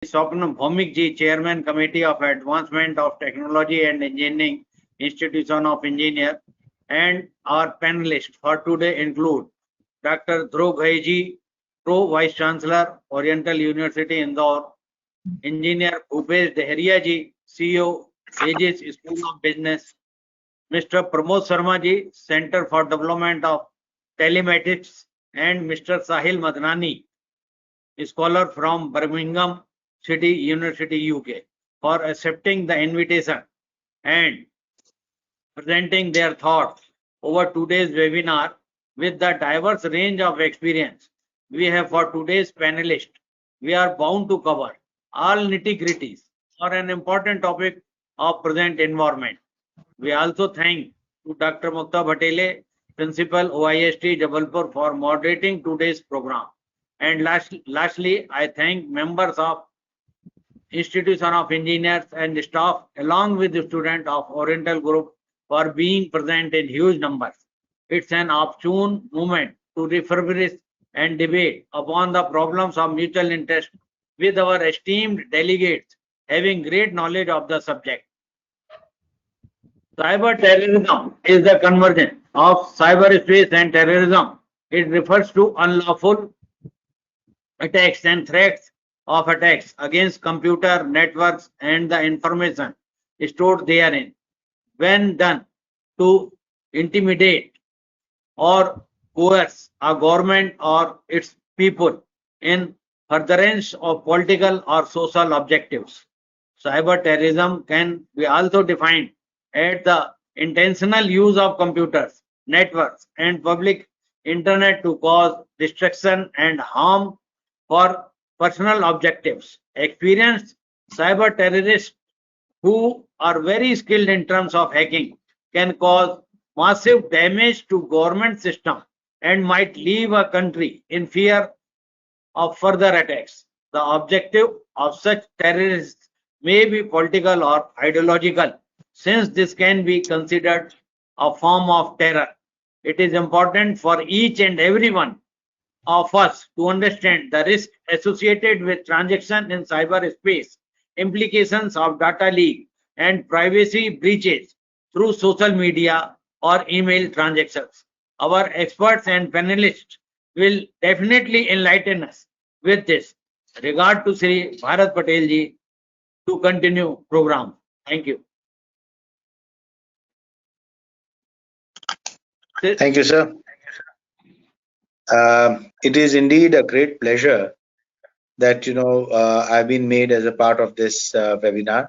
Swapna Bhaumik ji, Chairman Committee of Advancement of Technology and Engineering, Institution of Engineer, and our panelists for today include Dr. Dhruv Ghai ji, Pro Vice Chancellor, Oriental University, Indore, Engineer Bhupesh Deharia ji, CEO, Aegis School of Business, Mr. Pramod Sharma ji, Center for Development of Telematics, and Mr. Sahil Madnani, scholar from Birmingham City University, UK, for accepting the invitation and presenting their thoughts over today's webinar with the diverse range of experience we have for today's panelist. We are bound to cover all nitty-gritties for an important topic of present environment. We also thank to Dr. Mukta Bhatele, Principal OIST Jabalpur, for moderating today's program. And lastly, I thank members of Institution of Engineers and staff along with the students of Oriental Group for being present in huge numbers. It's an opportune moment to refurbish and debate upon the problems of mutual interest with our esteemed delegates having great knowledge of the subject. Cyber terrorism is the convergence of cyberspace and terrorism. It refers to unlawful attacks and threats of attacks against computer networks and the information stored therein when done to intimidate or coerce a government or its people in furtherance of political or social objectives. Cyber terrorism can be also defined as the intentional use of computers, networks, and public internet to cause destruction and harm for personal objectives. Experienced cyber terrorists who are very skilled in terms of hacking can cause massive damage to government system and might leave a country in fear of further attacks. The objective of such terrorists may be political or ideological, since this can be considered a form of terror. It is important for each and every one of us to understand the risk associated with transaction in cyberspace, implications of data leak, and privacy breaches through social media or email transactions. Our experts and panelists will definitely enlighten us with this. Regard to Sri Bharat Patel ji to continue program. Thank you. Thank you, sir. It is indeed a great pleasure that I've been made as a part of this webinar.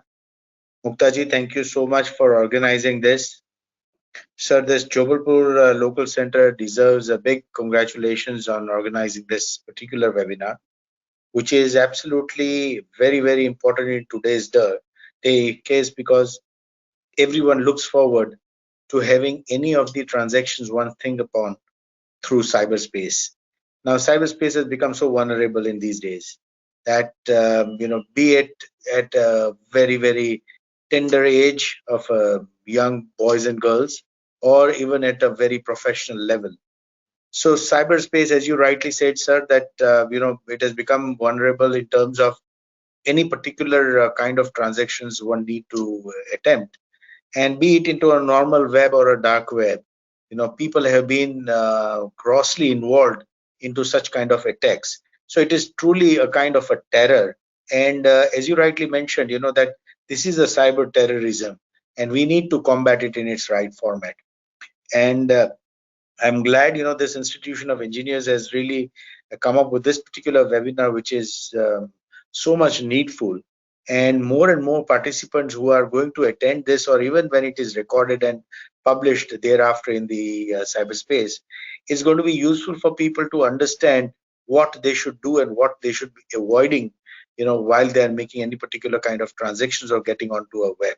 Muktaji, thank you so much for organizing this. Sir, this Jabalpur local center deserves a big congratulations on organizing this particular webinar, which is absolutely very, very important in today's case, because everyone looks forward to having any of the transactions one think upon through cyberspace. Now, cyberspace has become so vulnerable in these days that, be it at a very, very tender age of young boys and girls, or even at a very professional level. So cyberspace, as you rightly said, sir, that, it has become vulnerable in terms of any particular kind of transactions one need to attempt, and be it into a normal web or a dark web. People have been grossly involved into such kind of attacks. So it is truly a kind of a terror. And as you rightly mentioned, that this is a cyber terrorism, and we need to combat it in its right format. And I'm glad, this institution of engineers has really come up with this particular webinar, which is so much needful. And more participants who are going to attend this, or even when it is recorded and published thereafter in the cyberspace, is going to be useful for people to understand what they should do and what they should be avoiding, while they are making any particular kind of transactions or getting onto a web.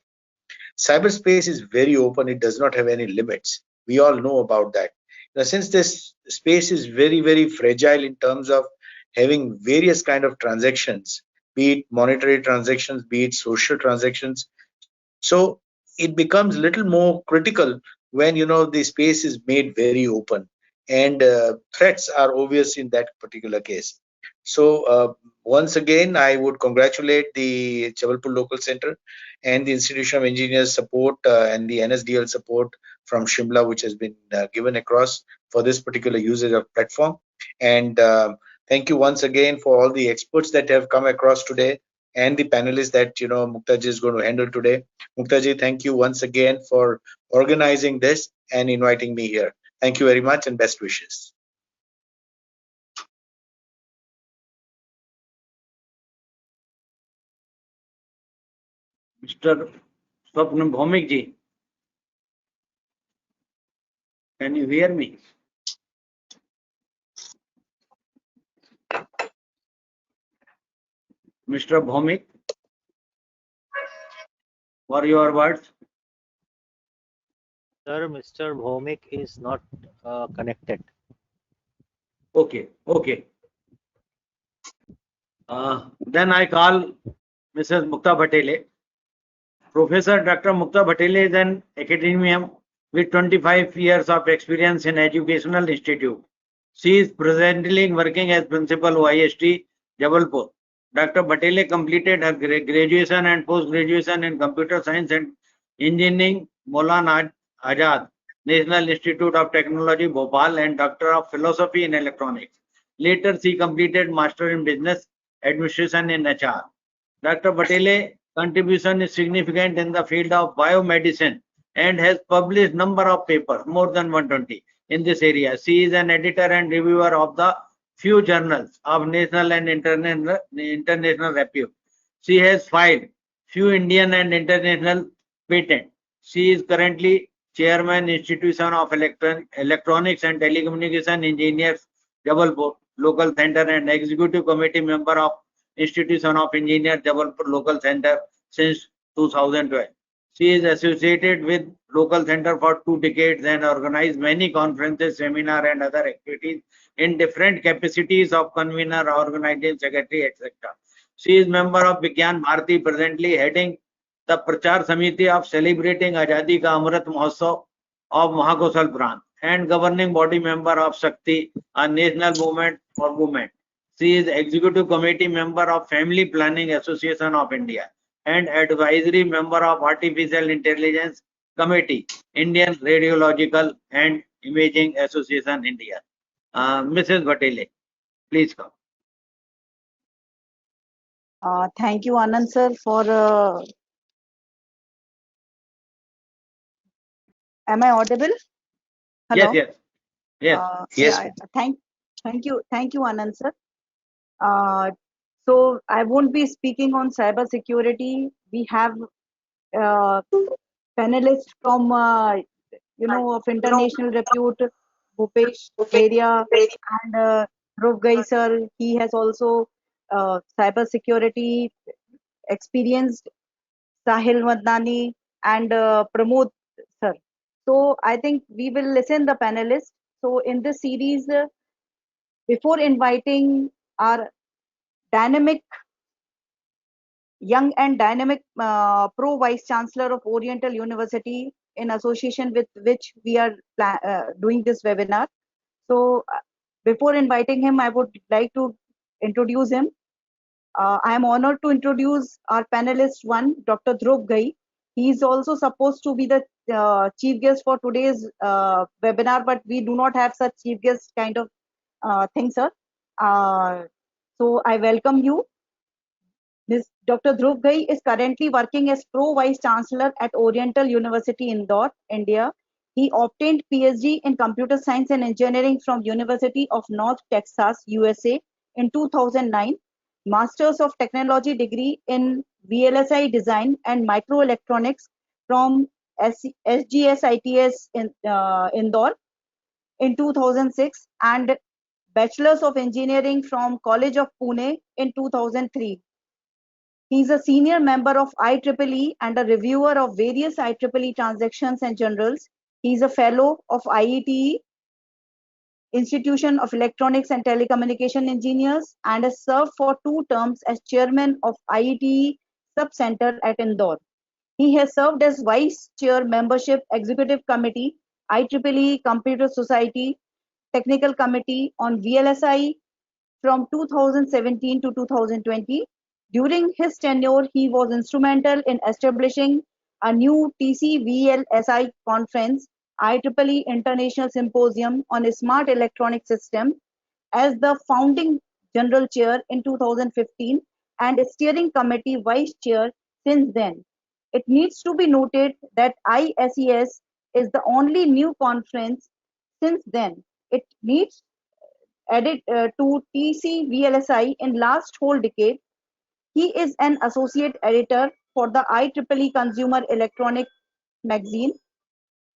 Cyberspace is very open. It does not have any limits. We all know about that. Now, since this space is very, very fragile in terms of having various kind of transactions, be it monetary transactions, be it social transactions, so it becomes little more critical when the space is made very open, and threats are obvious in that particular case. So once again, I would congratulate the Jabalpur Local Center and the Institution of Engineers support and the NSDL support from Shimla, which has been given across for this particular usage of platform. And thank you once again for all the experts that have come across today and the panelists that Muktaji is going to handle today. Muktaji, thank you once again for organizing this and inviting me here. Thank you very much and best wishes. Mr. Swapna Bhaumik ji, can you hear me? Mr. Bhaumik, for your words. Sir, Mr. Bhomik is not connected. Okay, okay. Then I call Mrs. Mukta Patele. Professor Dr. Mukta Patele is an academician with 25 years of experience in educational institute. She is presently working as principal OIST, Jabalpur. Dr. Patele completed her graduation and post-graduation in computer science and engineering, Maulana Azad National Institute of Technology, Bhopal, and Doctor of Philosophy in Electronics. Later, she completed Master in Business Administration in HR. Dr. Patele contribution is significant in the field of biomedicine and has published number of papers, more than 120 in this area. She is an editor and reviewer of the few journals of national and international repute. She has filed few Indian and international patents. She is currently chairman Institution of Electronics and Telecommunication Engineers, Jabalpur Local Center, and executive committee member of Institution of Engineers, Jabalpur Local Center since 2012. She is associated with Local Center for 2 decades and organized many conferences, seminars, and other activities in different capacities of convener, organizing secretary, etc. She is member of Vigyan Bharati, presently heading the Prachar Samiti of celebrating Azadi Ka Amrit Mahotsav of Mahakosal Pran and governing body member of Shakti, a national movement for women. She is executive committee member of Family Planning Association of India and advisory member of Artificial Intelligence Committee, Indian Radiological and Imaging Association, India. Mrs. Patele, please come. Thank you, Anand sir, for. Am I audible? Hello. Yes, yes. Yes. Thank you, Anand sir. So I won't be speaking on cyber security. We have panelists from of international repute, Bhupesh Area and Dhruv Ghai sir. He has also cyber security experienced. Sahil Madnani and Pramod sir. So I think we will listen the panelists. So in this series, before inviting our dynamic, young and dynamic pro vice chancellor of Oriental University, in association with which we are doing this webinar. So before inviting him, I would like to introduce him. I am honored to introduce our panelist one, Dr. Dhruv Ghai. He is also supposed to be the chief guest for today's webinar, but we do not have such chief guest kind of thing, sir. So I welcome you. This Dr. Dhruv Ghai is currently working as Pro Vice Chancellor at Oriental University, Indore, India. He obtained PhD in Computer Science and Engineering from University of North Texas, USA in 2009, Masters of Technology degree in VLSI Design and Microelectronics from SGSITS in Indore in 2006, and Bachelors of Engineering from College of Pune in 2003. He is a senior member of IEEE and a reviewer of various IEEE transactions and journals. He is a fellow of IETE, Institution of Electronics and Telecommunication Engineers, and has served for 2 terms as chairman of IETE Sub-Center at Indore. He has served as vice chair membership executive committee, IEEE Computer Society Technical Committee on VLSI from 2017 to 2020. During his tenure, he was instrumental in establishing a new TCVLSI conference, IEEE International Symposium on a Smart Electronic System, as the founding general chair in 2015 and steering committee vice chair since then. It needs to be noted that ISES is the only new conference since then. It needs added to TCVLSI in last whole decade. He is an associate editor for the IEEE Consumer Electronic magazine.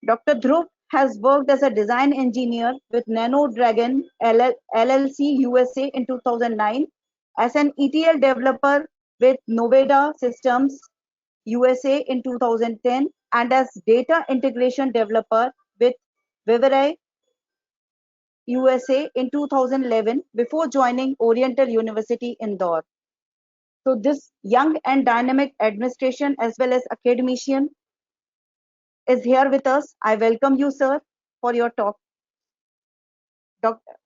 Dr. Dhruv has worked as a design engineer with Nano Dragon LLC USA in 2009, as an ETL developer with Noveda Systems USA in 2010, and as data integration developer with Vivere USA in 2011 before joining Oriental University Indore. So this young and dynamic administration as well as academician is here with us. I welcome you, sir, for your talk.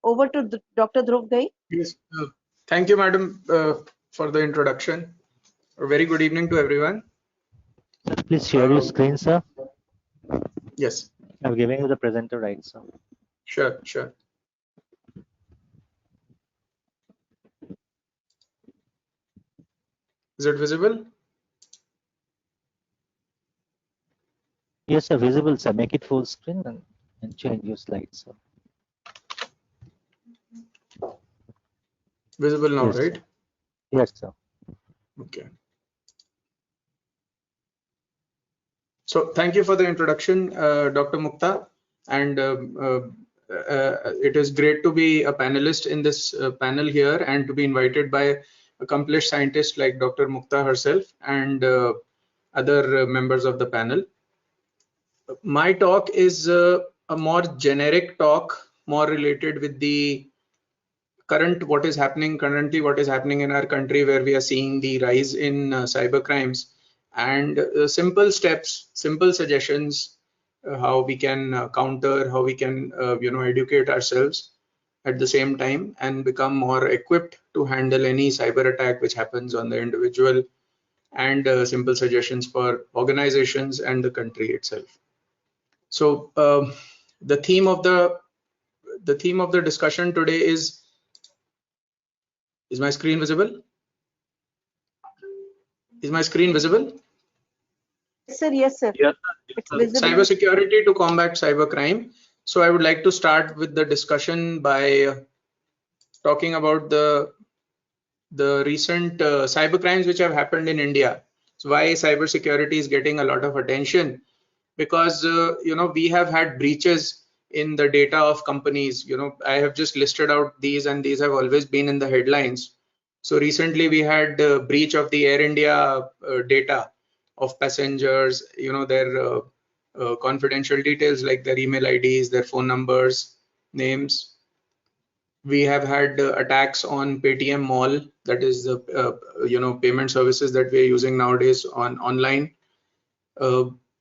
Over to Dr. Dhruv Ghai. Yes, thank you, madam, for the introduction. A very good evening to everyone. Sir, please share your screen, sir. Yes, I'm giving you the presenter right, sir. sure. Is it visible? Yes, sir, visible, sir. Make it full screen and change your slides, sir. Visible now, Yes, right? sir. Yes, sir. Okay. So thank you for the introduction, Dr. Mukta, and it is great to be a panelist in this panel here and to be invited by accomplished scientists like Dr. Mukta herself and other members of the panel. My talk is a more generic talk, more related with the what is happening currently, what is happening in our country, where we are seeing the rise in cyber crimes, and simple steps, simple suggestions, how we can counter, how we can educate ourselves at the same time and become more equipped to handle any cyber attack which happens on the individual, and simple suggestions for organizations and the country itself. So the theme of the discussion today is my screen visible? Is my screen visible? Yes, sir. Yes, sir. Yes, It's visible. Cybersecurity to combat cybercrime. So I would like to start with the discussion by talking about the recent cybercrimes which have happened in India. So why cybersecurity is getting a lot of attention? Because we have had breaches in the data of companies. I have just listed out these, and these have always been in the headlines. So recently we had a breach of the Air India data of passengers, their confidential details like their email IDs, their phone numbers, names. We have had attacks on Paytm Mall, that is the payment services that we are using nowadays online.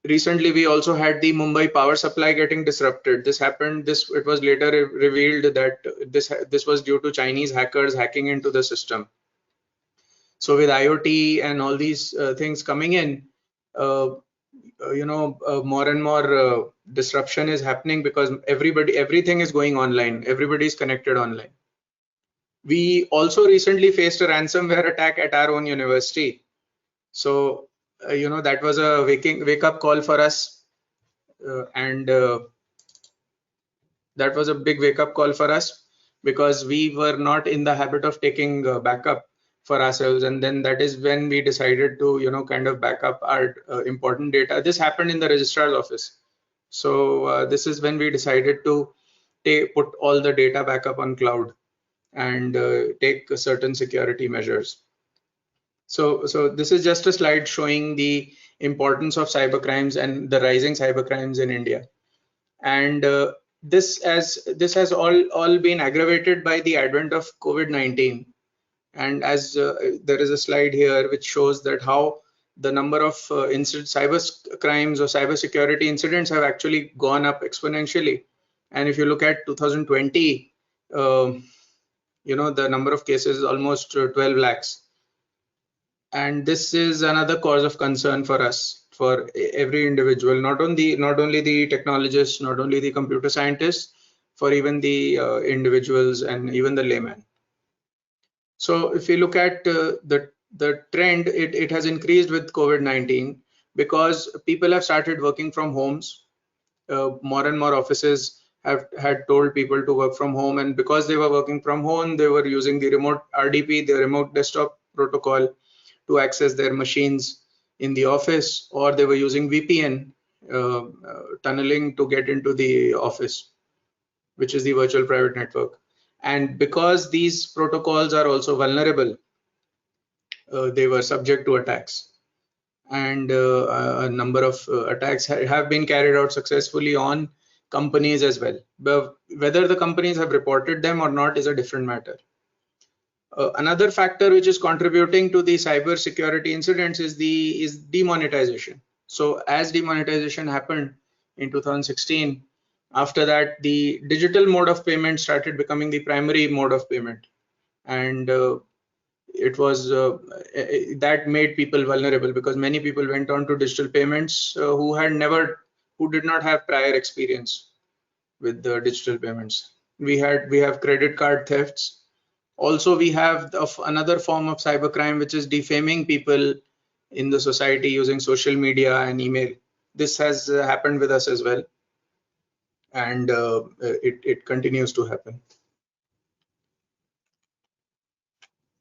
Recently, we also had the Mumbai power supply getting disrupted. This happened. It was later revealed that this was due to Chinese hackers hacking into the system. So with IoT and all these things coming in, more and more disruption is happening because everything is going online. Everybody is connected online. We also recently faced a ransomware attack at our own university. So that was a wake up call for us. And that was a big wake-up call for us, because we were not in the habit of taking backup for ourselves, and then that is when we decided to kind of back up our important data. This happened in the registrar's office. So this is when we decided to put all the data back up on cloud and take certain security measures. So this is just a slide showing the importance of cybercrimes and the rising cybercrimes in India. And this has all been aggravated by the advent of COVID-19. And as there is a slide here which shows that how the number of cyber crimes or cybersecurity incidents have actually gone up exponentially. And if you look at 2020, the number of cases is almost 12 lakhs. And this is another cause of concern for us, for every individual, not only the technologists, not only the computer scientists, for even the individuals and even the layman. So if you look at the trend, it has increased with COVID-19 because people have started working from homes. More and more offices had told people to work from home, and because they were working from home, they were using the remote RDP, the remote desktop protocol, to access their machines in the office, or they were using VPN tunneling to get into the office, which is the virtual private network. And because these protocols are also vulnerable, they were subject to attacks. And a number of attacks have been carried out successfully on companies as well. But whether the companies have reported them or not is a different matter. Another factor which is contributing to the cyber security incidents is demonetization. So as demonetization happened in 2016, after that the digital mode of payment started becoming the primary mode of payment, and it was that made people vulnerable, because many people went on to digital payments who did not have prior experience with the digital payments. We have credit card thefts. Also, we have another form of cybercrime, which is defaming people in the society using social media and email. This has happened with us as well, and it continues to happen.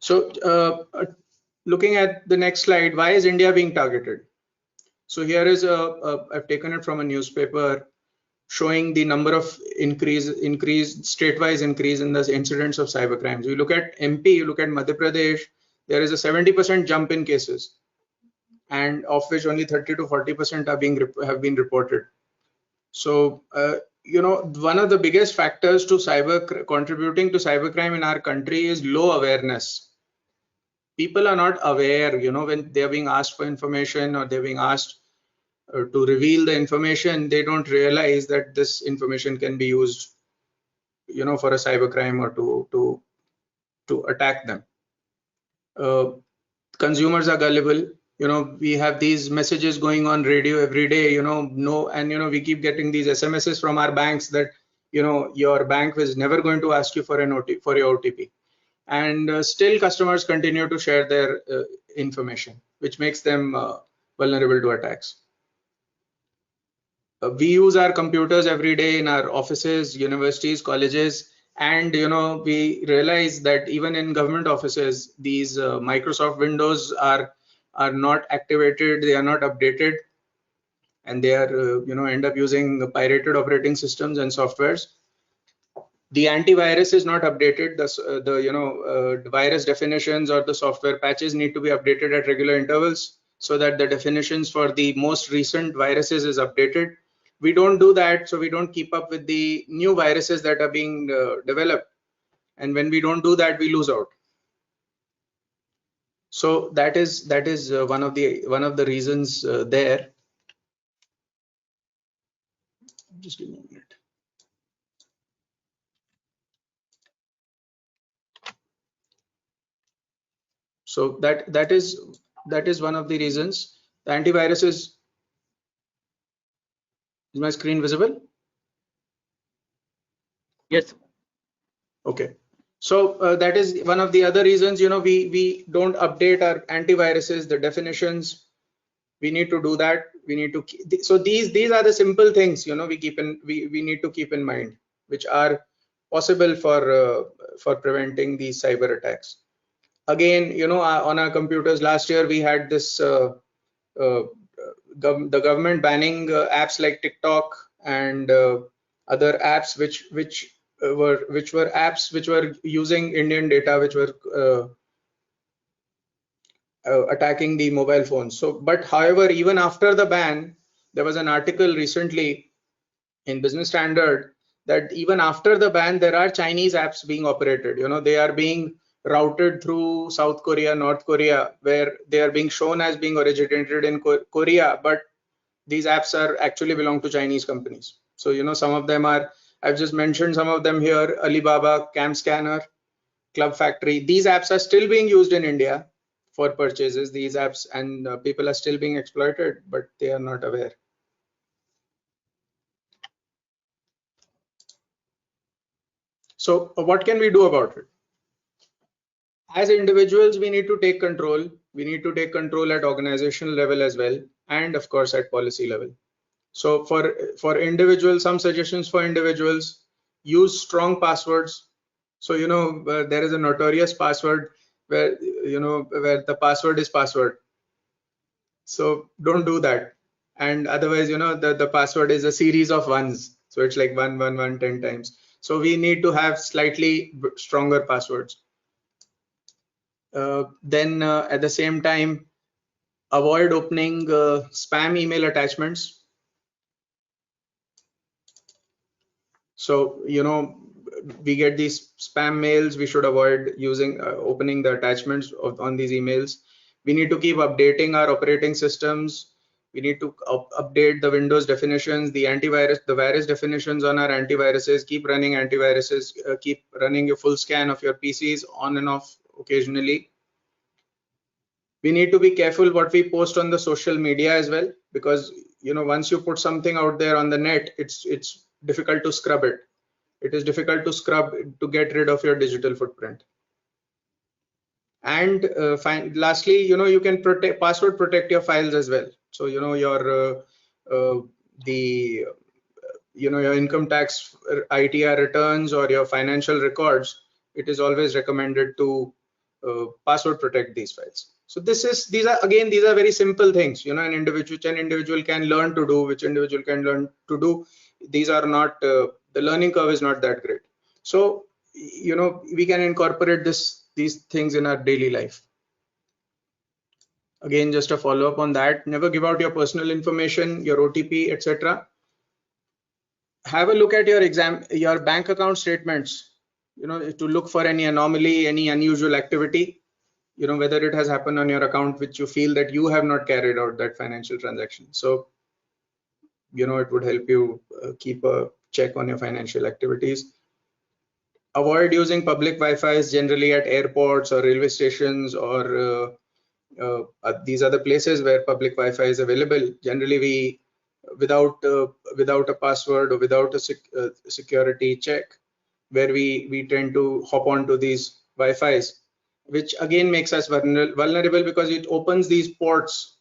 So looking at the next slide, why is India being targeted? So here is I've taken it from a newspaper showing the number of statewise increase in the incidents of cybercrimes. You look at MP, you look at Madhya Pradesh, there is a 70% jump in cases, and of which only 30 to 40% have been reported. So one of the biggest factors to contributing to cybercrime in our country is low awareness. People are not aware, when they're being asked for information or they're being asked to reveal the information, they don't realize that this information can be used, for a cybercrime or to attack them. Consumers are gullible. We have these messages going on radio every day, and we keep getting these SMSs from our banks that, your bank is never going to ask you for your OTP. And still customers continue to share their information, which makes them vulnerable to attacks. We use our computers every day in our offices, universities, colleges, and we realize that even in government offices, these Microsoft Windows are not activated, they are not updated, and they are end up using pirated operating systems and softwares. The antivirus is not updated. The virus definitions or the software patches need to be updated at regular intervals, so that the definitions for the most recent viruses is updated. We don't do that, so we don't keep up with the new viruses that are being developed, and when we don't do that, we lose out. So that is one of the reasons there. Just give me a minute. So that is one of the reasons. The antivirus is my screen visible? Yes. Okay. So that is one of the other reasons, we don't update our antiviruses, the definitions. We need to do that. We need to so these are the simple things, we need to keep in mind, which are possible for preventing these cyber attacks. Again, on our computers last year, we had this the government banning apps like TikTok and other apps which were apps which were using Indian data, which were attacking the mobile phones. So, but however, even after the ban, there was an article recently in Business Standard that even after the ban, there are Chinese apps being operated. They are being routed through South Korea, North Korea, where they are being shown as being originated in Korea, but these apps are actually belong to Chinese companies. So some of them are, I've just mentioned some of them here: Alibaba, Cam Scanner, Club Factory. These apps are still being used in India for purchases, these apps, and people are still being exploited, but they are not aware. So what can we do about it? As individuals, we need to take control. We need to take control at organizational level as well, and of course at policy level. So for individuals, some suggestions for individuals: use strong passwords. So there is a notorious password where where the password is password. So don't do that. And otherwise, the password is a series of ones. So it's like 111 10 times. So we need to have slightly stronger passwords. Then at the same time, avoid opening spam email attachments. So we get these spam mails. We should avoid using opening the attachments on these emails. We need to keep updating our operating systems. We need to update the Windows definitions, the virus definitions on our antiviruses. Keep running antiviruses. Keep running your full scan of your PCs on and off occasionally. We need to be careful what we post on the social media as well, because once you put something out there on the net, it's difficult to scrub it. It is difficult to scrub to get rid of your digital footprint. And lastly, you can password protect your files as well. So your your income tax ITR returns or your financial records, it is always recommended to password protect these files. So these are very simple things, an individual can learn to do, which individual can learn to do. These are not the learning curve is not that great. So we can incorporate these things in our daily life. Again, just a follow up on that: never give out your personal information, your OTP, etc. Have a look at your bank account statements, to look for any anomaly, any unusual activity, whether it has happened on your account which you feel that you have not carried out that financial transaction. So it would help you keep a check on your financial activities. Avoid using public Wi-Fi's generally at airports or railway stations, or these are the places where public Wi-Fi is available. Generally, without a password or without a security check, where we tend to hop onto these Wi-Fi's, which again makes us vulnerable because it opens these ports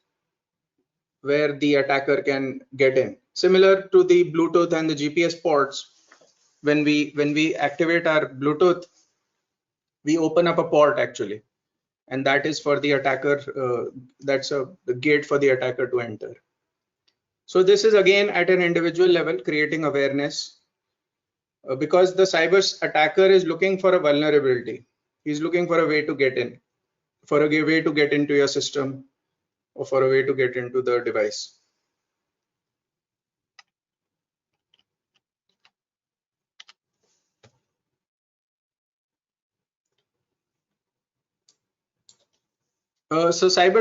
where the attacker can get in. Similar to the Bluetooth and the GPS ports, when we activate our Bluetooth, we open up a port actually, and that is for the attacker. That's the gate for the attacker to enter. So this is again at an individual level, creating awareness, because the cyber attacker is looking for a vulnerability. He's looking for a way to get in, for a way to get into your system, or for a way to get into the device. So cyber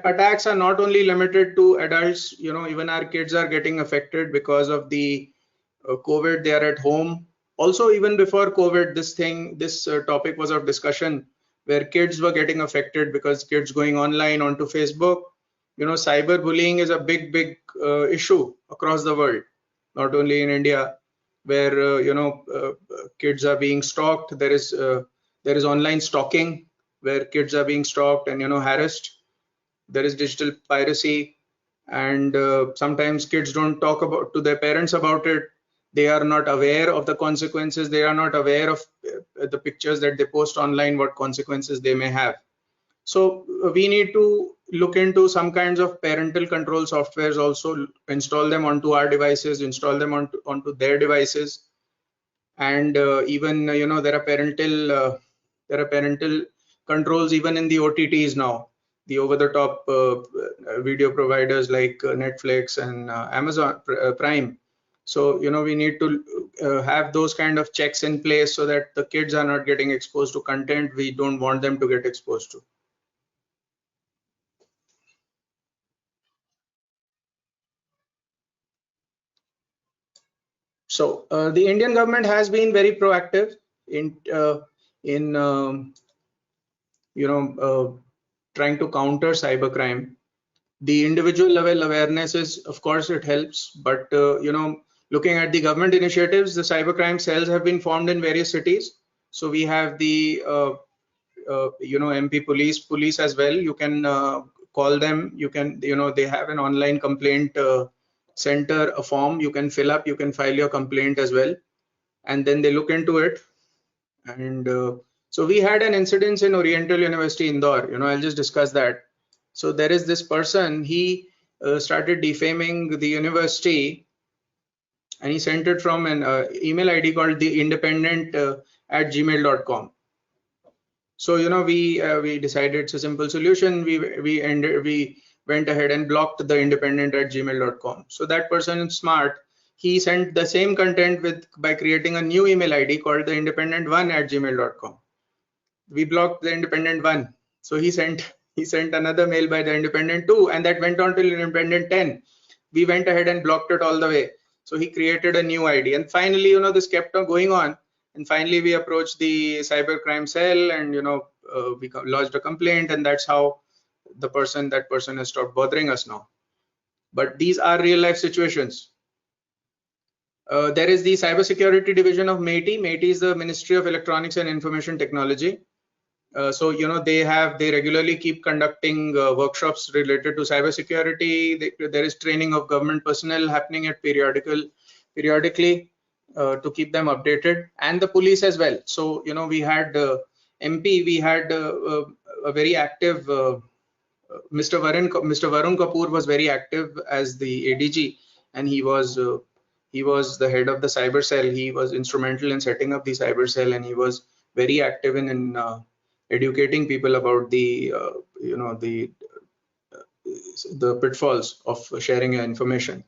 attacks are not only limited to adults. Even our kids are getting affected because of the COVID. They are at home. Also, even before COVID, this topic was of discussion, where kids were getting affected because kids going online onto Facebook. Cyberbullying is a big issue across the world, not only in India, where kids are being stalked. There is online stalking, where kids are being stalked and harassed. There is digital piracy, and sometimes kids don't talk to their parents about it. They are not aware of the consequences. They are not aware of the pictures that they post online, what consequences they may have. So we need to look into some kinds of parental control softwares, also install them onto our devices, install them onto their devices. And even there are parental controls even in the OTTs now, the over-the-top video providers like Netflix and Amazon Prime. So we need to have those kind of checks in place so that the kids are not getting exposed to content we don't want them to get exposed to. So the Indian government has been very proactive in in trying to counter cybercrime. The individual level awareness is, of course, it helps, but looking at the government initiatives, the cybercrime cells have been formed in various cities. So we have the MP police as well. You can call them. You can, they have an online complaint center, a form you can fill up. You can file your complaint as well, and then they look into it. And so we had an incident in Oriental University, Indore. I'll just discuss that. So there is this person, he started defaming the university, and he sent it from an email ID called theindependent@gmail.com. So we decided it's a simple solution. We went ahead and blocked the independent@gmail.com. So that person is smart. He sent the same content by creating a new email ID called the independent1@gmail.com. We blocked the independent1. So he sent another mail by the independent2, and that went on till independent10. We went ahead and blocked it all the way. So he created a new ID, and finally, this kept on going on. And finally, we approached the cybercrime cell, and we lodged a complaint, and that's how that person has stopped bothering us now. But these are real life situations. There is the cybersecurity division of MeitY. MeitY is the Ministry of Electronics and Information Technology. So they regularly keep conducting workshops related to cybersecurity. There is training of government personnel happening at periodically to keep them updated, and the police as well. So we had MP, we had a very active Mr. Varun Kapoor was very active as the ADG, and he was the head of the cyber cell. He was instrumental in setting up the cyber cell, and he was very active in educating people about the pitfalls of sharing your information.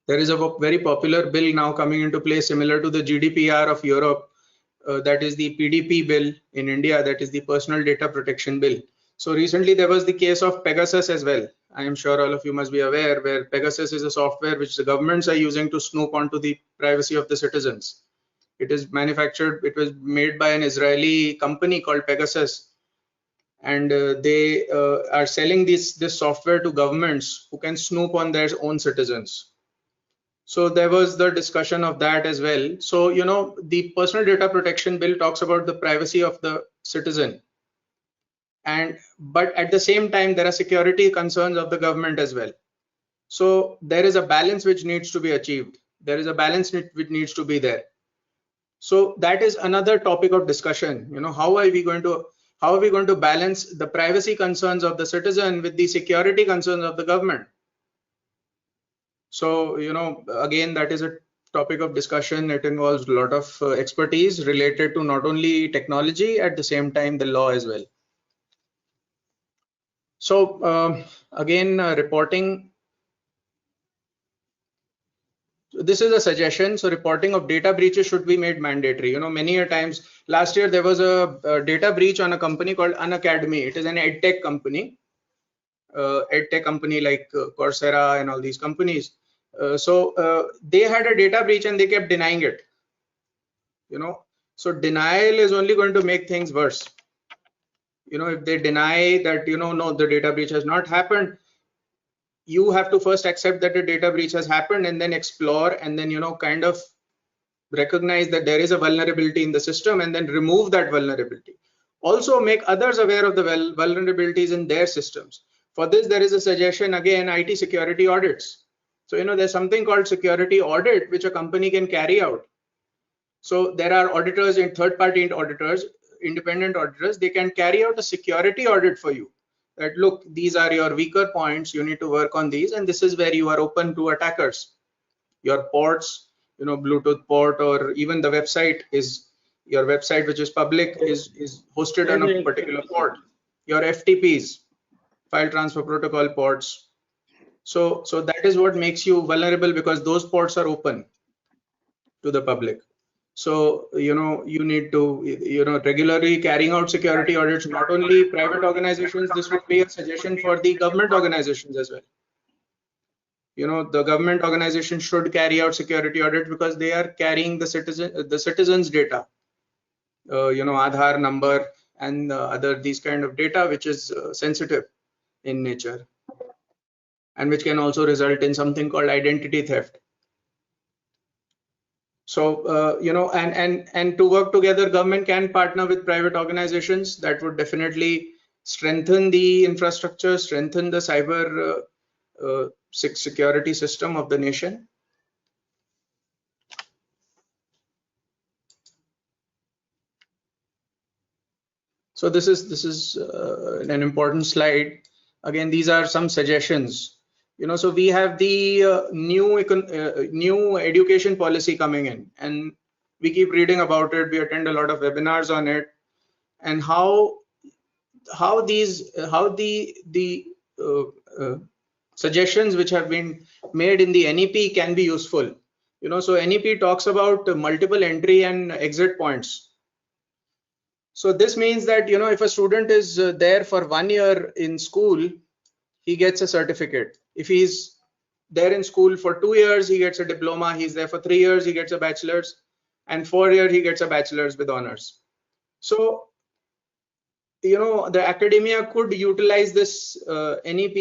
There is a very popular bill now coming into play, similar to the GDPR of Europe. That is the PDP bill in India. That is the Personal Data Protection Bill. So recently there was the case of Pegasus as well. I am sure all of you must be aware, where Pegasus is a software which the governments are using to snoop onto the privacy of the citizens. It is manufactured, it was made by an Israeli company called Pegasus, and they are selling this software to governments who can snoop on their own citizens. So there was the discussion of that as well. So the Personal Data Protection Bill talks about the privacy of the citizen, but at the same time there are security concerns of the government as well. So there is a balance which needs to be achieved. There is a balance which needs to be there. So that is another topic of discussion. How are we going to balance the privacy concerns of the citizen with the security concerns of the government? So again, that is a topic of discussion. It involves a lot of expertise related to not only technology, at the same time the law as well. So again, reporting. This is a suggestion. So reporting of data breaches should be made mandatory. Many a times, last year there was a data breach on a company called Unacademy. It is an edtech company, like Coursera and all these companies. So they had a data breach and they kept denying it. So denial is only going to make things worse. If they deny that no, the data breach has not happened, you have to first accept that a data breach has happened, and then explore, and then kind of recognize that there is a vulnerability in the system, and then remove that vulnerability. Also make others aware of the vulnerabilities in their systems. For this, there is a suggestion, again, IT security audits. So there's something called security audit which a company can carry out. So there are auditors and third-party auditors, independent auditors. They can carry out a security audit for you. That look, these are your weaker points, you need to work on these, and this is where you are open to attackers. Your ports, Bluetooth port, or even the website is your website, which is public, is hosted on a particular port. Your FTPs, file transfer protocol ports. So that is what makes you vulnerable, because those ports are open to the public. So you need to regularly carrying out security audits, not only private organizations. This would be a suggestion for the government organizations as well. The government organization should carry out security audit, because they are carrying the citizens' data. Aadhaar number and other these kind of data, which is sensitive in nature and which can also result in something called identity theft. So, and to work together, government can partner with private organizations that would definitely strengthen the infrastructure, strengthen the cyber security system of the nation. So this is an important slide. Again, these are some suggestions. So we have the new education policy coming in, and we keep reading about it. We attend a lot of webinars on it, and how the suggestions which have been made in the NEP can be useful. So NEP talks about multiple entry and exit points. So this means that if a student is there for 1 year in school, he gets a certificate. If he's there in school for 2 years, he gets a diploma. He's there for 3 years, he gets a bachelor's, and 4 years he gets a bachelor's with honors. So the academia could utilize this NEP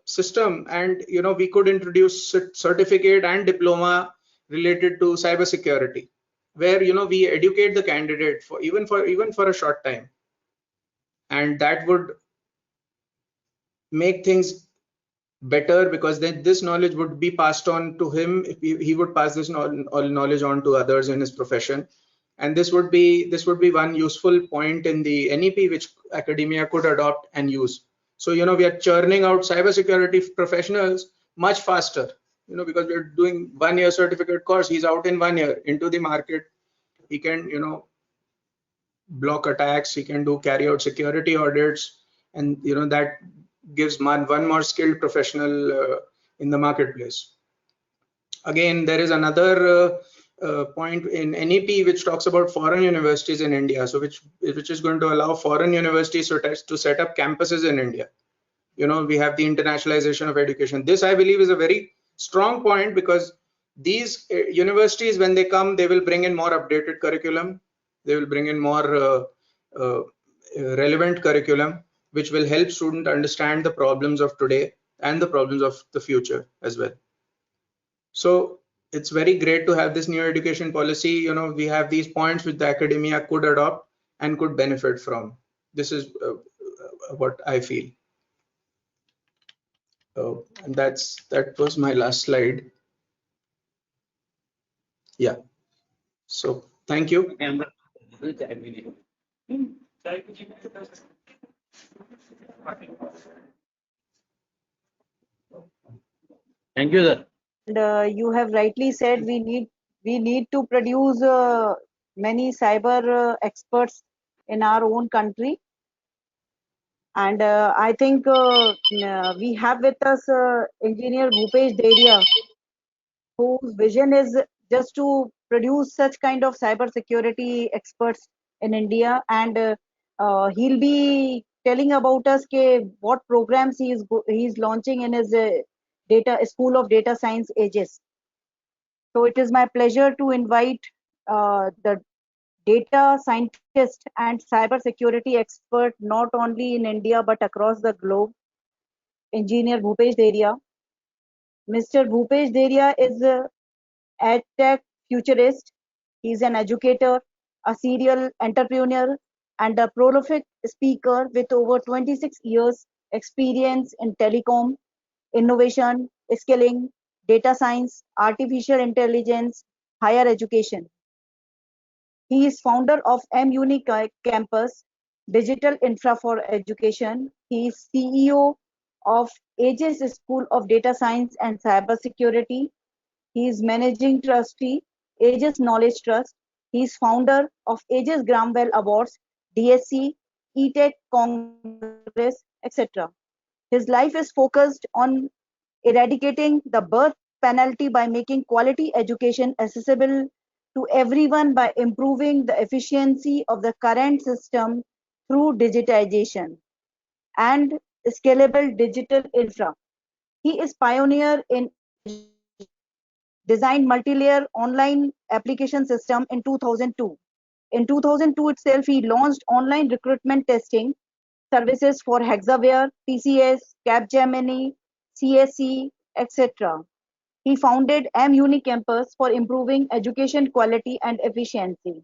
system, and we could introduce certificate and diploma related to cybersecurity, where we educate the candidate for even for a short time, and that would make things better, because then this knowledge would be passed on to him. If he would pass this knowledge on to others in his profession, and this would be one useful point in the NEP which academia could adopt and use. So we are churning out cybersecurity professionals much faster, because we're doing 1 year certificate course. He's out in 1 year into the market. He can block attacks, he can carry out security audits, and that gives one more skilled professional in the marketplace. Again, there is another point in NEP which talks about foreign universities in India, so which is going to allow foreign universities to set up campuses in India. We have the internationalization of education. This, I believe, is a very strong point, because these universities, when they come, they will bring in more updated curriculum. They will bring in more relevant curriculum, which will help students understand the problems of today and the problems of the future as well. So it's very great to have this new education policy. We have these points which the academia could adopt and could benefit from. This is what I feel. And that was my last slide. Yeah. So thank you. Thank you, sir. And you have rightly said we need to produce many cyber experts in our own country. And I think we have with us engineer Bhupesh Deria, whose vision is just to produce such kind of cyber security experts in India, and he'll be telling about us what programs he's launching in his data school of data science ages. So it is my pleasure to invite the data scientist and cyber security expert not only in India but across the globe, engineer Bhupesh Deria. Mr. Bhupesh Deria is a EdTech futurist. He is an educator, a serial entrepreneur, and a prolific speaker with over 26 years experience in telecom, innovation, skilling, data science, artificial intelligence, higher education. He is founder of MUni Campus, Digital Infra for Education. He is CEO of Aegis School of Data Science and Cybersecurity. He is managing trustee, Aegis Knowledge Trust. He is founder of Aegis Gramwell Awards, DSC, eTech Congress, etc. His life is focused on eradicating the birth penalty by making quality education accessible to everyone by improving the efficiency of the current system through digitization and scalable digital infra. He is pioneer in designed multi-layer online application system in 2002. In 2002 itself, he launched online recruitment testing services for Hexaware, TCS, Capgemini, CSE, etc. He founded M-Uni Campus for improving education quality and efficiency.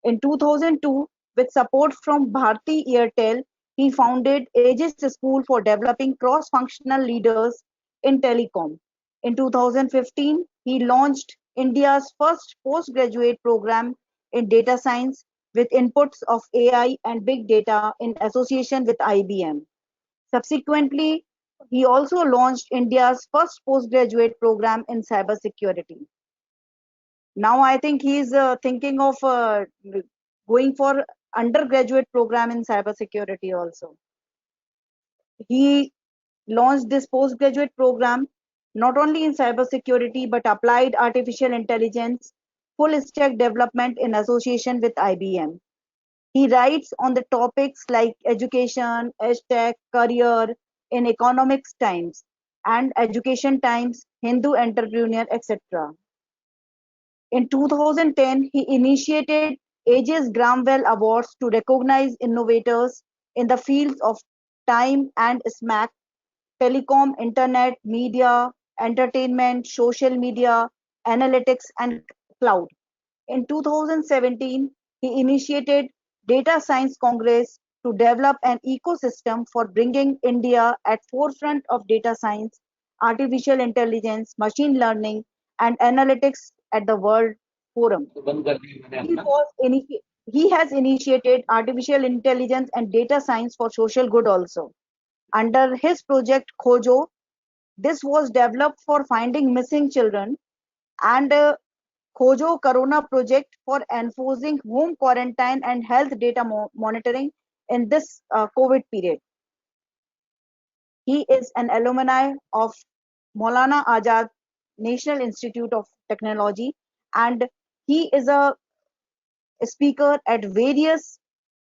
In 2002, with support from Bharti Airtel, he founded Aegis School for developing cross-functional leaders in telecom. In 2015, he launched India's first postgraduate program in data science with inputs of AI and big data in association with IBM. Subsequently, he also launched India's first postgraduate program in cybersecurity. Now I think he's thinking of going for undergraduate program in cybersecurity also. He launched this postgraduate program not only in cybersecurity but applied artificial intelligence, full stack development in association with IBM. He writes on the topics like education, edtech, career in Economics Times and Education Times, Hindu Entrepreneur, etc. In 2010, he initiated Aegis Gramwell Awards to recognize innovators in the fields of time and SMAC, telecom, internet, media, entertainment, social media, analytics, and cloud. In 2017, he initiated Data Science Congress to develop an ecosystem for bringing India at forefront of data science, artificial intelligence, machine learning, and analytics at the World Forum. He has initiated artificial intelligence and data science for social good also. Under his project Khojo, this was developed for finding missing children, and Khojo Corona project for enforcing home quarantine and health data monitoring in this COVID period. He is an alumni of Maulana Azad National Institute of Technology, and he is a speaker at various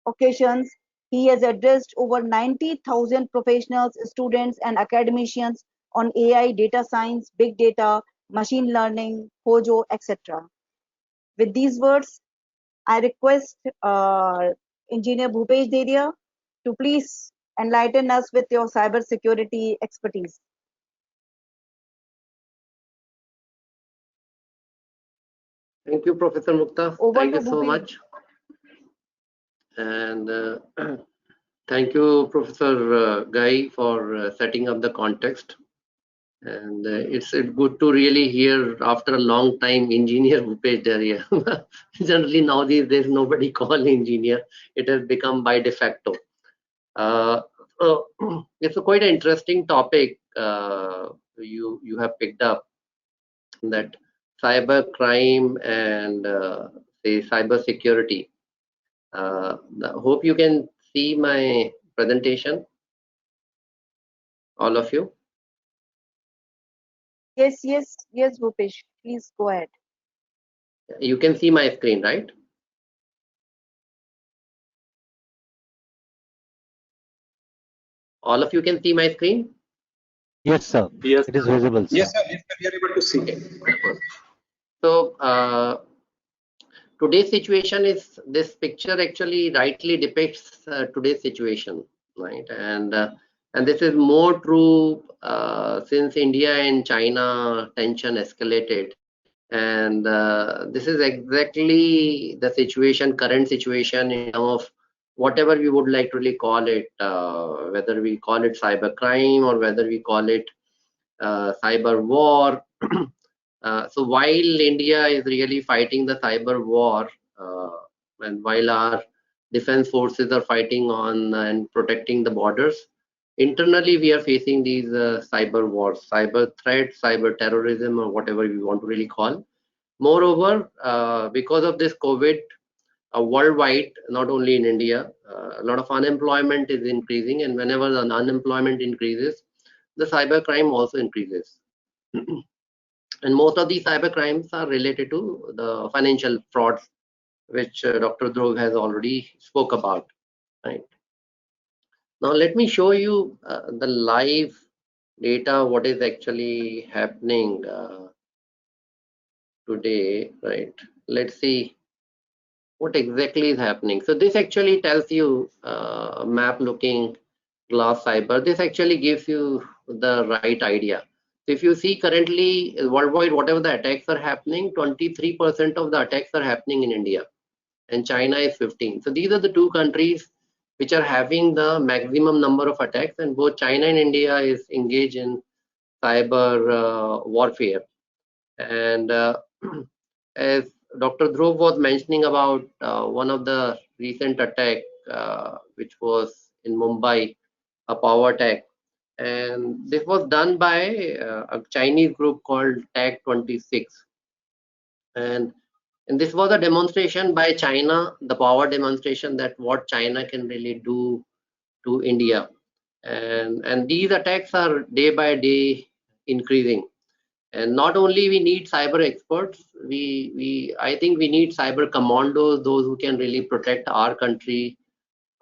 occasions. He has addressed over 90,000 professionals, students, and academicians on AI, data science, big data, machine learning, Khojo, etc. With these words, I request Engineer Bhupesh Deria to please enlighten us with your cybersecurity expertise. Thank you, Professor Mukta. Over Thank to you so Bhupesh. much. And thank you, Professor Guy, for setting up the context. And it's good to really hear after a long time engineer Bhupesh Daria. Generally nowadays there's nobody called engineer. It has become by de facto. So it's a quite an interesting topic you have picked up, that cyber crime and say cyber security. Hope you can see my presentation, all of you. Yes, Bhupesh. Please go ahead. You can see my screen, right? All of you can see my screen? Yes, sir. Yes. It is visible, sir. Yes, sir. Yes, sir. We are able to see. Okay. So today's situation is, this picture actually rightly depicts today's situation, right? And this is more true since India and China tension escalated. And this is exactly the situation, current situation in terms of whatever we would like to really call it, whether we call it cyber crime or whether we call it cyber war. So while India is really fighting the cyber war, and while our defense forces are fighting on and protecting the borders, internally we are facing these cyber wars, cyber threats, cyber terrorism, or whatever we want to really call. Moreover, because of this COVID, worldwide, not only in India, a lot of unemployment is increasing, and whenever the unemployment increases, the cyber crime also increases. And most of these cyber crimes are related to the financial frauds, which Dr. Dhruv has already spoke about. Right. Now let me show you the live data, what is actually happening today. Right. Let's see what exactly is happening. So this actually tells you a map looking glass cyber. This actually gives you the right idea. So if you see currently worldwide, whatever the attacks are happening, 23% of the attacks are happening in India, and China is 15. So these are the two countries which are having the maximum number of attacks, and both China and India is engaged in cyber warfare. And as Dr. Dhruv was mentioning about one of the recent attack, which was in Mumbai, a power attack, and this was done by a Chinese group called Tag 26, and this was a demonstration by China, the power demonstration that what China can really do to India, and these attacks are day by day increasing. And not only we need cyber experts, I think we need cyber commandos, those who can really protect our country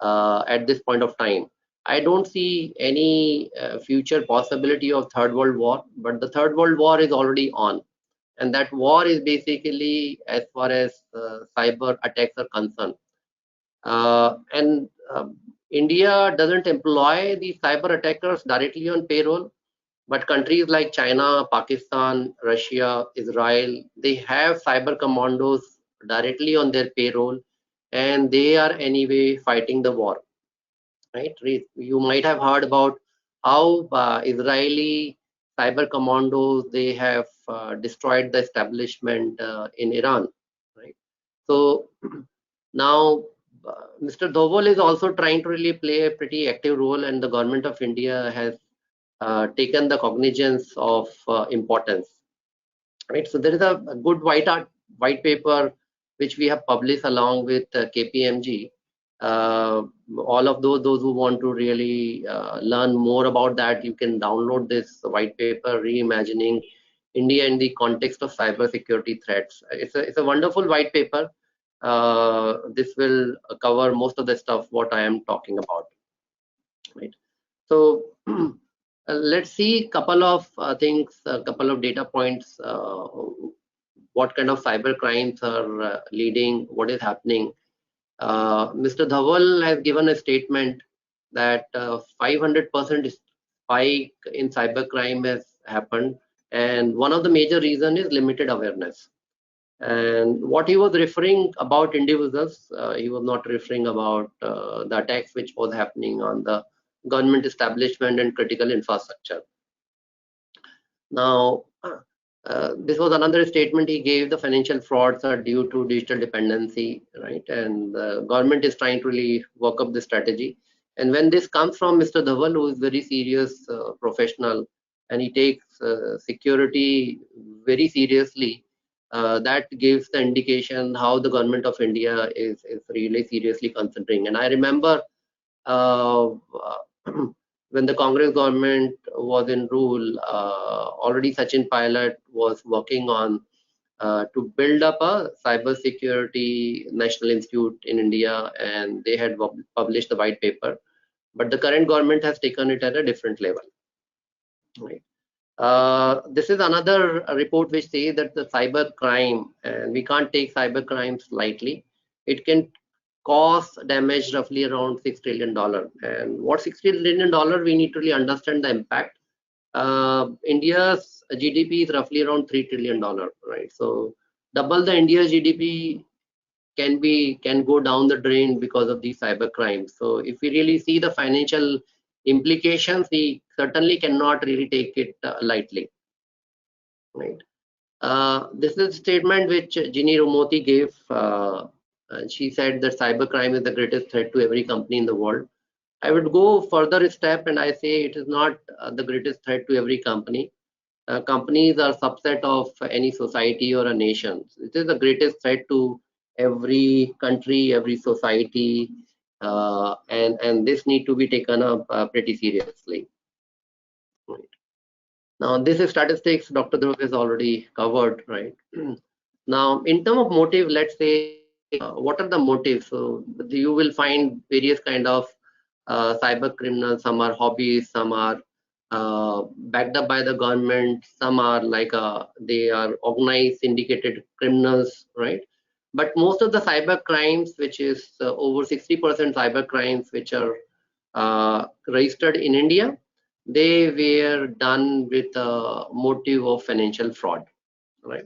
at this point of time. I don't see any future possibility of third world war, but the third world war is already on, and that war is basically as far as cyber attacks are concerned. And India doesn't employ these cyber attackers directly on payroll, but countries like China, Pakistan, Russia, Israel, they have cyber commandos directly on their payroll, and they are anyway fighting the war, right? You might have heard about how Israeli cyber commandos, they have destroyed the establishment in Iran, right? So now Mr. Doval is also trying to really play a pretty active role, and the government of India has taken the cognizance of importance, right? So there is a good white paper which we have published along with KPMG. All of those who want to really learn more about that, you can download this white paper, Reimagining India in the Context of Cyber Security Threats. It's a wonderful white paper. This will cover most of the stuff what I am talking about, right? So let's see a couple of things, a couple of data points, what kind of cyber crimes are leading, what is happening. Mr. Dhaval has given a statement that 500% spike in cybercrime has happened, and one of the major reasons is limited awareness. And what he was referring about individuals, he was not referring about the attacks which was happening on the government establishment and critical infrastructure. Now, this was another statement he gave: the financial frauds are due to digital dependency, right? And the government is trying to really work up the strategy. And when this comes from Mr. Dhaval, who is very serious professional, and he takes security very seriously, that gives the indication how the government of India is really seriously considering. And I remember when the Congress government was in rule, already Sachin Pilot was working on to build up a cyber security national institute in India, and they had published the white paper. But the current government has taken it at a different level, right? This is another report which says that the cyber crime, and we can't take cyber crimes lightly, it can cause damage roughly around $6 trillion. And what $6 trillion, we need to really understand the impact. India's GDP is roughly around $3 trillion, right? So double the India's GDP can go down the drain because of these cyber crimes. So if we really see the financial implications, we certainly cannot really take it lightly, right? This is a statement which Ginny Romoti gave. She said that cybercrime is the greatest threat to every company in the world. I would go further a step and I say it is not the greatest threat to every company. Companies are a subset of any society or a nation. It is the greatest threat to every country, every society, and this need to be taken up pretty seriously. Right. Now, this is statistics Dr. Dhruv has already covered, right? Now, in terms of motive, let's say, what are the motives? So you will find various kind of cyber criminals. Some are hobbies, some are backed up by the government, some are like they are organized syndicated criminals, right? But most of the cyber crimes, which is over 60% cyber crimes which are registered in India, they were done with a motive of financial fraud, right?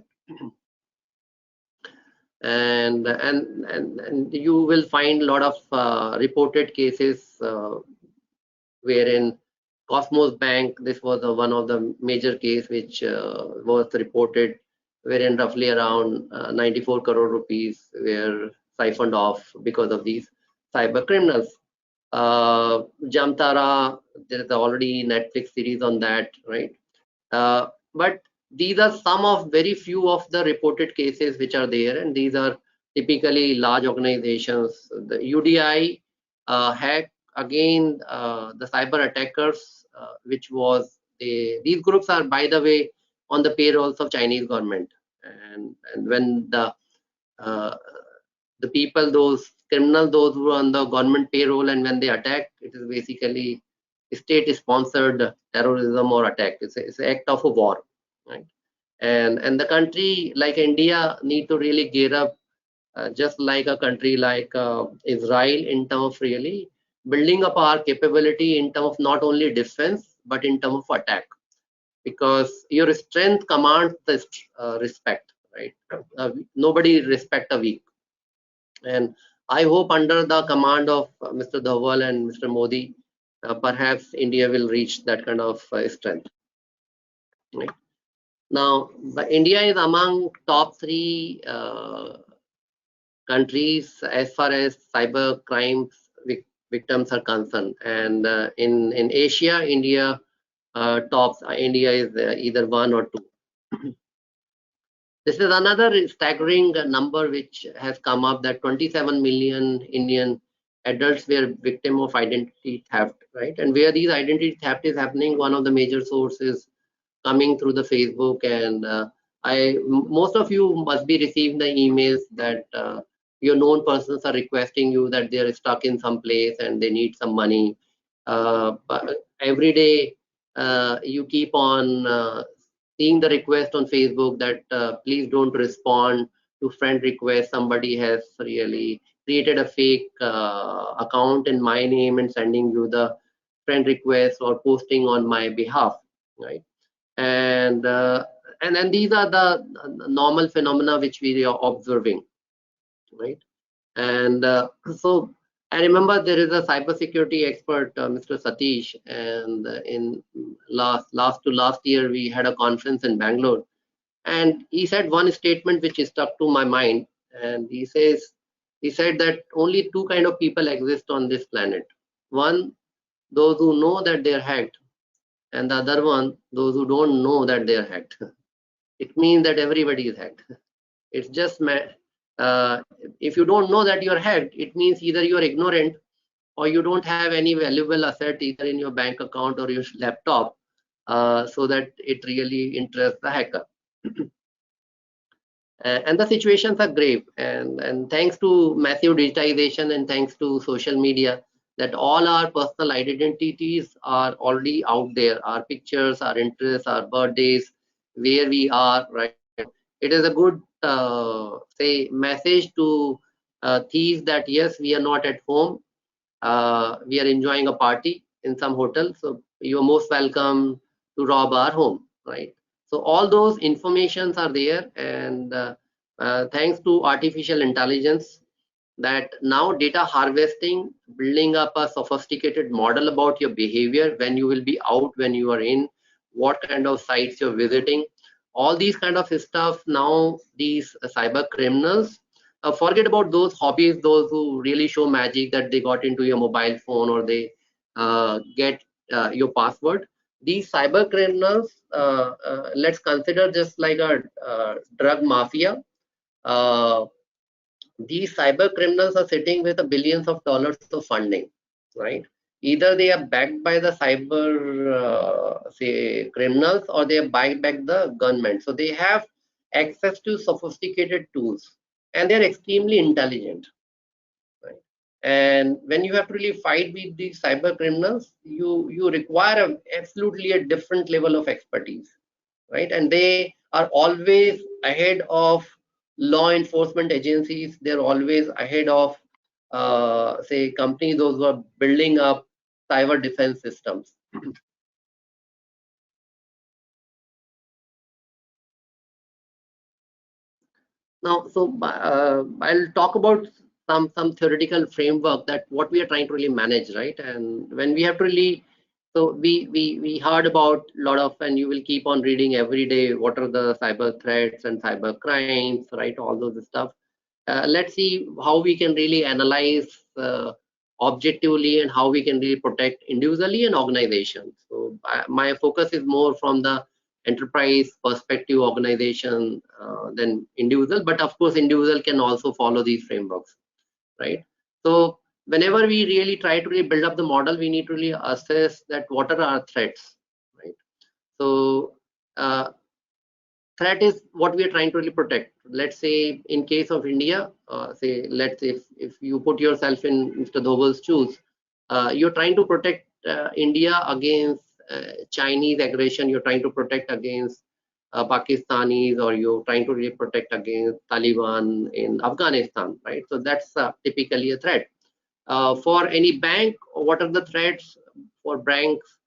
And you will find a lot of reported cases wherein Cosmos Bank, this was one of the major case which was reported, wherein roughly around 94 crore rupees were siphoned off because of these cyber criminals. Jamtara, there is already Netflix series on that, right? But these are some of very few of the reported cases which are there, and these are typically large organizations. The UDI hack again, the cyber attackers, which was these groups are, by the way, on the payrolls of Chinese government, and when the people, those criminals, those who are on the government payroll, and when they attack, it is basically state-sponsored terrorism or attack. It's an act of a war, right? And the country like India need to really gear up, just like a country like Israel, in terms of really building up our capability in terms of not only defense but in terms of attack, because your strength commands the respect, right? Nobody respect a weak. And I hope under the command of Mr. Dhaval and Mr. Modi, perhaps India will reach that kind of strength. Right? Now, India is among top 3 countries as far as cyber crimes victims are concerned, and in Asia, India tops. India is either 1 or 2. This is another staggering number which has come up, that 27 million Indian adults were victim of identity theft, right? And where these identity theft is happening, one of the major sources coming through the Facebook, and most of you must be receiving the emails that your known persons are requesting you that they are stuck in some place and they need some money. But every day you keep on seeing the request on Facebook that please don't respond to friend request. Somebody has really created a fake account in my name and sending you the friend request or posting on my behalf, right? And then these are the normal phenomena which we are observing, right? And so I remember there is a cybersecurity expert, Mr. Satish, and in last to last year we had a conference in Bangalore, and he said one statement which stuck to my mind, and he said that only 2 kind of people exist on this planet. One, those who know that they are hacked, and the other one, those who don't know that they are hacked. It means that everybody is hacked. It's just if you don't know that you're hacked, it means either you're ignorant or you don't have any valuable asset either in your bank account or your laptop, so that it really interests the hacker. And the situations are grave, and thanks to massive digitization and thanks to social media, that all our personal identities are already out there, our pictures, our interests, our birthdays, where we are, right? It is a good say message to thieves that yes, we are not at home, we are enjoying a party in some hotel, so you are most welcome to rob our home, right? So all those informations are there, and thanks to artificial intelligence, that now data harvesting, building up a sophisticated model about your behavior, when you will be out, when you are in, what kind of sites you're visiting, all these kind of stuff. Now these cyber criminals forget about those hobbies, those who really show magic that they got into your mobile phone or they get your password. These cyber criminals, let's consider just like a drug mafia. These cyber criminals are sitting with billions of dollars of funding, right? Either they are backed by the cyber say criminals, or they are backed by the government. So they have access to sophisticated tools, and they are extremely intelligent, right? And when you have to really fight with these cyber criminals, you require absolutely a different level of expertise, right? And they are always ahead of law enforcement agencies, they're always ahead of, say, companies those who are building up cyber defense systems. Now, so I'll talk about some theoretical framework that what we are trying to really manage, right? And when we have to really, so we heard about a lot of, and you will keep on reading every day, what are the cyber threats and cyber crimes, right? All those stuff. Let's see how we can really analyze objectively and how we can really protect individually and organizations. So my focus is more from the enterprise perspective, organization than individual, but of course individual can also follow these frameworks, right? So whenever we really try to really build up the model, we need to really assess that what are our threats, right? So threat is what we are trying to really protect. Let's say in case of India, say let's say if you put yourself in Mr. Dhobal's shoes, you're trying to protect India against Chinese aggression, you're trying to protect against Pakistanis, or you're trying to really protect against Taliban in Afghanistan, right? So that's typically a threat. For any bank, what are the threats for banks?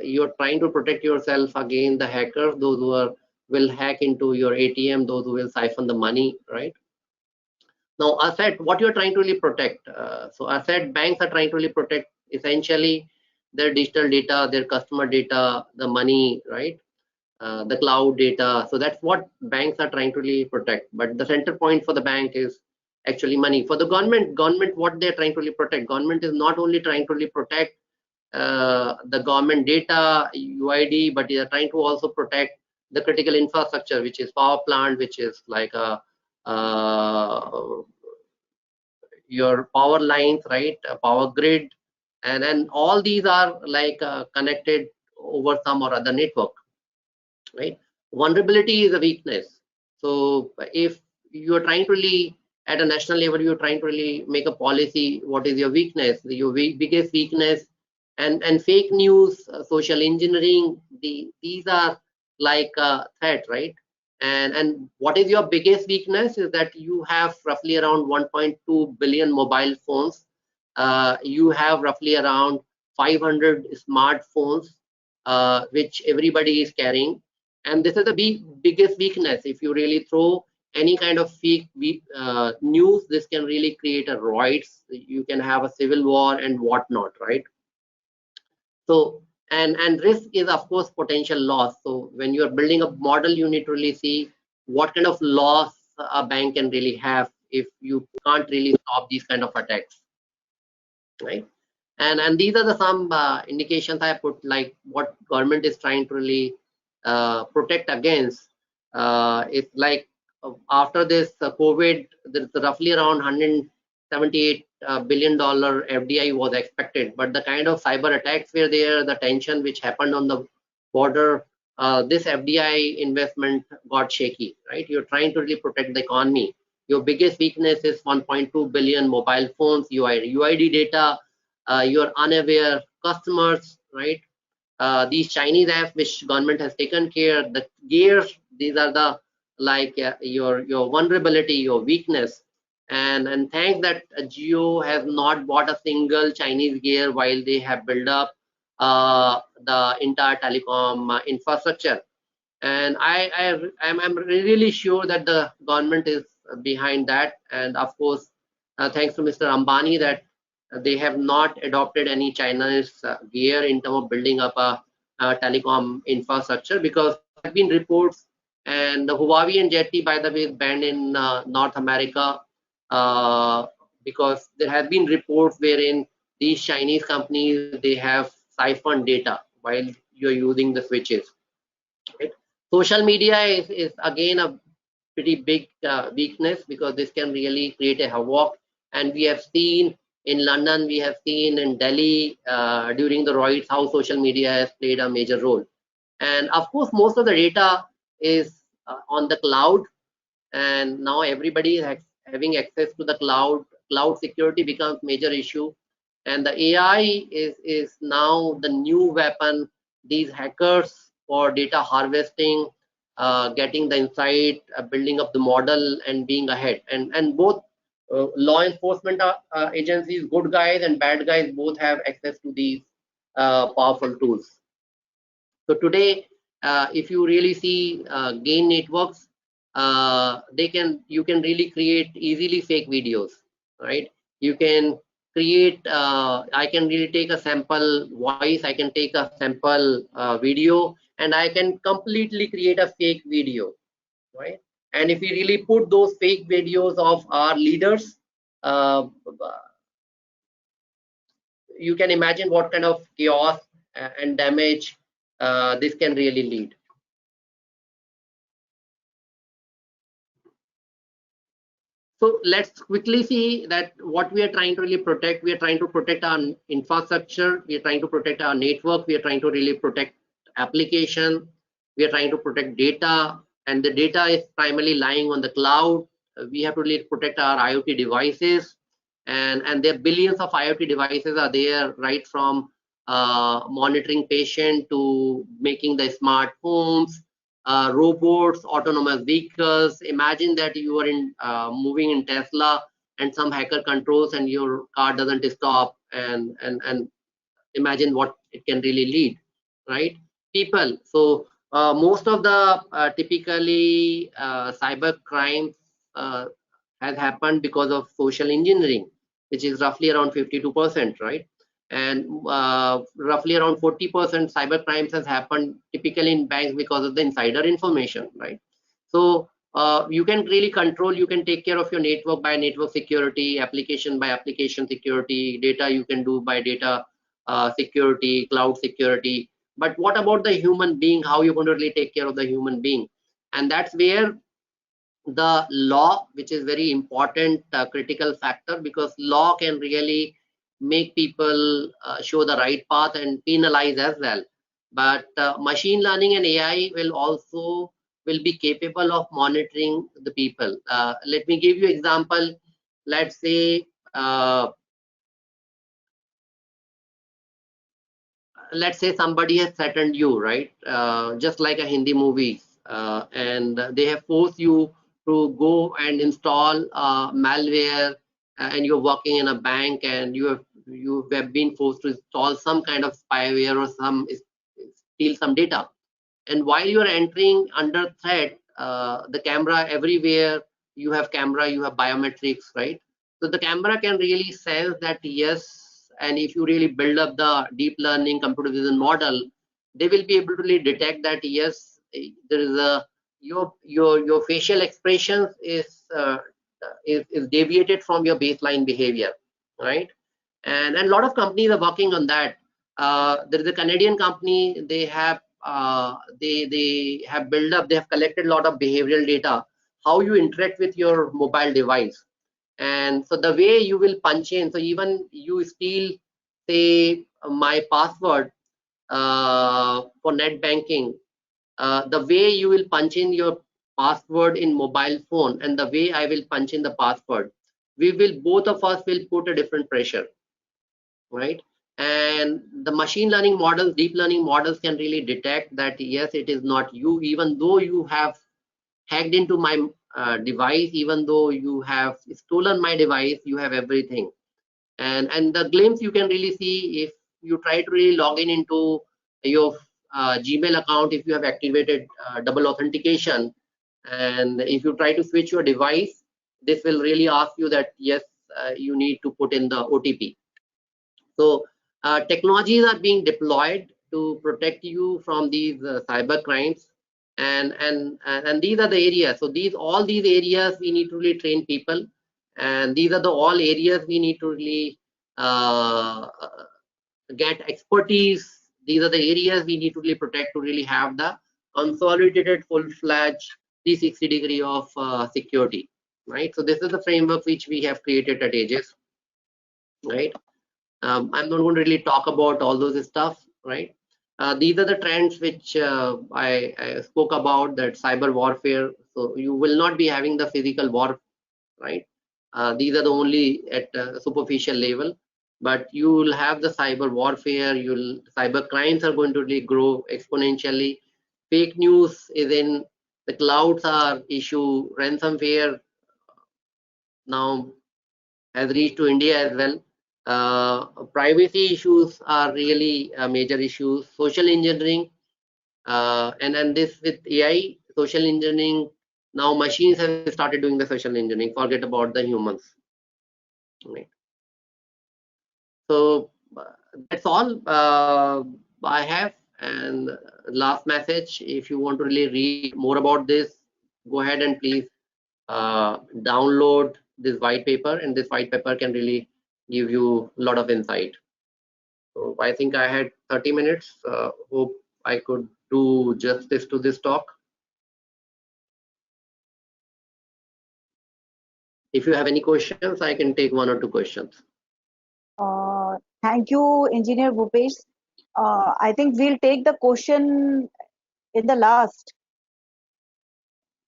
You're trying to protect yourself against the hackers, those who will hack into your ATM, those who will siphon the money, right? Now, asset, what you're trying to really protect. So asset, banks are trying to really protect essentially their digital data, their customer data, the money, right? The cloud data. So that's what banks are trying to really protect. But the center point for the bank is actually money. For the government, what they're trying to really protect. Government is not only trying to really protect the government data, UID, but they are trying to also protect the critical infrastructure, which is power plant, which is like a your power lines, right? A power grid, and then all these are like connected over some or other network, right? Vulnerability is a weakness. So if you are trying to really at a national level, you're trying to really make a policy, what is your weakness? Your biggest weakness, and fake news, social engineering, these are like a threat, right? And what is your biggest weakness is that you have roughly around 1.2 billion mobile phones. You have roughly around 500 smartphones, which everybody is carrying. And this is the biggest weakness. If you really throw any kind of fake news, this can really create a riots. You can have a civil war and whatnot, right? So and risk is of course potential loss. So when you are building a model, you need to really see what kind of loss a bank can really have if you can't really stop these kind of attacks, right? And these are the some indications I put, like what government is trying to really protect against. It's like after this COVID, there's roughly around 178 billion dollar FDI was expected, but the kind of cyber attacks were there, the tension which happened on the border, this FDI investment got shaky, right? You're trying to really protect the economy. Your biggest weakness is 1.2 billion mobile phones, UID data, your unaware customers, right? These Chinese apps which government has taken care, the gears, these are the like your vulnerability, your weakness. And thanks that Jio has not bought a single Chinese gear while they have built up the entire telecom infrastructure. And I'm really sure that the government is behind that. And of course, thanks to Mr. Ambani, that they have not adopted any Chinese gear in terms of building up a telecom infrastructure, because there have been reports, and the Huawei and ZTE, by the way, is banned in North America because there has been reports wherein these Chinese companies, they have siphoned data while you're using the switches. Right? Social media is again a pretty big weakness, because this can really create a havoc. And we have seen in London, we have seen in Delhi during the riots how social media has played a major role. And of course, most of the data is on the cloud, and now everybody is having access to the cloud. Cloud security becomes major issue, and the AI is now the new weapon. These hackers for data harvesting, getting the insight, building up the model, and being ahead. And both law enforcement agencies, good guys and bad guys, both have access to these powerful tools. So today, if you really see GAIN networks, you can really create easily fake videos, right? You can create, I can really take a sample voice, I can take a sample video, and I can completely create a fake video, right? And if we really put those fake videos of our leaders, you can imagine what kind of chaos and damage this can really lead. So let's quickly see that what we are trying to really protect. We are trying to protect our infrastructure. We are trying to protect our network. We are trying to really protect application. We are trying to protect data, and the data is primarily lying on the cloud. We have to really protect our IoT devices, and there are billions of IoT devices are there, right from monitoring patient to making the smart homes, robots, autonomous vehicles. Imagine that you are in moving in Tesla and some hacker controls and your car doesn't stop, and imagine what it can really lead, right? People. So most of the typically cyber crimes has happened because of social engineering, which is roughly around 52%, right? And roughly around 40% cyber crimes has happened typically in banks because of the insider information, right? So you can really control, you can take care of your network by network security, application by application security, data you can do by data security, cloud security. But what about the human being? How you're going to really take care of the human being? And that's where the law, which is very important critical factor, because law can really make people show the right path and penalize as well. But machine learning and AI will be capable of monitoring the people. Let me give you example. Let's say somebody has threatened you, right? Just like a Hindi movie, and they have forced you to go and install malware, and you're working in a bank, and you have been forced to install some kind of spyware or steal some data. And while you are entering under threat, the camera everywhere, you have camera, you have biometrics, right? So the camera can really sense that, yes, and if you really build up the deep learning computer vision model, they will be able to really detect that, yes, there is a your facial expressions is deviated from your baseline behavior, right? And a lot of companies are working on that. There is a Canadian company, they have built up, they have collected a lot of behavioral data, how you interact with your mobile device. And so the way you will punch in, so even you steal, say, my password for net banking, the way you will punch in your password in mobile phone and the way I will punch in the password, both of us will put a different pressure, right? And the machine learning models, deep learning models can really detect that, yes, it is not you, even though you have hacked into my device, even though you have stolen my device, you have everything. And the glimpse you can really see if you try to really log in into your Gmail account, if you have activated double authentication, and if you try to switch your device, this will really ask you that, yes, you need to put in the OTP. So technologies are being deployed to protect you from these cyber crimes, and these are the areas. So all these areas we need to really train people, and these are the all areas we need to really get expertise. These are the areas we need to really protect to really have the consolidated full-fledged 360-degree of security, right? So this is the framework which we have created at Aegis, right? I'm not going to really talk about all those stuff, right? These are the trends which I spoke about, that cyber warfare. So you will not be having the physical war, right? These are the only at superficial level, but you will have the cyber warfare. Cyber crimes are going to really grow exponentially. Fake news is in the clouds are issue, ransomware now has reached to India as well. Privacy issues are really major issues. Social engineering, and then this with AI, social engineering, now machines have started doing the social engineering, forget about the humans. Right. So that's all I have. And last message, if you want to really read more about this, go ahead and please download this white paper, and this white paper can really give you a lot of insight. So I think I had 30 minutes. Hope I could do justice to this talk. If you have any questions, I can take 1 or 2 questions. Thank you, Engineer Bhupesh. I think we'll take the question in the last.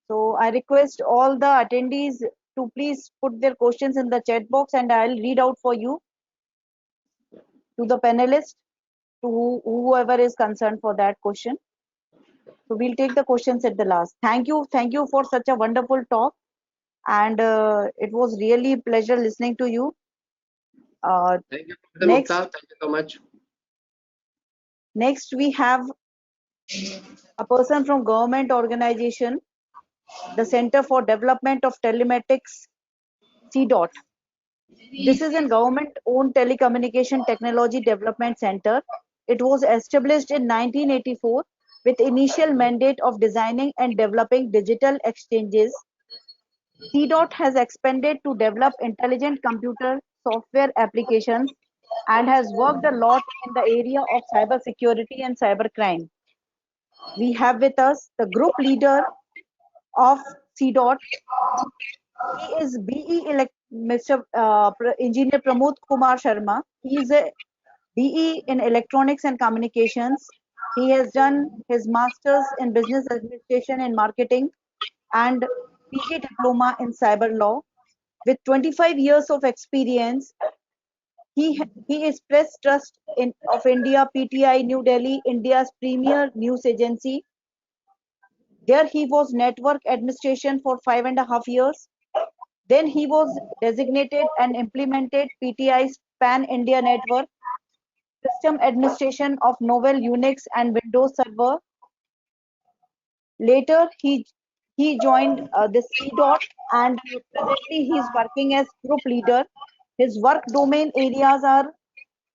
So I request all the attendees to please put their questions in the chat box, and I'll read out for you to the panelists, to whoever is concerned for that question. So we'll take the questions at the last. Thank you for such a wonderful talk, and it was really a pleasure listening to you. Thank you, Mr. Next. Gupta. Thank you so much. Next, we have a person from government organization, the Center for Development of Telematics, CDOT. This is a government-owned telecommunication technology development center. It was established in 1984 with initial mandate of designing and developing digital exchanges. CDOT has expanded to develop intelligent computer software applications and has worked a lot in the area of cyber security and cybercrime. We have with us the group leader of CDOT. He is Mr. Engineer Pramod Kumar Sharma. He is a BE in Electronics and Communications. He has done his Masters in Business Administration and Marketing and PG Diploma in Cyber Law. With 25 years of experience, he is Press Trust of India, PTI, New Delhi, India's premier news agency. There he was network administration for 5.5 years. Then he was designated and implemented PTI's Pan-India network, system administration of novel Unix and Windows Server. Later, he joined the CDOT, and presently he is working as group leader. His work domain areas are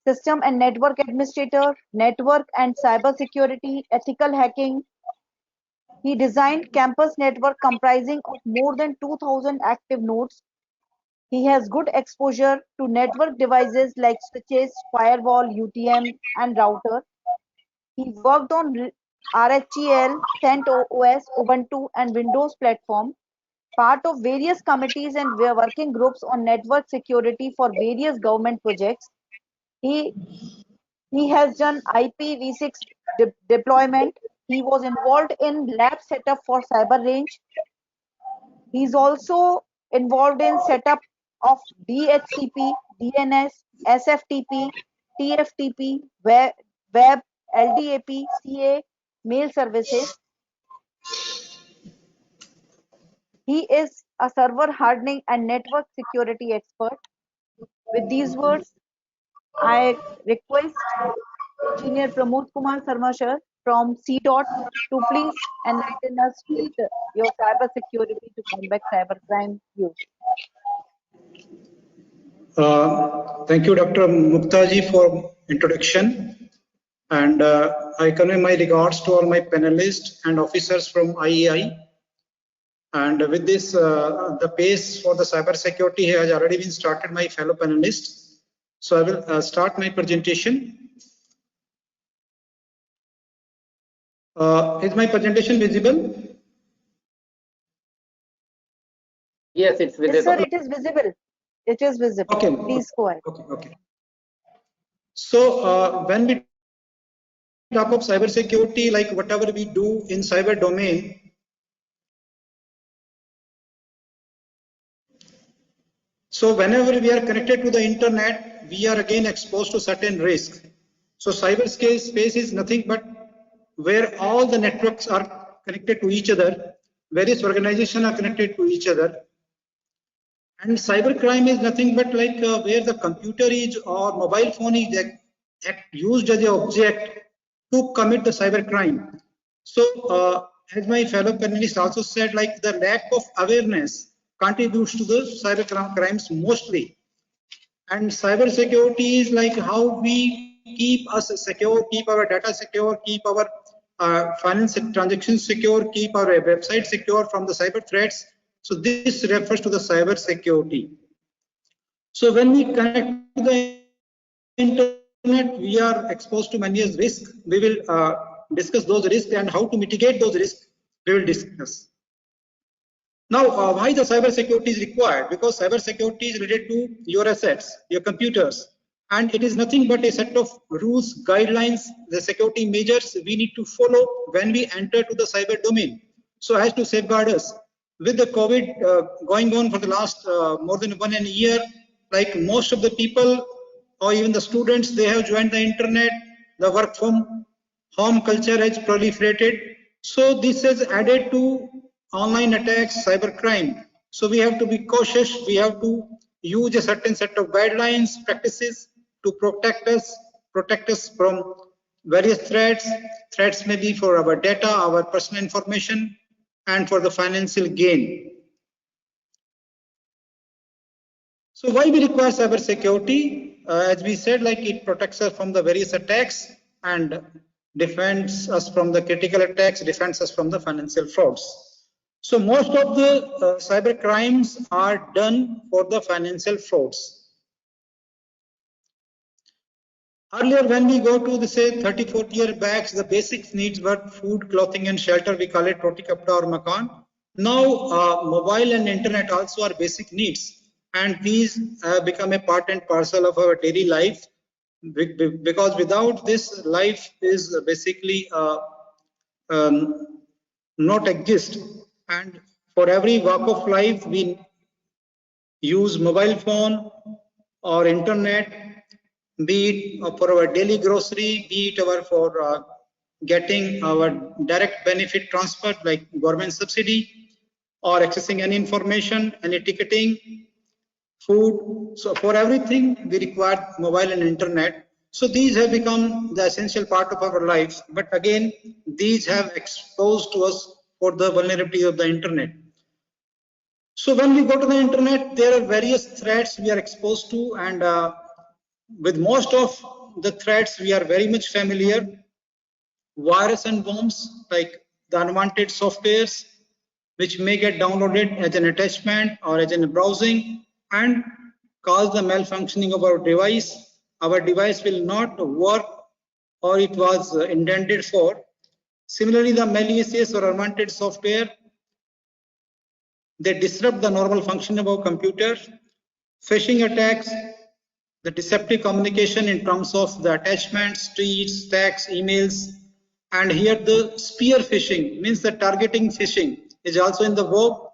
system and network administrator, network and cyber security, ethical hacking. He designed campus network comprising of more than 2,000 active nodes. He has good exposure to network devices like switches, firewall, UTM, and router. He worked on RHEL, CentOS, Ubuntu, and Windows platform, part of various committees and working groups on network security for various government projects. He has done IPv6 deployment. He was involved in lab setup for cyber range. He is also involved in setup of DHCP, DNS, SFTP, TFTP, web, LDAP, CA, mail services. He is a server hardening and network security expert. With these words, I request Engineer Pramod Kumar Sharma sir from CDOT to please enlighten us with your cyber security to combat cybercrime use. Thank you, Dr. Muktaji, for introduction. And I convey my regards to all my panelists and officers from IAI. And with this, the pace for the cyber security has already been started, my fellow panelists. So I will start my presentation. Is my presentation visible? Yes, it's visible. Yes, sir, it is visible. It is visible. Okay. Please go ahead. Okay. So when we talk of cyber security, like whatever we do in cyber domain, so whenever we are connected to the internet, we are again exposed to certain risks. So cyberspace is nothing but where all the networks are connected to each other. various organizations are connected to each other. And cybercrime is nothing but like where the computer is or mobile phone is used as an object to commit the cybercrime. So, as my fellow panelists also said, like the lack of awareness contributes to the cyber crimes mostly. And cyber security is like how we keep us secure, keep our data secure, keep our finance transactions secure, keep our website secure from the cyber threats. So this refers to the cyber security. So when we connect to the internet, we are exposed to many risks. We will discuss those risks and how to mitigate those risks. We will discuss. Now, why the cyber security is required? Because cyber security is related to your assets, your computers, and it is nothing but a set of rules, guidelines, the security measures we need to follow when we enter to the cyber domain. So as to safeguard us. With the COVID going on for the last more than 1 year, like most of the people or even the students, they have joined the internet, the work from home culture has proliferated. So this has added to online attacks, cybercrime. So we have to be cautious. We have to use a certain set of guidelines, practices to protect us from various threats. Threats may be for our data, our personal information, and for the financial gain. So why we require cyber security? As we said, like it protects us from the various attacks and defends us from the critical attacks, defends us from the financial frauds. So most of the cyber crimes are done for the financial frauds. Earlier, when we go to the say 30-40 year back, the basic needs were food, clothing, and shelter. We call it roti kapda or makan. Now, mobile and internet also are basic needs, and these become a part and parcel of our daily life. Because without this, life is basically not exist. And for every walk of life, we use mobile phone or internet, be it for our daily grocery, be it for getting our direct benefit transfer like government subsidy, or accessing any information, any ticketing, food. So for everything, we require mobile and internet. So these have become the essential part of our lives. But again, these have exposed to us for the vulnerability of the internet. So when we go to the internet, there are various threats we are exposed to, and with most of the threats, we are very much familiar. Virus and bombs, like the unwanted softwares, which may get downloaded as an attachment or as in browsing and cause the malfunctioning of our device. Our device will not work or it was intended for. Similarly, the malicious or unwanted software, they disrupt the normal function of our computer. Phishing attacks, the deceptive communication in terms of the attachments, tweets, texts, emails, and here the spear phishing means the targeting phishing is also in the vogue.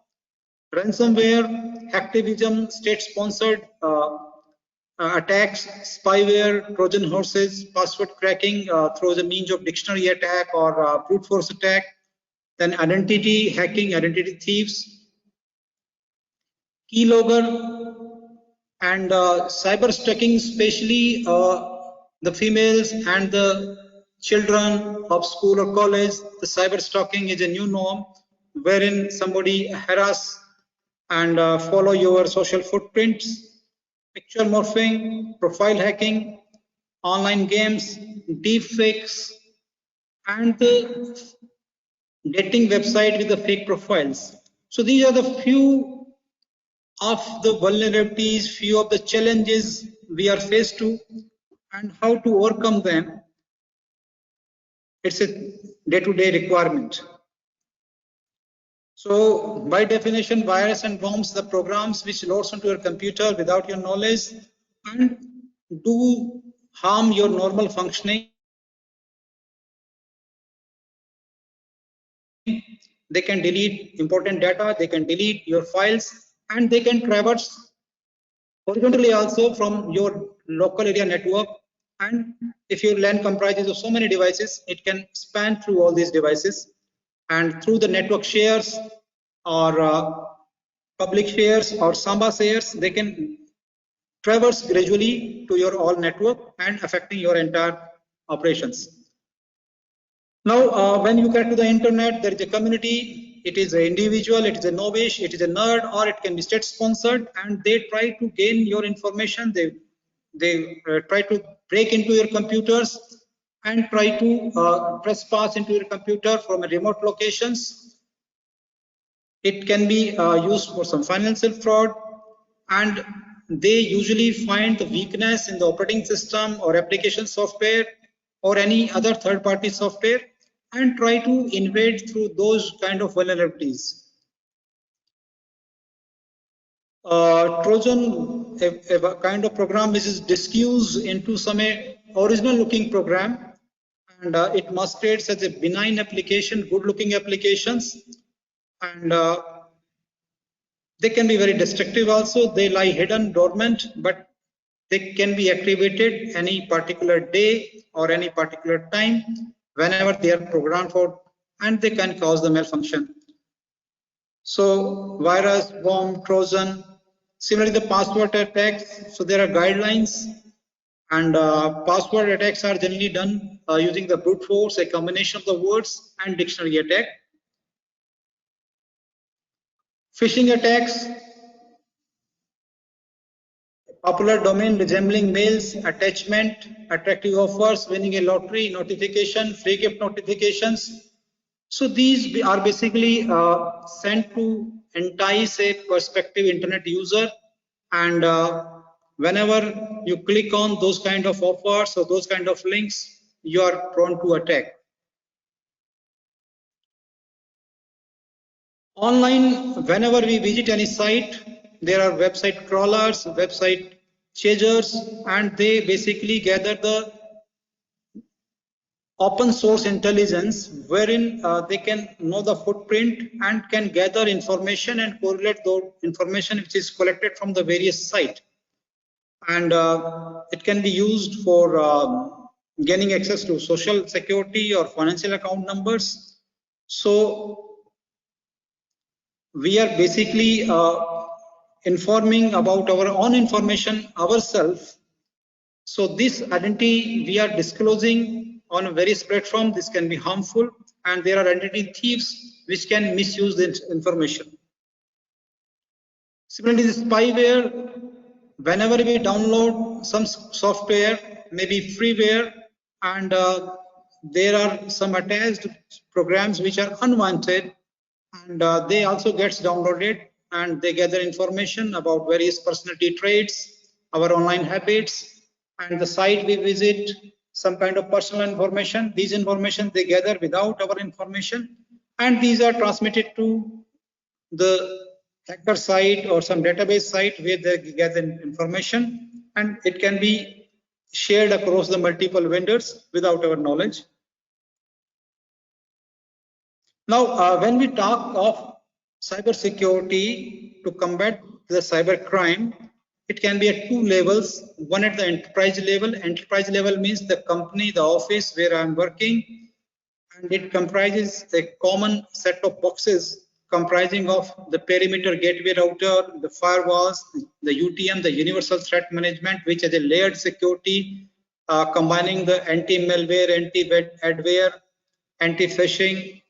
Ransomware, hacktivism, state-sponsored attacks, spyware, Trojan horses, password cracking through the means of dictionary attack or brute force attack, then identity hacking, identity thieves, keylogger, and cyber stalking, especially the females and the children of school or college. The cyber stalking is a new norm wherein somebody harass and follow your social footprints. Picture morphing, profile hacking, online games, deepfakes, and the dating website with the fake profiles. So these are the few of the vulnerabilities, few of the challenges we are faced to, and how to overcome them. It's a day-to-day requirement. So by definition, virus and bombs, the programs which loads onto your computer without your knowledge and do harm your normal functioning. They can delete important data, they can delete your files, and they can traverse horizontally also from your local area network. And if your LAN comprises of so many devices, it can span through all these devices. And through the network shares, or public shares or Samba shares, they can traverse gradually to your all network and affecting your entire operations. Now, when you get to the internet, there is a community, it is an individual, it is a novice, it is a nerd, or it can be state sponsored, and they try to gain your information. They try to break into your computers and try to trespass into your computer from remote locations. It can be used for some financial fraud, and they usually find the weakness in the operating system or application software or any other third-party software and try to invade through those kind of vulnerabilities. Trojan, a kind of program which is disguised into some original looking program, and it masquerades as a benign application, good looking applications, and they can be very destructive also. They lie hidden, dormant, but they can be activated any particular day or any particular time whenever they are programmed for, and they can cause the malfunction. So virus, bomb, Trojan, similarly the password attacks. So there are guidelines, and password attacks are generally done using the brute force, a combination of the words and dictionary attack. Phishing attacks, popular domain resembling mails, attachment, attractive offers, winning a lottery, notification, free gift notifications. So these are basically sent to entice a prospective internet user, and whenever you click on those kind of offers or those kind of links, you are prone to attack. Online, whenever we visit any site, there are website crawlers, website chasers, and they basically gather the open source intelligence wherein they can know the footprint and can gather information and correlate the information which is collected from the various sites. And it can be used for gaining access to social security or financial account numbers. So we are basically informing about our own information ourselves. So this identity we are disclosing on various platforms. This can be harmful, and there are identity thieves which can misuse the information. Similarly, the spyware, whenever we download some software, maybe freeware, and there are some attached programs which are unwanted, and they also gets downloaded, and they gather information about various personality traits, our online habits, and the site we visit, some kind of personal information. These information they gather without our information, and these are transmitted to the hacker site or some database site where they gather information, and it can be shared across the multiple vendors without our knowledge. Now, when we talk of cybersecurity to combat the cyber crime, it can be at two levels. One at the enterprise level. Enterprise level means the company, the office where I'm working, and it comprises a common set of boxes comprising of the perimeter gateway router, the firewalls, the UTM, the universal threat management, which is a layered security combining the anti-malware, anti-adware, anti-phishing,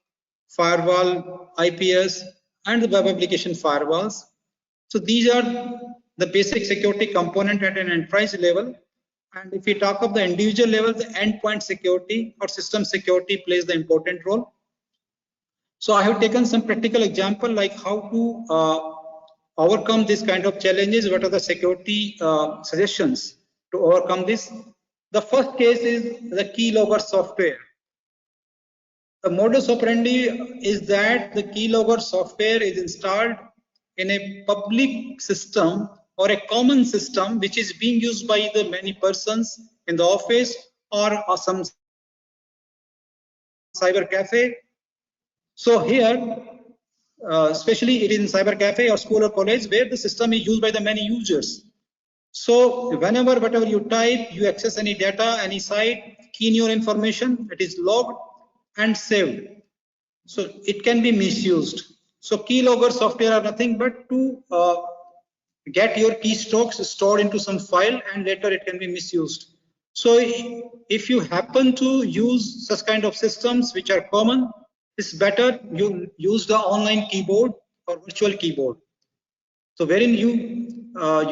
firewall, IPS, and the web application firewalls. So these are the basic security component at an enterprise level. And if we talk of the individual level, the endpoint security or system security plays the important role. So I have taken some practical example like how to overcome this kind of challenges. What are the security suggestions to overcome this? The first case is the keylogger software. The modus operandi is that the keylogger software is installed in a public system or a common system which is being used by the many persons in the office or some cyber cafe. So here, especially it is in cyber cafe or school or college where the system is used by the many users. So whenever, whatever you type, you access any data, any site, key in your information, it is logged and saved. So it can be misused. So keylogger software are nothing but to get your keystrokes stored into some file, and later it can be misused. So if you happen to use such kind of systems which are common, it's better you use the online keyboard or virtual keyboard. So wherein you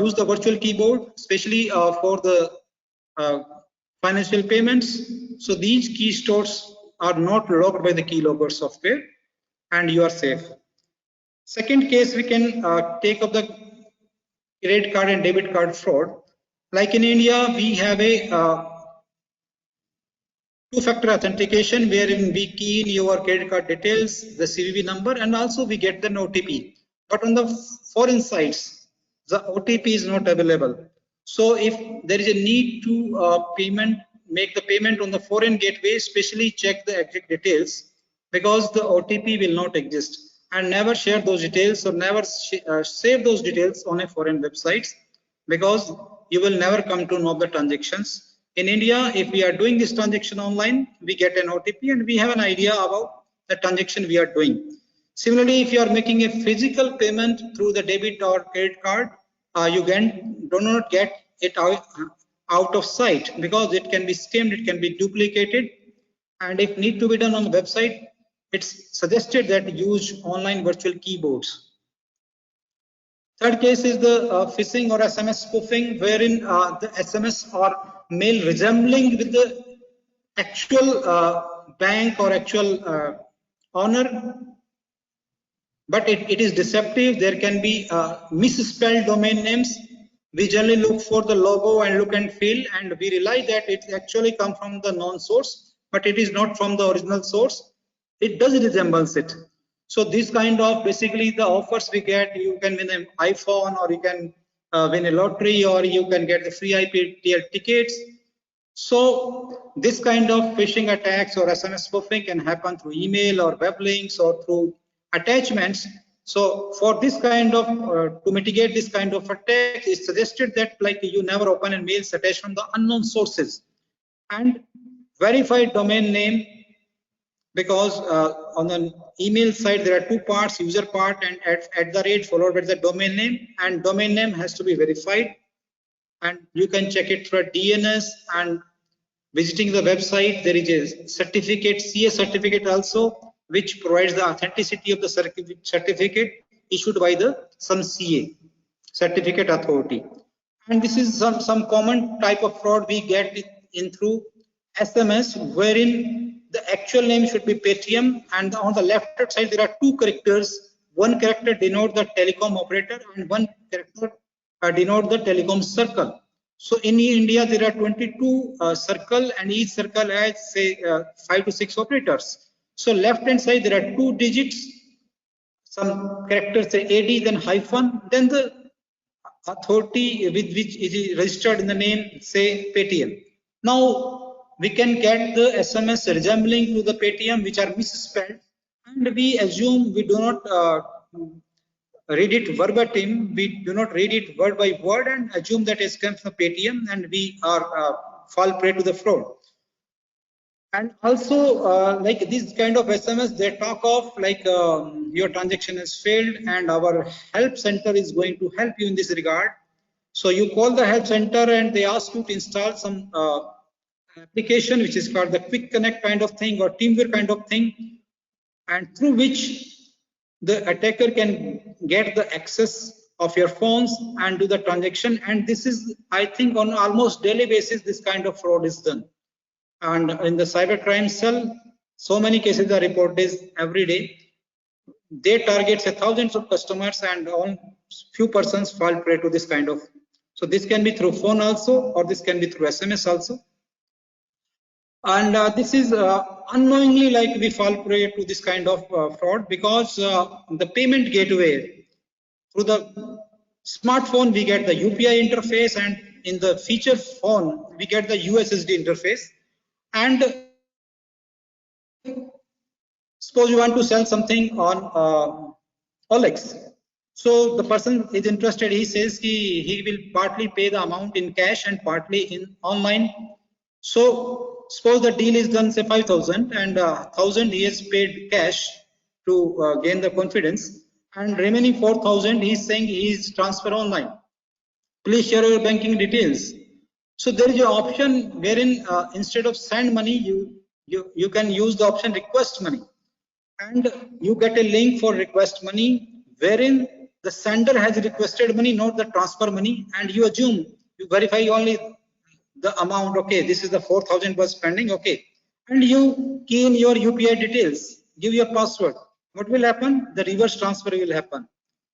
use the virtual keyboard, especially for the financial payments. So these key stores are not locked by the keylogger software, and you are safe. Second case, we can take up the credit card and debit card fraud. Like in India, we have a two-factor authentication wherein we key in your credit card details, the CVV number, and also we get an OTP. But on the foreign sites, the OTP is not available. So if there is a need to make the payment on the foreign gateway, especially check the exact details, because the OTP will not exist. And never share those details, or never save those details on a foreign website, because you will never come to know the transactions. In India, if we are doing this transaction online, we get an OTP and we have an idea about the transaction we are doing. Similarly, if you are making a physical payment through the debit or credit card, you do not get it out of sight, because it can be skimmed, it can be duplicated, and if need to be done on the website, it's suggested that use online virtual keyboards. Third case is the phishing or SMS spoofing, wherein the SMS or mail resembling with the actual bank or actual owner, but it is deceptive. There can be misspelled domain names. We generally look for the logo and look and feel, and we realize that it actually comes from the known source, but it is not from the original source. It does resembles it. So this kind of basically the offers we get, you can win an iPhone, or you can win a lottery, or you can get the free IPTL tickets. So this kind of phishing attacks or SMS spoofing can happen through email or web links or through attachments. So for this kind of to mitigate this kind of attack, it's suggested that like you never open a mails attached from the unknown sources, and verified domain name, because on the email side there are two parts, user part and at the rate followed by the domain name, and domain name has to be verified, and you can check it through a DNS, and visiting the website there is a certificate, CA certificate also, which provides the authenticity of the certificate issued by the some CA certificate authority. And this is some common type of fraud we get in through SMS, wherein the actual name should be Paytm, and on the left side there are two characters. One character denotes the telecom operator and one character denotes the telecom circle. So in India there are 22 circle, and each circle has say 5 to 6 operators. So left hand side there are 2 digits, some characters say AD, then hyphen, then the authority with which it is registered in the name, say Paytm. Now we can get the SMS resembling to the Paytm which are misspelled, and we assume, we do not read it verbatim, we do not read it word by word and assume that it comes from Paytm, and we are fall prey to the fraud. And also like this kind of SMS, they talk of like your transaction has failed and our help center is going to help you in this regard. So you call the help center and they ask you to install some application which is called the Quick Connect kind of thing or TeamViewer kind of thing, and through which the attacker can get the access of your phones and do the transaction. And this is, I think, on almost daily basis this kind of fraud is done. And in the cybercrime cell, so many cases are reported every day. They target thousands of customers, and on few persons fall prey to this kind of. So this can be through phone also, or this can be through SMS also. And this is unknowingly like we fall prey to this kind of fraud, because the payment gateway through the smartphone we get the UPI interface, and in the feature phone we get the USSD interface. And suppose you want to sell something on OLX. So the person is interested, he says he will partly pay the amount in cash and partly in online. So suppose the deal is done say 5,000 and 1,000 he has paid cash to gain the confidence. and remaining 4,000 he's saying he is transfer online. Please share your banking details. So there is an option wherein instead of send money, you can use the option request money, and you get a link for request money wherein the sender has requested money, not the transfer money, and you assume, you verify only the amount. Okay, this is the 4,000 was pending. Okay, and you key in your UPI details, give your password. What will happen? The reverse transfer will happen.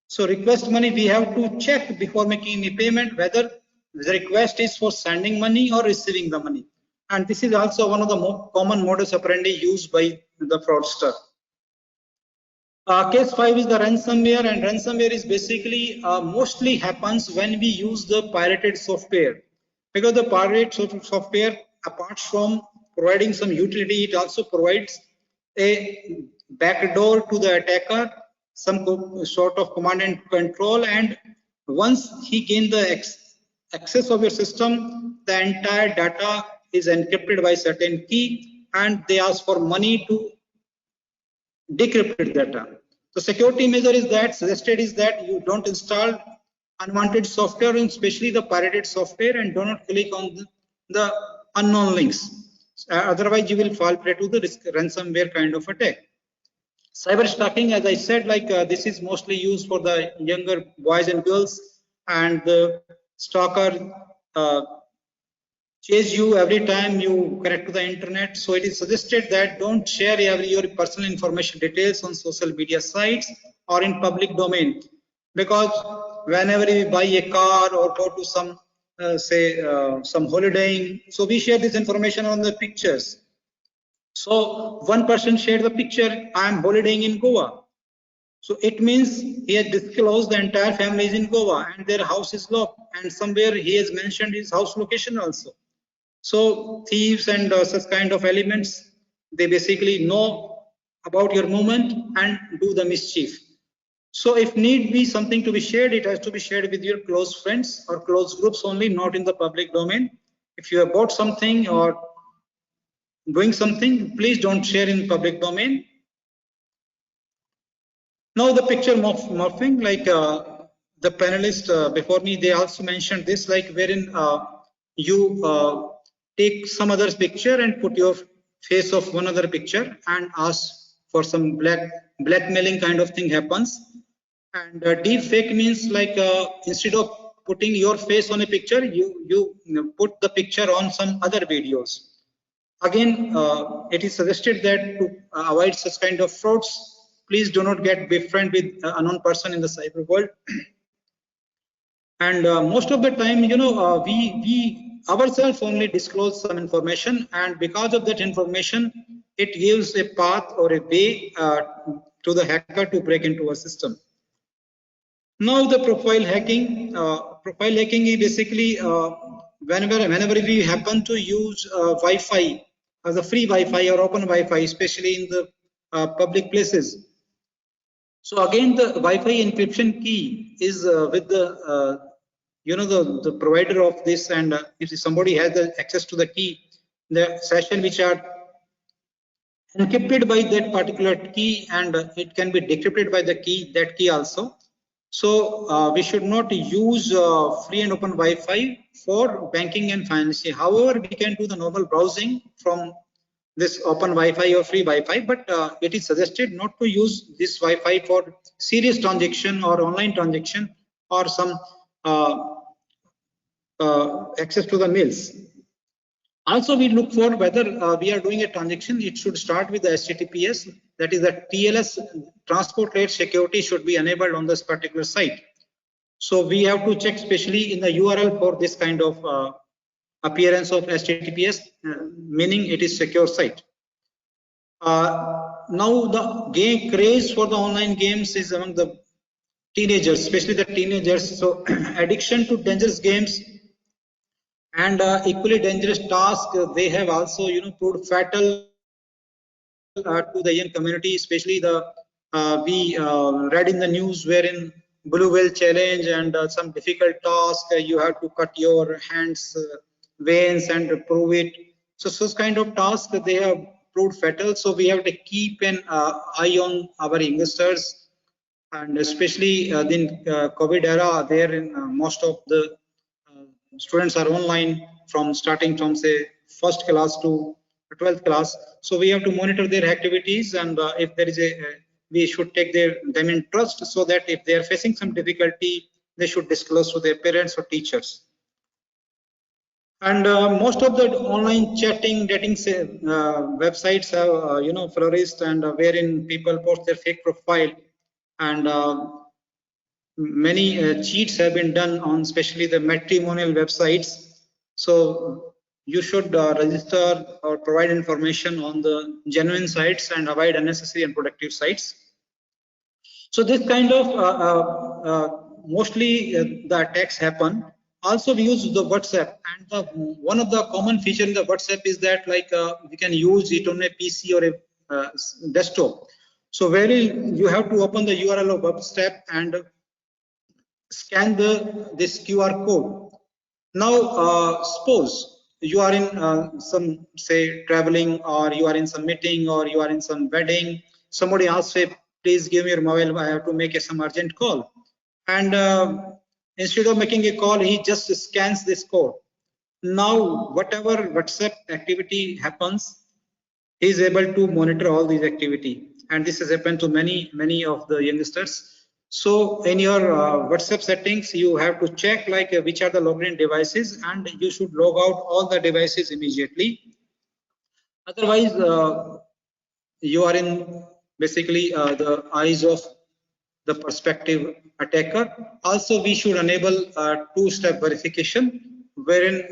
So request money, we have to check before making any payment whether the request is for sending money or receiving the money. And this is also one of the more common modus operandi used by the fraudster. Case 5 is the ransomware, and ransomware is basically mostly happens when we use the pirated software, because the pirated software, apart from providing some utility, it also provides a backdoor to the attacker, some sort of command and control, and once he gains the access of your system, the entire data is encrypted by certain key, and they ask for money to decrypted data. The security measure is that suggested is that you don't install unwanted software, and especially the pirated software, and do not click on the unknown links. Otherwise, you will fall prey to the ransomware kind of attack. Cyber stalking, as I said, like this is mostly used for the younger boys and girls, and the stalker chase you every time you connect to the internet. So it is suggested that don't share your personal information details on social media sites or in public domain, because whenever we buy a car or go to some some holidaying, so we share this information on the pictures. So one person shared the picture, I am holidaying in Goa. So it means he has disclosed the entire family is in Goa and their house is locked, and somewhere he has mentioned his house location also. So thieves and such kind of elements, they basically know about your movement and do the mischief. So if need be something to be shared, it has to be shared with your close friends or close groups only, not in the public domain. If you have bought something or doing something, please don't share in public domain. Now the picture morphing, like the panelists before me, they also mentioned this, like wherein you take some other's picture and put your face of one other picture and ask for some blackmailing kind of thing happens. And deep fake means like instead of putting your face on a picture, you put the picture on some other videos. Again, it is suggested that to avoid such kind of frauds, please do not get befriend with unknown person in the cyber world. And most of the time, you know, we ourselves only disclose some information, and because of that information, it gives a path or a way to the hacker to break into a system. Now the profile hacking. Profile hacking is basically whenever we happen to use Wi-Fi as a free Wi-Fi or open Wi-Fi, especially in the public places. So again, the Wi-Fi encryption key is with the you know, the provider of this, and if somebody has the access to the key, the session which are encrypted by that particular key, and it can be decrypted by the key, that key also. So we should not use free and open Wi-Fi for banking and financing. However, we can do the normal browsing from this open Wi-Fi or free Wi-Fi, but it is suggested not to use this Wi-Fi for serious transaction or online transaction or some access to the mails. Also, we look for whether we are doing a transaction. It should start with the HTTPS, that is the TLS, transport layer security should be enabled on this particular site. So we have to check especially in the URL for this kind of appearance of HTTPS, meaning it is secure site. Now the game craze for the online games is among the teenagers, especially the teenagers. So addiction to dangerous games and equally dangerous tasks, they have also, you know, proved fatal to the young community, especially the we read in the news wherein blue whale challenge and some difficult task, you have to cut your hands veins and prove it. So such kind of tasks, they have proved fatal. So we have to keep an eye on our youngsters and especially in COVID era, there in most of the students are online from starting from say first class to 12th class. So we have to monitor their activities, and if there is we should take them in trust, so that if they are facing some difficulty, they should disclose to their parents or teachers. And most of the online chatting, dating websites have flourished, and wherein people post their fake profile, and many cheats have been done on especially the matrimonial websites. So you should register or provide information on the genuine sites and avoid unnecessary and productive sites. So this kind of mostly the attacks happen. Also, we use the WhatsApp, and one of the common feature in the WhatsApp is that we can use it on a PC or a desktop. So where you have to open the URL of WhatsApp and scan this QR code. Now, suppose you are in some say traveling, or you are in some meeting, or you are in some wedding. Somebody asks, say, please give me your mobile, I have to make some urgent call. And instead of making a call, he just scans this code. Now, whatever WhatsApp activity happens, he is able to monitor all these activity. And this has happened to many of the youngsters. So in your WhatsApp settings, you have to check which are the logged in devices, and you should log out all the devices immediately. Otherwise, you are in basically the eyes of the prospective attacker. Also, we should enable two-step verification, wherein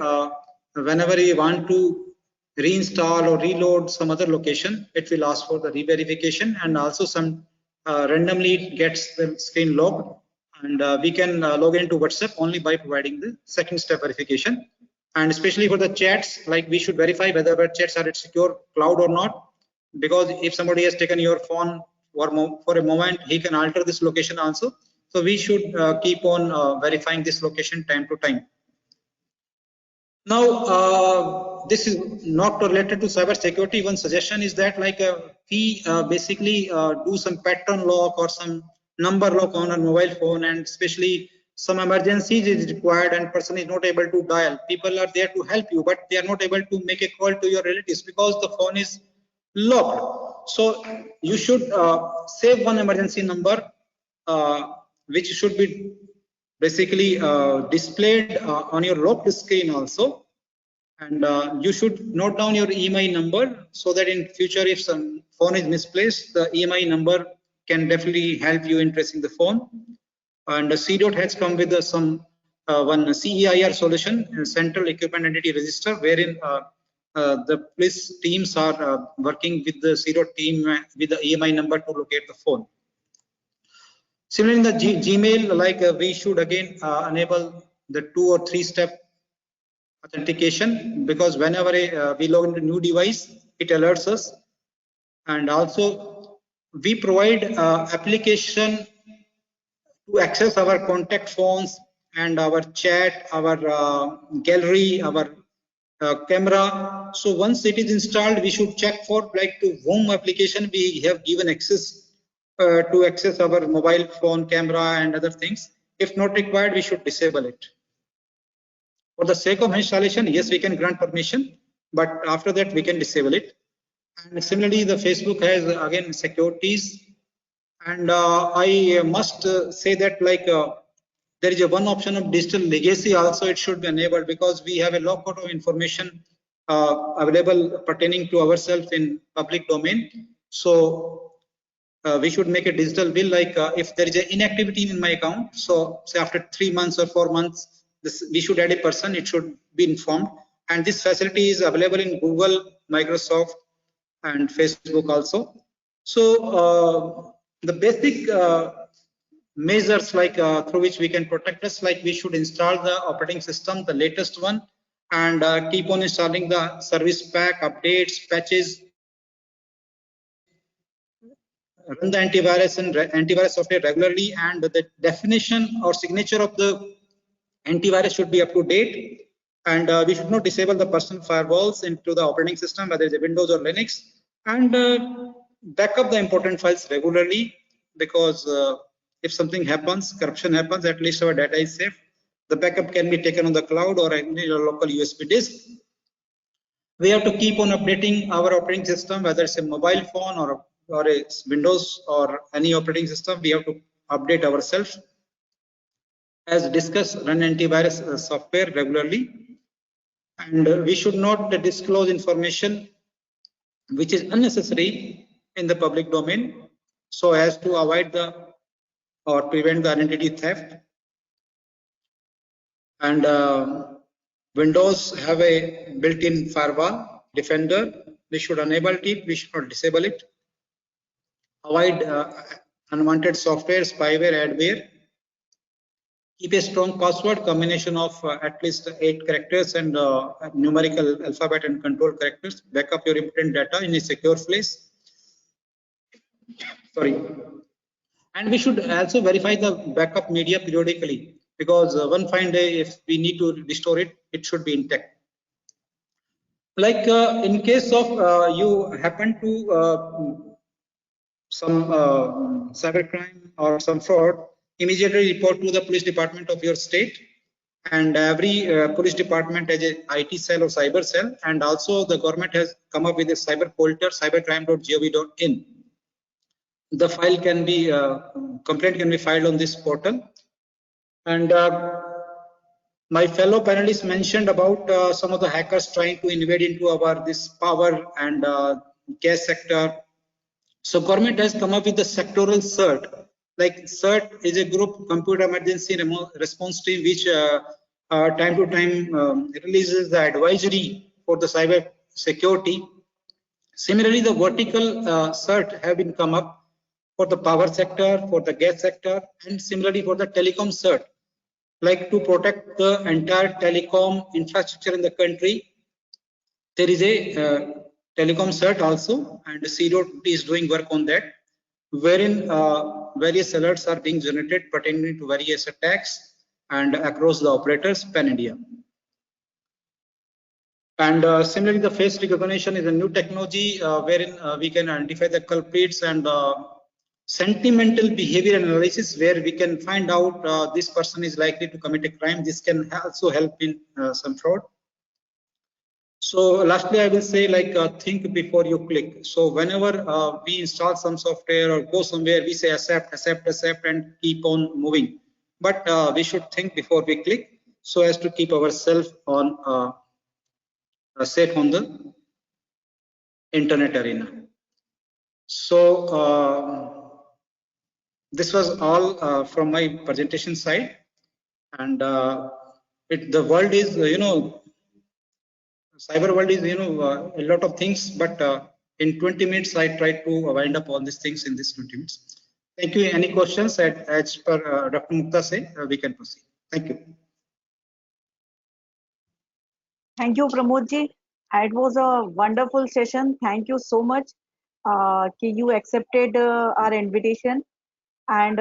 whenever we want to reinstall or reload some other location, it will ask for the re-verification, and also some randomly gets the screen logged, and we can log into WhatsApp only by providing the second step verification. And especially for the chats, we should verify whether our chats are at secure cloud or not, because if somebody has taken your phone for a moment, he can alter this location also. So we should keep on verifying this location time to time. Now, this is not related to cyber security. One suggestion is that we basically do some pattern lock or some number lock on a mobile phone, and especially some emergencies is required and person is not able to dial. People are there to help you, but they are not able to make a call to your relatives because the phone is locked. So you should save one emergency number, which should be basically displayed on your locked screen also. And you should note down your EMI number, so that in future if some phone is misplaced, the EMI number can definitely help you in tracing the phone. And the CDOT has come with some one CEIR solution, Central Equipment Entity Register, wherein the police teams are working with the CDOT team with the EMI number to locate the phone. Similarly, in the Gmail, we should again enable the 2 or 3 step authentication, because whenever we log into a new device, it alerts us. And also, we provide application to access our contact phones and our chat, our gallery, our camera. So once it is installed, we should check for to whom application we have given access to access our mobile phone, camera, and other things. If not required, we should disable it. For the sake of installation, yes, we can grant permission, but after that we can disable it. And similarly, the Facebook has again securities, and I must say that there is one option of digital legacy also. It should be enabled, because we have a lot of information available pertaining to ourselves in public domain. So we should make a digital will, if there is an inactivity in my account, so say after 3 months or 4 months, we should add a person, it should be informed. And this facility is available in Google, Microsoft, and Facebook also. So the basic measures through which we can protect us, we should install the operating system, the latest one, and keep on installing the service pack, updates, patches, run the antivirus and antivirus software regularly, and the definition or signature of the antivirus should be up to date. And we should not disable the personal firewalls into the operating system, whether it's a Windows or Linux, and back up the important files regularly, because if something happens, corruption happens, at least our data is safe. The backup can be taken on the cloud or in a local USB disk. We have to keep on updating our operating system, whether it's a mobile phone or a Windows or any operating system. We have to update ourselves. As discussed, run antivirus software regularly, and we should not disclose information which is unnecessary in the public domain, so as to avoid or prevent the identity theft. And Windows have a built-in firewall defender. We should enable it. We should not disable it. Avoid unwanted software, spyware, adware. Keep a strong password combination of at least 8 characters and numerical alphabet and control characters. Backup your important data in a secure place. Sorry. And we should also verify the backup media periodically, because one fine day, if we need to restore it, it should be intact. Like in case of you happen to some cybercrime or some fraud, immediately report to the police department of your state, and every police department has a IT cell or cyber cell, and also the government has come up with a cyber portal, cybercrime.gov.in. The file can be complaint can be filed on this portal. And my fellow panelists mentioned about some of the hackers trying to invade into our this power and gas sector. So government has come up with the sectoral CERT. Like CERT is a group computer emergency response team which time to time releases the advisory for the cyber security. Similarly, the vertical CERT have been come up for the power sector, for the gas sector, and similarly for the telecom CERT. Like to protect the entire telecom infrastructure in the country, there is a telecom CERT also, and the C.O.T is doing work on that, wherein various alerts are being generated pertaining to various attacks and across the operators pan-India. And similarly, the face recognition is a new technology wherein we can identify the culprits, and sentimental behavior analysis, where we can find out this person is likely to commit a crime. This can also help in some fraud. So lastly, I will say, like, think before you click. So whenever we install some software or go somewhere, we say accept, accept, accept, and keep on moving. But we should think before we click, so as to keep ourselves on safe on the internet arena. So this was all from my presentation side, and the world is, cyber world is, a lot of things, but in 20 minutes I tried to wind up all these things in this 20 minutes. Thank you. Any questions? As per Dr. Mukta say, we can proceed. Thank you. Thank you, Pramodji. It was a wonderful session. Thank you so much. You accepted our invitation, and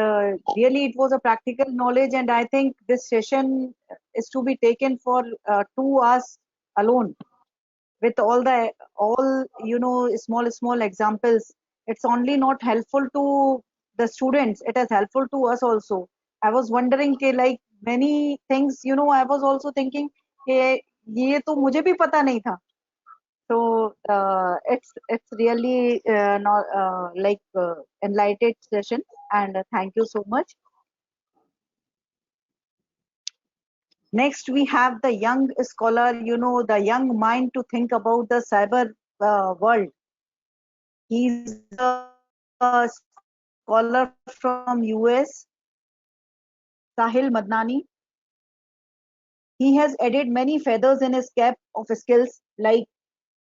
really it was a practical knowledge, and I think this session is to be taken for 2 hours alone, with all small examples. It's only not helpful to the students, it is helpful to us also. I was wondering like many things, I was also thinking ye to mujhe bhi pata nahi tha. So it's really not enlightened session, and thank you so much. Next, we have the young scholar, the young mind to think about the cyber world. He's a scholar from US, Sahil Madnani. He has added many feathers in his cap of skills, like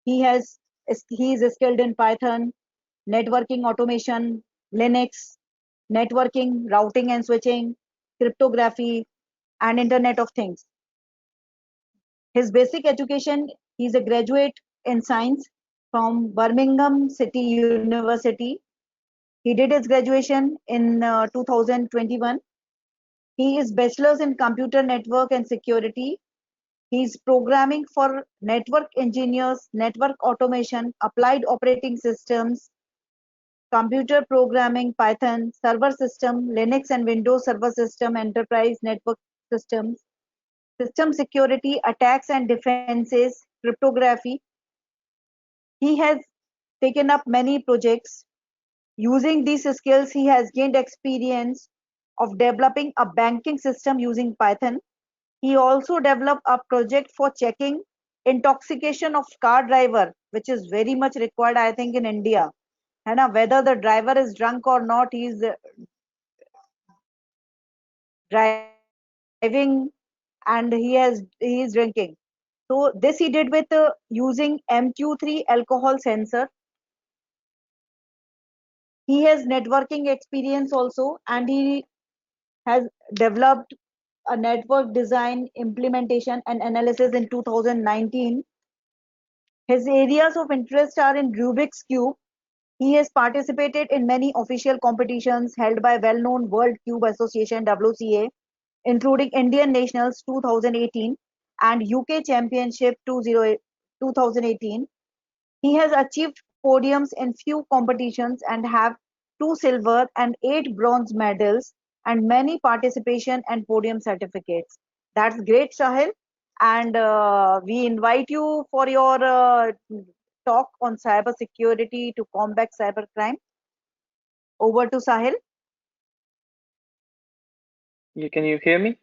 he is skilled in Python, networking automation, Linux, networking, routing and switching, cryptography, and Internet of Things. His basic education, he's a graduate in science from Birmingham City University. He did his graduation in 2021. He is bachelor's in computer network and security. He's programming for network engineers, network automation, applied operating systems, computer programming, Python, server system, Linux and Windows server system, enterprise network systems, system security, attacks and defenses, cryptography. He has taken up many projects. Using these skills, he has gained experience of developing a banking system using Python. He also developed a project for checking intoxication of car driver, which is very much required, I think, in India. And whether the driver is drunk or not, he is driving and he is drinking. So this he did with using MQ3 alcohol sensor. He has networking experience also, and he has developed a network design, implementation, and analysis in 2019. His areas of interest are in Rubik's Cube. He has participated in many official competitions held by well-known World Cube Association (WCA), including Indian Nationals 2018 and UK Championship 2018. He has achieved podiums in few competitions and have 2 silver and 8 bronze medals and many participation and podium certificates. That's great, Sahil. And we invite you for your talk on cyber security to combat cybercrime. Over to Sahil. Yeah, can you hear me?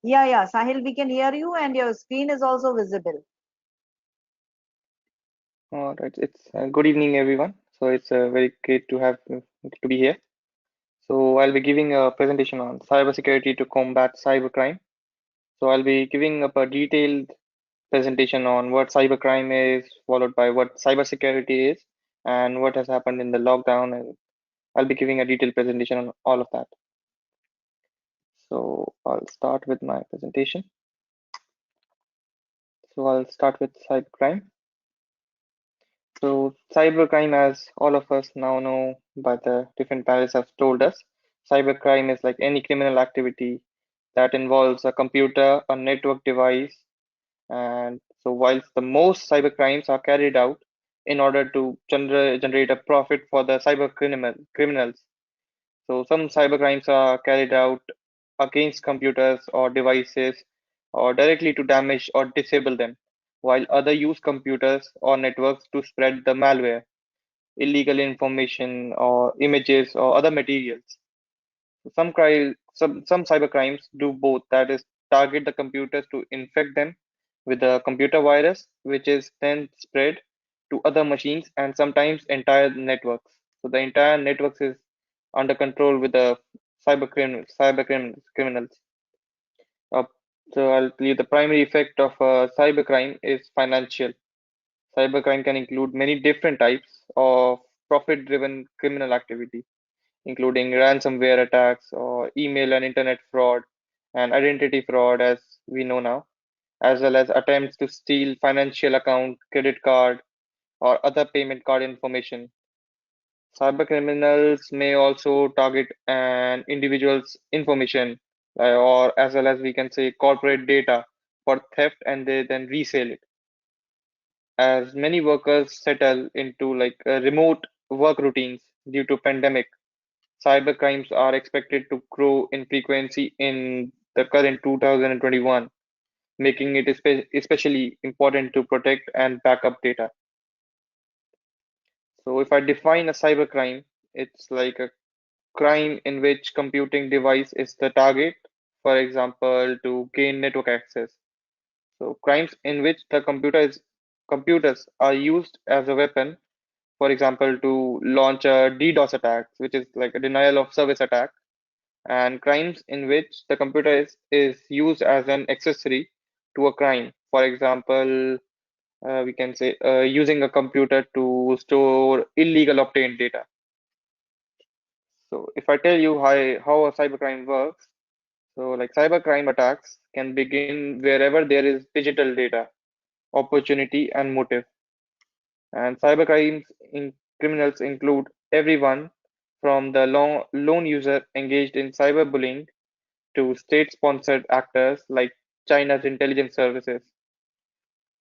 Yeah, Sahil, we can hear you and your screen is also visible. All right, it's good evening, everyone. So it's very great to have to be here. So I'll be giving a presentation on cybersecurity to combat cybercrime. So I'll be giving up a detailed presentation on what cybercrime is, followed by what cybersecurity is, and what has happened in the lockdown. And I'll be giving a detailed presentation on all of that. So I'll start with my presentation. So I'll start with cybercrime. So cybercrime, as all of us now know by the different panelists have told us, cybercrime is like any criminal activity that involves a computer, a network device, and so whilst the most cybercrimes are carried out in order to generate a profit for the criminals. So some cybercrimes are carried out against computers or devices or directly to damage or disable them, while other use computers or networks to spread the malware, illegal information or images or other materials. Some cybercrimes do both, that is, target the computers to infect them with a computer virus, which is then spread to other machines and sometimes entire networks. So the entire networks is under control with the criminals. Uh, so I'll tell you the primary effect of cybercrime is financial. Cybercrime can include many different types of profit-driven criminal activity, including ransomware attacks or email and internet fraud and identity fraud, as we know now, as well as attempts to steal financial account, credit card, or other payment card information. Cybercriminals may also target an individual's information, or as well as we can say corporate data for theft, and they then resell it. As many workers settle into remote work routines due to pandemic, cybercrimes are expected to grow in frequency in the current 2021, making it especially important to protect and back up data. So if I define a cybercrime, it's like a crime in which computing device is the target, for example, to gain network access. So crimes in which the computers are used as a weapon, for example, to launch a DDoS attack, which is like a denial of service attack, and crimes in which the computer is used as an accessory to a crime. For example, we can say using a computer to store illegal obtained data. So if I tell you how a cybercrime works, so like cybercrime attacks can begin wherever there is digital data, opportunity, and motive. And criminals include everyone from the lone user engaged in cyberbullying to state-sponsored actors like China's intelligence services.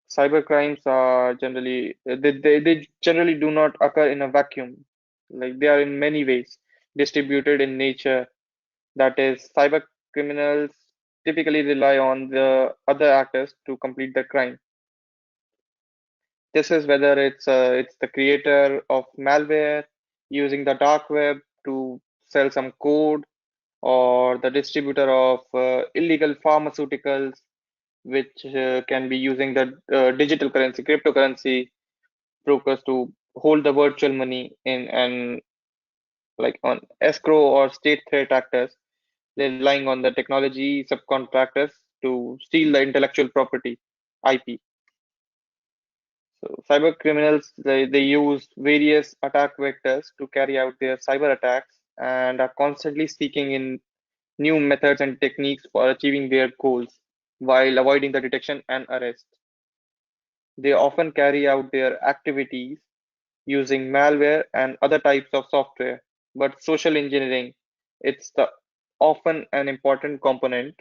Cybercrimes are they generally do not occur in a vacuum. Like they are in many ways distributed in nature. That is, cyber criminals typically rely on the other actors to complete the crime. This is whether it's the creator of malware using the dark web to sell some code, or the distributor of illegal pharmaceuticals, which can be using the digital currency, cryptocurrency brokers to hold the virtual money in and like on escrow or state threat actors, relying on the technology subcontractors to steal the intellectual property, IP. So cyber criminals, they use various attack vectors to carry out their cyber attacks and are constantly seeking in new methods and techniques for achieving their goals while avoiding the detection and arrest. They often carry out their activities using malware and other types of software, but social engineering, it's the often an important component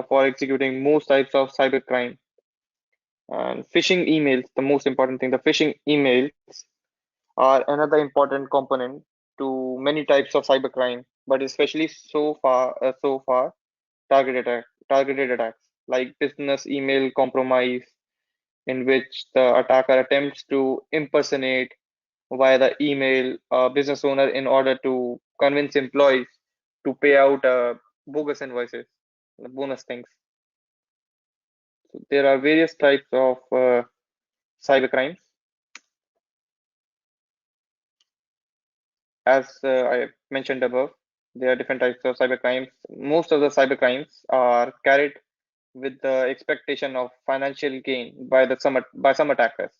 for executing most types of cybercrime. And phishing emails, the most important thing, the phishing emails are another important component to many types of cybercrime, but especially so far targeted attacks like business email compromise, in which the attacker attempts to impersonate via the email a business owner in order to convince employees to pay out bogus invoices, bonus things. So there are various types of cybercrimes. As I mentioned above, there are different types of cybercrimes. Most of the cybercrimes are carried with the expectation of financial gain by some attackers.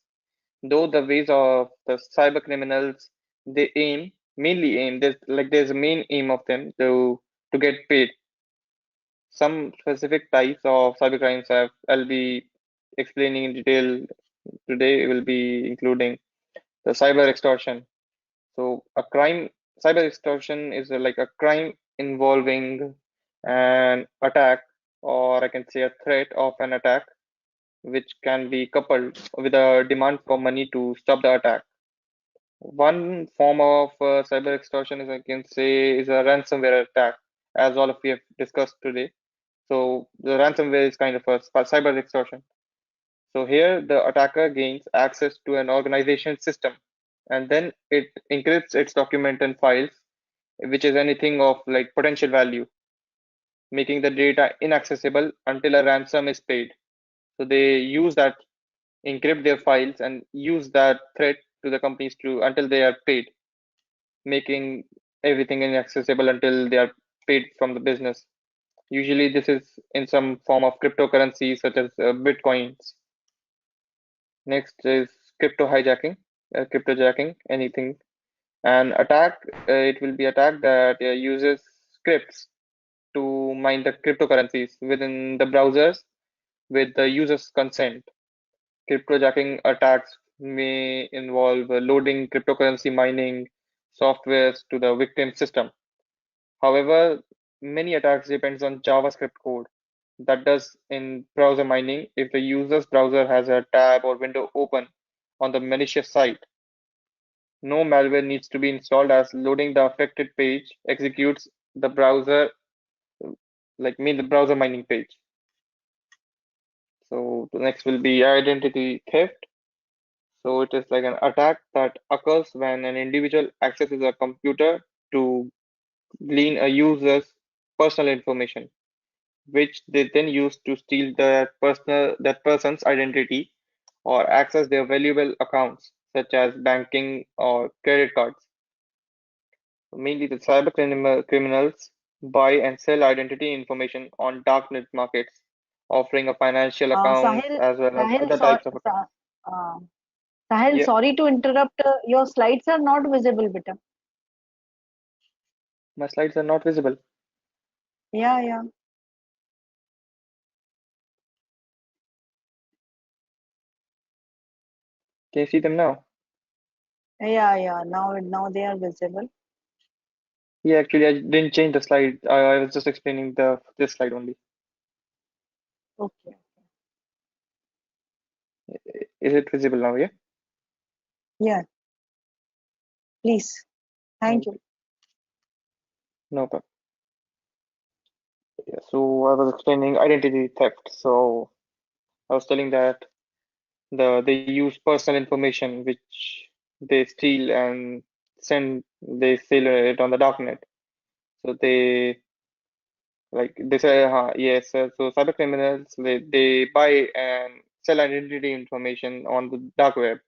Though the ways of the cyber criminals, they mainly aim, there's a main aim of them to get paid. Some specific types of cybercrimes I'll be explaining in detail today will be including the cyber extortion. So cyber extortion is like a crime involving an attack, or I can say a threat of an attack, which can be coupled with a demand for money to stop the attack. One form of cyber extortion is, I can say, is a ransomware attack, as all of we have discussed today. So the ransomware is kind of a cyber extortion. So here the attacker gains access to an organization system, and then it encrypts its document and files, which is anything of like potential value, making the data inaccessible until a ransom is paid. So they use that, encrypt their files and use that threat to the companies to until they are paid, making everything inaccessible until they are paid from the business. Usually this is in some form of cryptocurrency such as bitcoins. Next is cryptojacking, anything. An attack, it will be attack that uses scripts to mine the cryptocurrencies within the browsers with the user's consent. Cryptojacking attacks may involve loading cryptocurrency mining softwares to the victim system. However, many attacks depends on JavaScript code that does in browser mining if the user's browser has a tab or window open on the malicious site. No malware needs to be installed as loading the affected page executes the browser, like mean the browser mining page. So the next will be identity theft. So it is like an attack that occurs when an individual accesses a computer to glean a user's personal information, which they then use to steal that person's identity or access their valuable accounts, such as banking or credit cards. Mainly, the criminals buy and sell identity information on darknet markets, offering a financial accounts Sahil, as well as Sahil, other types of accounts. uh, Sahil, Yeah, sorry to interrupt. Your slides are not visible, beta. my slides are not visible. Yeah, yeah, Can you see them now? yeah. Now they are visible. Yeah, actually, I didn't change the slide. I was just explaining this slide only. Okay. Is it visible now? Yeah. Yeah. Please. Thank you. No problem. Yeah, so I was explaining identity theft. So I was telling that they use personal information which they steal and they sell it on the darknet. So they say yes. So cyber criminals they buy and sell identity information on the dark web,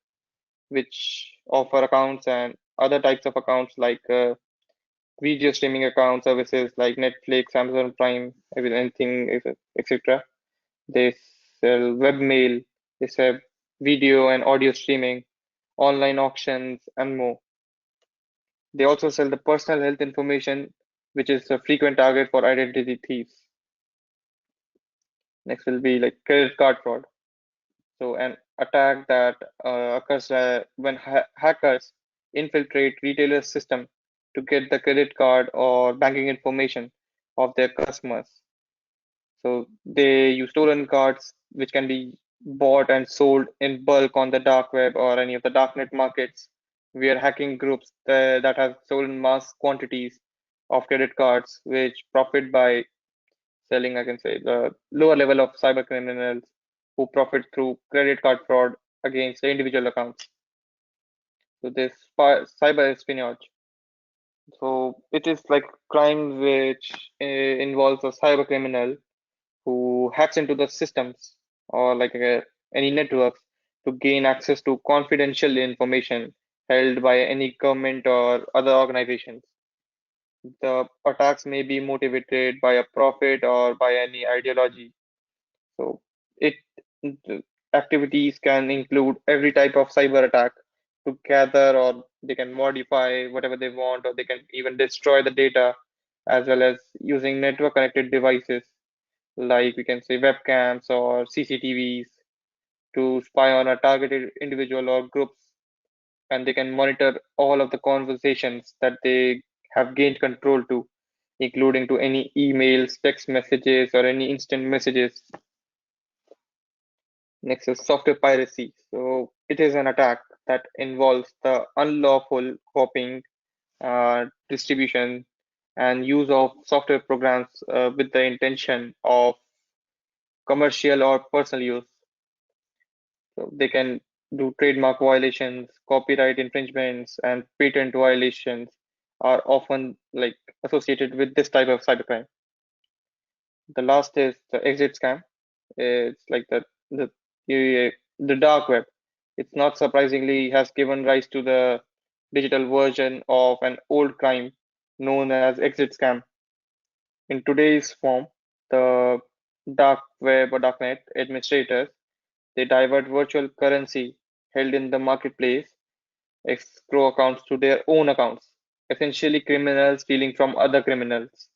which offer accounts and other types of accounts like video streaming account services like Netflix, Amazon Prime, anything, etc. They sell webmail, they sell video and audio streaming, online auctions, and more. They also sell the personal health information, which is a frequent target for identity thieves. Next will be like credit card fraud. So an attack that occurs when hackers infiltrate retailers' system to get the credit card or banking information of their customers. So they use stolen cards, which can be bought and sold in bulk on the dark web or any of the darknet markets, where hacking groups that have stolen mass quantities of credit cards, which profit by selling, I can say, the lower level of cyber criminals who profit through credit card fraud against the individual accounts. So this cyber espionage. So it is like crime which involves a cyber criminal who hacks into the systems or like any networks to gain access to confidential information held by any government or other organizations. The attacks may be motivated by a profit or by any ideology. So it the activities can include every type of cyber attack to gather, or they can modify whatever they want, or they can even destroy the data, as well as using network connected devices like we can say webcams or CCTVs to spy on a targeted individual or groups, and they can monitor all of the conversations that they have gained control to, including to any emails, text messages, or any instant messages. Next is software piracy. So it is an attack that involves the unlawful copying, distribution, and use of software programs with the intention of commercial or personal use. So they can do trademark violations, copyright infringements, and patent violations are often like associated with this type of cybercrime. The last is the exit scam. It's like the dark web. It's not surprisingly has given rise to the digital version of an old crime known as exit scam. In today's form, the dark web or darknet administrators they divert virtual currency held in the marketplace, escrow accounts to their own accounts, essentially criminals stealing from other criminals.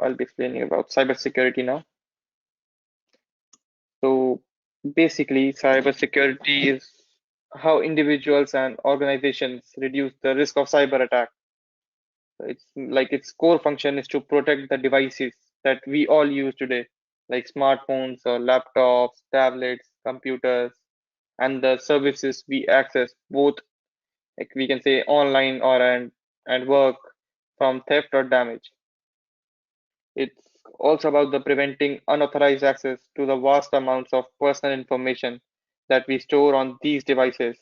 I'll be explaining about cybersecurity now. So basically, cybersecurity is how individuals and organizations reduce the risk of cyber attack. It's like its core function is to protect the devices that we all use today, like smartphones or laptops, tablets, computers, and the services we access, both like we can say online or and work from theft or damage. It's also about the preventing unauthorized access to the vast amounts of personal information that we store on these devices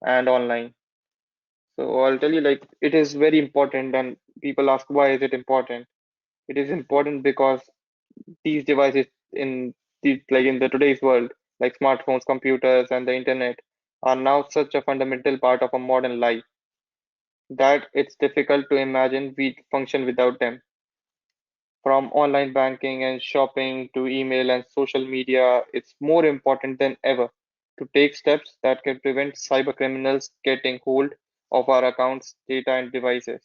and online. So I'll tell you like it is very important and people ask why is it important? It is important because these devices in in the today's world, like smartphones, computers, and the internet, are now such a fundamental part of a modern life that it's difficult to imagine we function without them. From online banking and shopping to email and social media, it's more important than ever to take steps that can prevent cyber criminals getting hold of our accounts, data, and devices.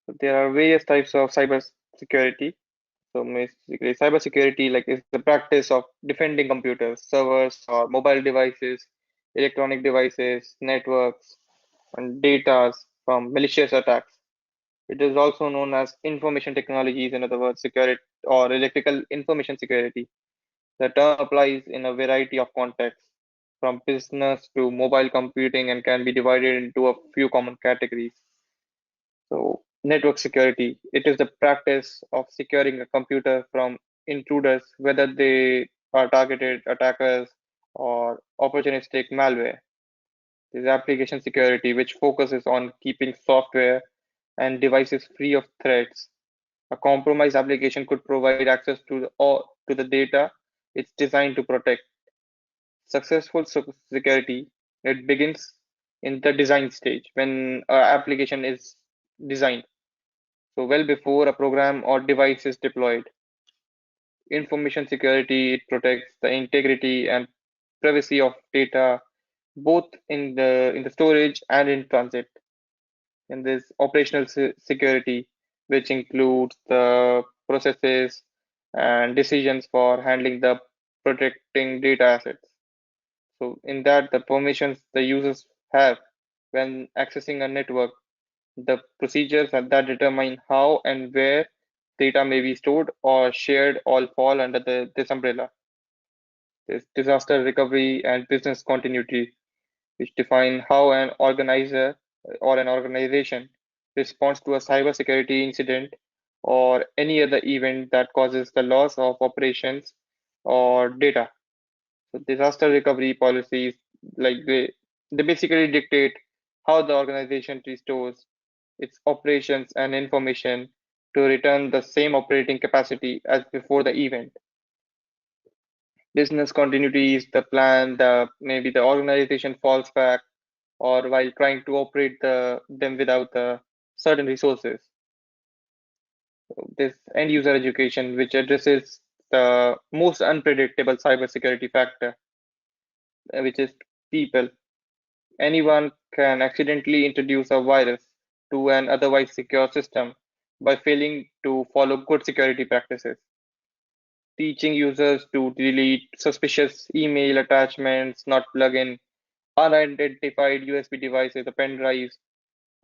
So there are various types of cyber security. So basically, cybersecurity like is the practice of defending computers, servers, or mobile devices, electronic devices, networks, and data from malicious attacks. It is also known as information technologies, in other words, security or electrical information security. The term applies in a variety of contexts, from business to mobile computing, and can be divided into a few common categories. So, network security, it is the practice of securing a computer from intruders, whether they are targeted attackers or opportunistic malware. There's application security, which focuses on keeping software and devices free of threats. A compromised application could provide access to the data it's designed to protect. Successful security, it begins in the design stage when an application is designed. So well before a program or device is deployed. Information security, it protects the integrity and privacy of data both in the storage and in transit. And there's operational security, which includes the processes and decisions for handling the protecting data assets. So in that, the permissions the users have when accessing a network, the procedures that determine how and where data may be stored or shared all fall under this umbrella. There's disaster recovery and business continuity, which define how an organizer or an organization responds to a cybersecurity incident or any other event that causes the loss of operations or data. So disaster recovery policies, like they basically dictate how the organization restores its operations and information to return the same operating capacity as before the event. Business continuity is the plan that maybe the organization falls back or while trying to operate them without certain resources. This end user education, which addresses the most unpredictable cybersecurity factor, which is people. Anyone can accidentally introduce a virus to an otherwise secure system by failing to follow good security practices. Teaching users to delete suspicious email attachments, not plug in unidentified USB devices or pen drives,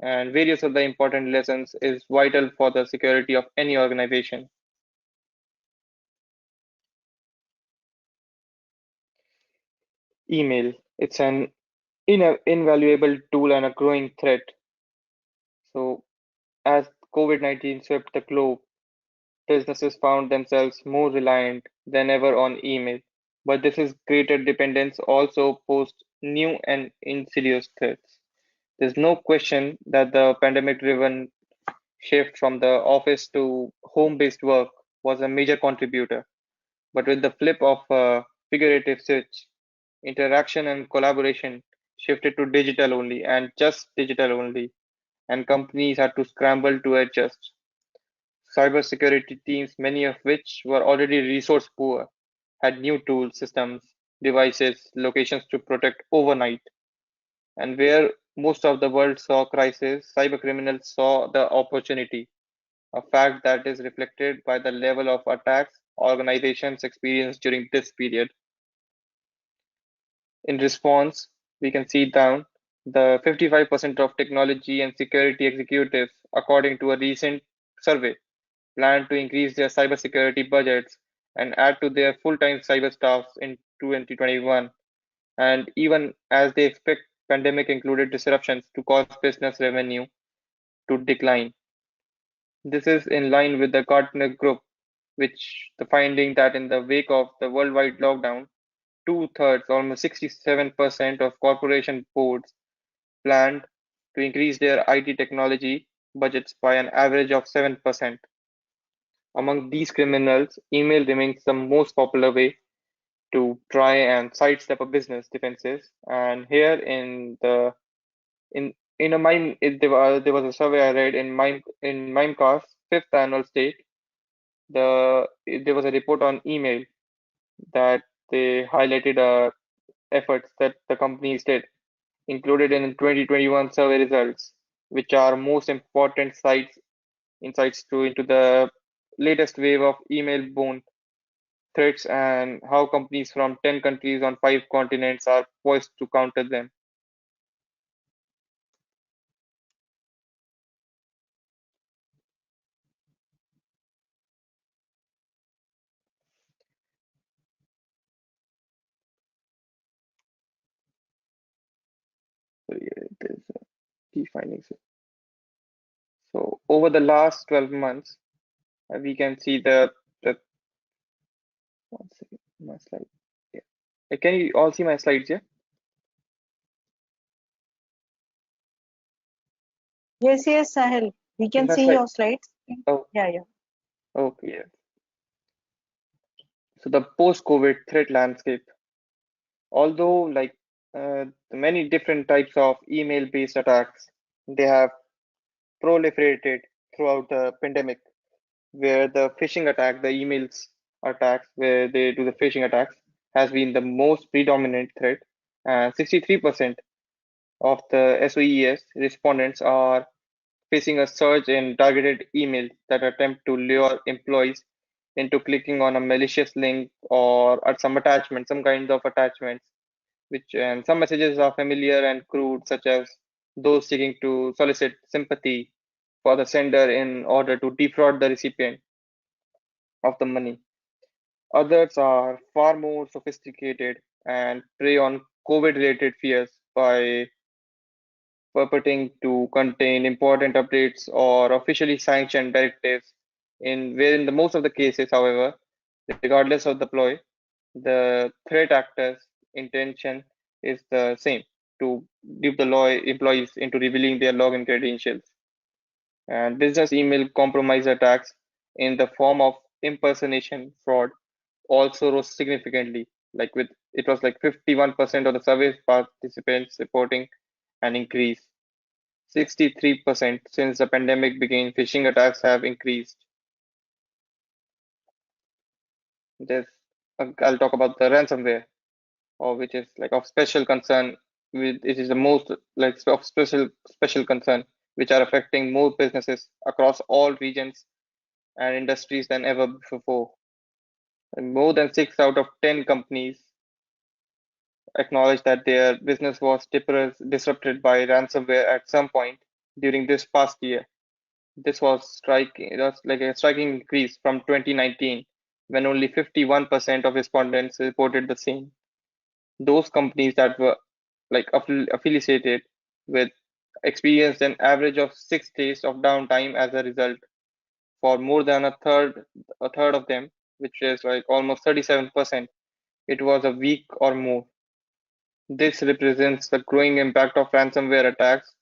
and various other important lessons is vital for the security of any organization. Email, it's an invaluable tool and a growing threat. So, as COVID-19 swept the globe, businesses found themselves more reliant than ever on email. But this is greater dependence also posed new and insidious threats. There's no question that the pandemic-driven shift from the office to home-based work was a major contributor. But with the flip of a figurative switch, interaction and collaboration shifted to digital only and just digital only, and companies had to scramble to adjust. Cybersecurity teams, many of which were already resource poor, had new tools, systems, devices, locations to protect overnight. And where most of the world saw crisis, cybercriminals saw the opportunity, a fact that is reflected by the level of attacks organizations experienced during this period. In response, we can see down the 55% of technology and security executives, according to a recent survey, plan to increase their cybersecurity budgets and add to their full-time cyber staffs in 2021, and even as they expect pandemic-included disruptions to cause business revenue to decline. This is in line with the Gartner Group, which the finding that in the wake of the worldwide lockdown, two-thirds, almost 67% of corporation boards planned to increase their IT technology budgets by an average of 7%. Among these criminals, email remains the most popular way to try and sidestep a business defenses. And here in a mime, there was a survey I read in Mimecast's fifth annual state. There was a report on email that they highlighted efforts that the companies did, included in 2021 survey results, which are most important insights into the latest wave of email-borne threats and how companies from 10 countries on 5 continents are poised to counter them. So yeah, there's key findings. So over the last 12 months, we can see the one second, my slide. Yeah. Can you all see my slides? Yeah. Yes, yes, Sahil. We Is can my see slide? your slides. Oh, Yeah, yeah. okay. Yeah. So the post-COVID threat landscape, although many different types of email-based attacks, they have proliferated throughout the pandemic, where the phishing attack, the emails attacks, where they do the phishing attacks, has been the most predominant threat. And 63% of the SOES respondents are facing a surge in targeted emails that attempt to lure employees into clicking on a malicious link or at some attachment, some kind of attachments, which and some messages are familiar and crude, such as those seeking to solicit sympathy for the sender in order to defraud the recipient of the money. Others are far more sophisticated and prey on COVID-related fears by purporting to contain important updates or officially sanctioned directives in where in the most of the cases, however, regardless of the ploy, the threat actor's intention is the same to dupe the law employees into revealing their login credentials. And business email compromise attacks in the form of impersonation fraud also rose significantly. Like with it was like 51% of the survey participants reporting an increase. 63% since the pandemic began, phishing attacks have increased. There's, I'll talk about the ransomware, or which is like of special concern. With it is the most like of special concern, which are affecting more businesses across all regions and industries than ever before. And more than 6 out of 10 companies acknowledge that their business was disrupted by ransomware at some point during this past year. This was striking. It was like a striking increase from 2019, when only 51% of respondents reported the same. Those companies that were like affiliated with experienced an average of 6 days of downtime as a result. For more than a third of them, which is like almost 37%, it was a week or more. This represents the growing impact of ransomware attacks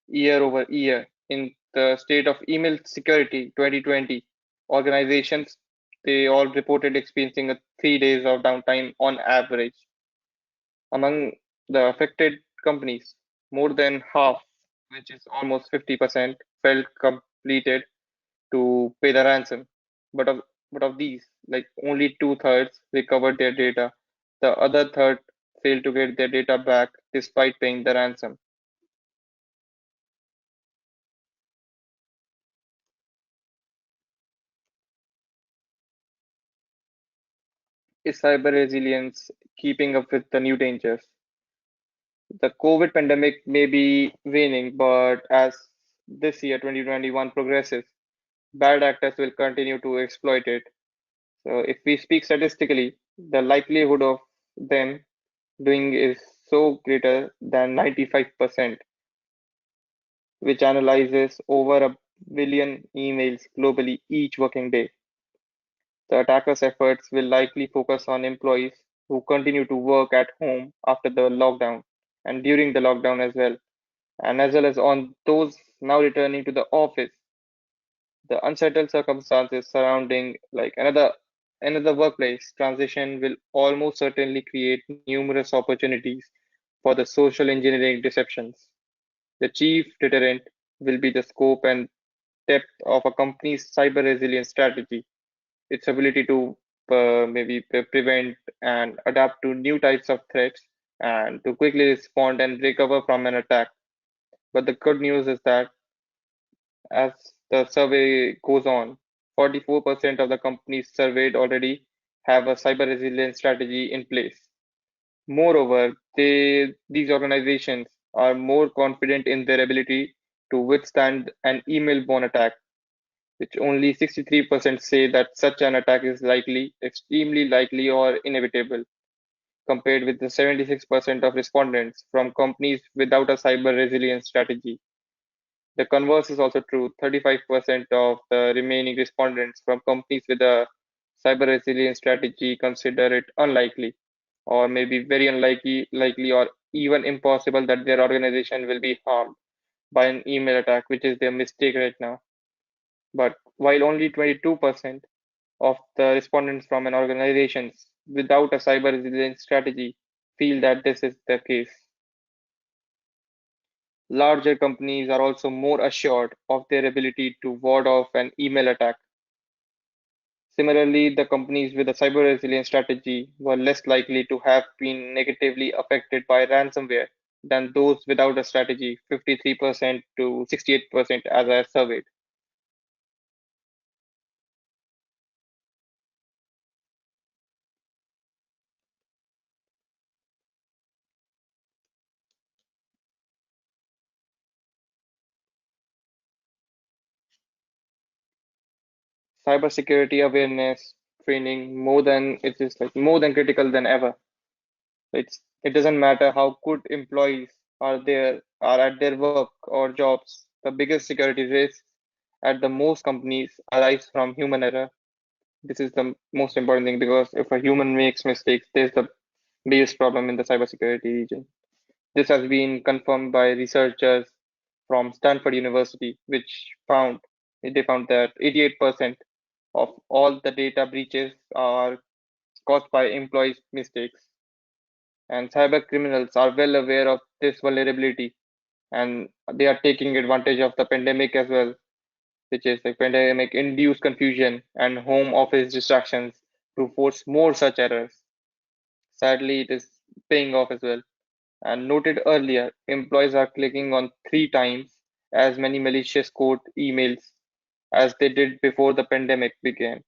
year over year. In the State of Email Security 2020, organizations they all reported experiencing a 3 days of downtime on average. Among the affected companies, more than half, which is almost 50%, felt completed to pay the ransom. But of these, like only two-thirds recovered their data. The other third failed to get their data back despite paying the ransom. Is cyber resilience keeping up with the new dangers? The COVID pandemic may be waning, but as this year 2021 progresses, bad actors will continue to exploit it. So if we speak statistically, the likelihood of them doing is so greater than 95%, which analyzes over a billion emails globally each working day. The attackers' efforts will likely focus on employees who continue to work at home after the lockdown and during the lockdown as well, and as well as on those now returning to the office. The unsettled circumstances surrounding like another workplace transition will almost certainly create numerous opportunities for the social engineering deceptions. The chief deterrent will be the scope and depth of a company's cyber resilience strategy, its ability to maybe prevent and adapt to new types of threats and to quickly respond and recover from an attack. But the good news is that as the survey goes on, 44% of the companies surveyed already have a cyber resilience strategy in place. Moreover, these organizations are more confident in their ability to withstand an email-borne attack, which only 63% say that such an attack is likely, extremely likely, or inevitable. compared with the 76% of respondents from companies without a cyber resilience strategy. The converse is also true. 35% of the remaining respondents from companies with a cyber resilience strategy consider it unlikely, or maybe very likely, or even impossible that their organization will be harmed by an email attack, which is their mistake right now. But while only 22% of the respondents from an organizations without a cyber resilience strategy feel that this is the case. Larger companies are also more assured of their ability to ward off an email attack. Similarly, the companies with a cyber resilience strategy were less likely to have been negatively affected by ransomware than those without a strategy, 53% to 68% as I surveyed. Cybersecurity awareness training more than critical than ever. It doesn't matter how good employees are at their work or jobs. The biggest security risks at the most companies arise from human error. This is the most important thing because if a human makes mistakes, there's the biggest problem in the cybersecurity region. This has been confirmed by researchers from Stanford University, which found that 88% of all the data breaches are caused by employees' mistakes. And cyber criminals are well aware of this vulnerability and they are taking advantage of the pandemic as well, which is the pandemic induced confusion and home office distractions to force more such errors. Sadly, it is paying off as well. And noted earlier, employees are clicking on 3 times as many malicious code emails as they did before the pandemic began.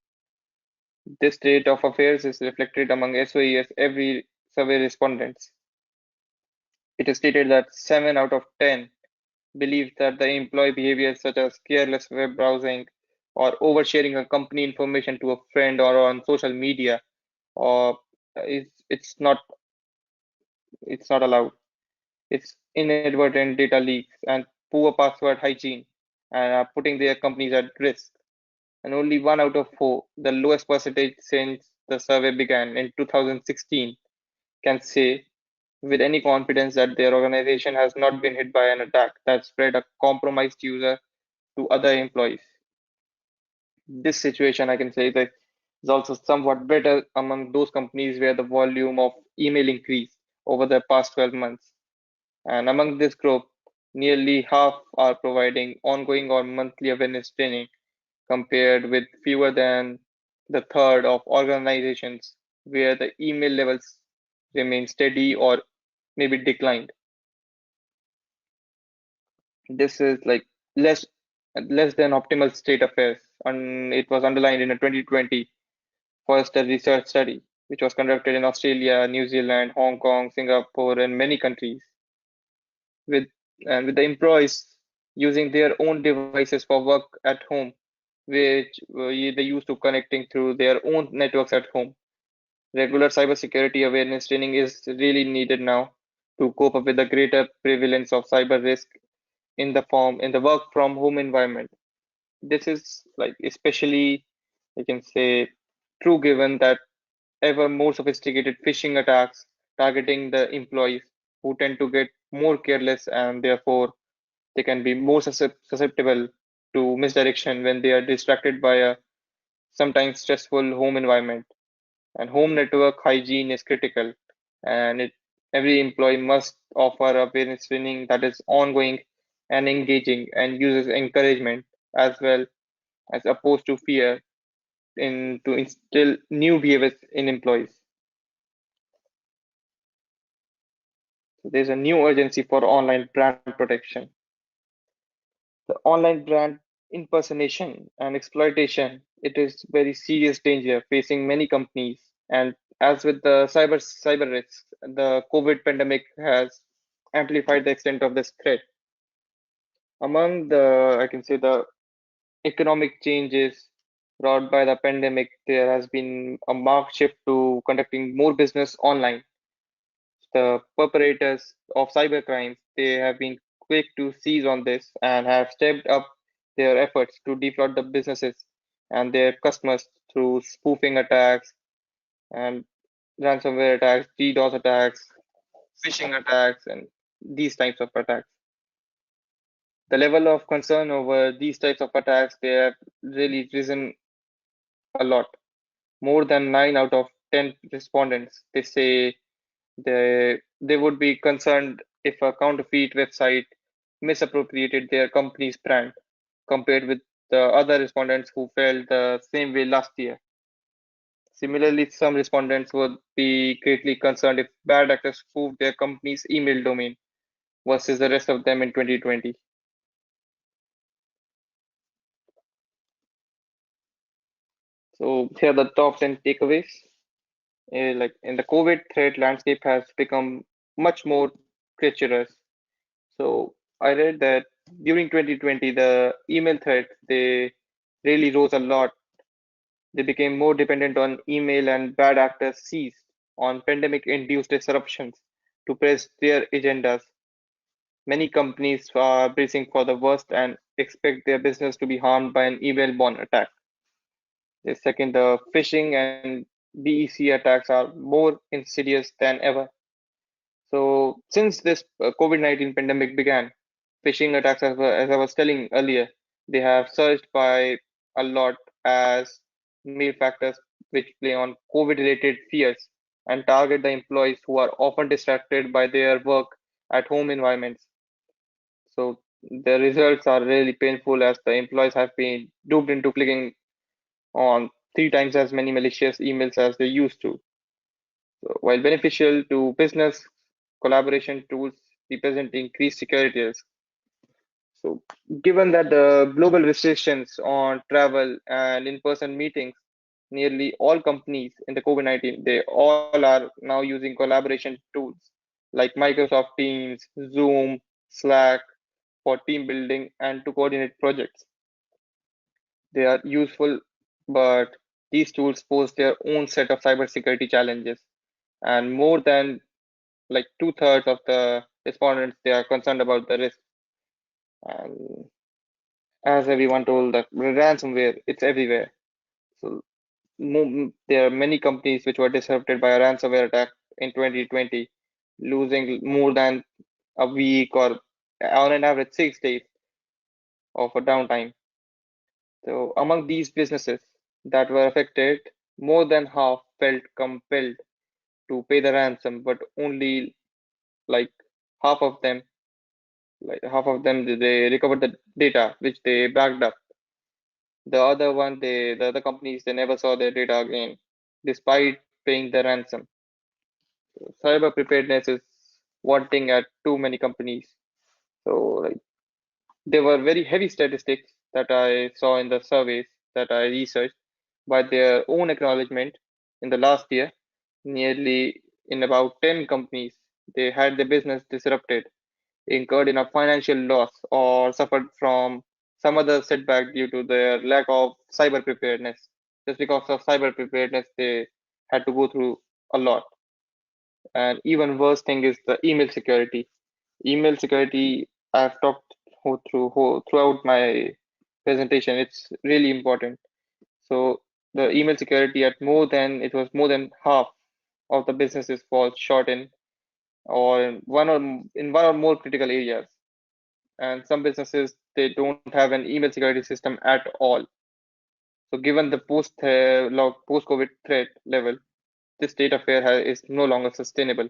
This state of affairs is reflected among SOE's every survey respondents. It is stated that 7 out of 10 believe that the employee behaviors such as careless web browsing or oversharing a company information to a friend or on social media or it's not allowed. It's inadvertent data leaks and poor password hygiene and are putting their companies at risk. And only 1 out of 4, the lowest percentage since the survey began in 2016, can say with any confidence that their organization has not been hit by an attack that spread a compromised user to other employees. This situation, I can say that is also somewhat better among those companies where the volume of email increased over the past 12 months. And among this group, nearly half are providing ongoing or monthly awareness training compared with fewer than the third of organizations where the email levels remain steady or maybe declined. This is like less less than optimal state affairs, and it was underlined in a 2020 Forrester research study, which was conducted in Australia, New Zealand, Hong Kong, Singapore, and many countries. With with the employees using their own devices for work at home, which they used to connecting through their own networks at home. Regular cybersecurity awareness training is really needed now to cope up with the greater prevalence of cyber risk in the work from home environment. This is like especially I can say true given that ever more sophisticated phishing attacks targeting the employees who tend to get more careless and therefore they can be more susceptible to misdirection when they are distracted by a sometimes stressful home environment. And home network hygiene is critical, and every employee must offer awareness training that is ongoing and engaging and uses encouragement as well as opposed to fear to instill new behaviors in employees. So there's a new urgency for online brand protection. The online brand impersonation and exploitation, it is very serious danger facing many companies. And as with the cyber risks, the COVID pandemic has amplified the extent of this threat. Among the, I can say, the economic changes brought by the pandemic, there has been a marked shift to conducting more business online. the perpetrators of cybercrimes, they have been quick to seize on this and have stepped up their efforts to defraud the businesses and their customers through spoofing attacks and ransomware attacks, DDoS attacks, phishing attacks, and these types of attacks. The level of concern over these types of attacks, they have really risen a lot. More than 9 out of 10 respondents, they say they would be concerned if a counterfeit website misappropriated their company's brand, compared with the other respondents who felt the same way last year. Similarly, some respondents would be greatly concerned if bad actors spoofed their company's email domain versus the rest of them in 2020. So here are the top 10 takeaways. Like in the COVID threat landscape has become much more treacherous. So I read that during 2020, the email threats, they really rose a lot. They became more dependent on email, and bad actors seized on pandemic-induced disruptions to press their agendas. Many companies are bracing for the worst and expect their business to be harmed by an email-borne attack. The second, the phishing and BEC attacks are more insidious than ever. So since this COVID-19 pandemic began, phishing attacks, as I was telling earlier, they have surged by a lot as male factors which play on COVID-related fears and target the employees who are often distracted by their work at home environments. So the results are really painful as the employees have been duped into clicking on 3 times as many malicious emails as they used to. So while beneficial to business, collaboration tools represent increased security risk. So given that the global restrictions on travel and in-person meetings, nearly all companies in the COVID-19, they all are now using collaboration tools like Microsoft Teams, Zoom, Slack for team building and to coordinate projects. They are useful, but these tools pose their own set of cybersecurity challenges. And more than like 2/3 of the respondents, they are concerned about the risk. And as everyone told, that ransomware, it's everywhere. So there are many companies which were disrupted by a ransomware attack in 2020, losing more than a week or on an average 6 days of a downtime. So among these businesses that were affected, more than half felt compelled to pay the ransom, but only like half of them, they recovered the data which they backed up. The other companies, they never saw their data again, despite paying the ransom. So cyber preparedness is wanting at too many companies. So like there were very heavy statistics that I saw in the surveys that I researched by their own acknowledgement in the last year. Nearly in about 10 companies, they had their business disrupted, incurred in a financial loss, or suffered from some other setback due to their lack of cyber preparedness. Just because of cyber preparedness, they had to go through a lot. And even worse thing is the email security. Email security, I've talked throughout my presentation. It's really important. So the email security it was more than half of the businesses fall short in one or more critical areas. And some businesses, they don't have an email security system at all. So given the post-COVID threat level, this state of affair is no longer sustainable.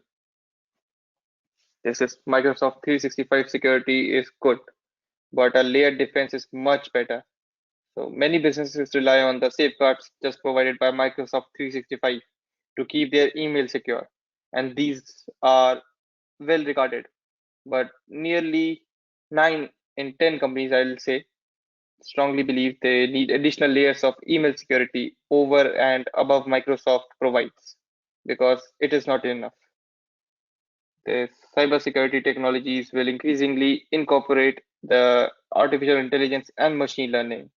This is Microsoft 365 security is good, but a layered defense is much better. So many businesses rely on the safeguards just provided by Microsoft 365 to keep their email secure, and these are well regarded. But nearly 9 in 10 companies, I'll say, strongly believe they need additional layers of email security over and above Microsoft provides because it is not enough. The cybersecurity technologies will increasingly incorporate the artificial intelligence and machine learning.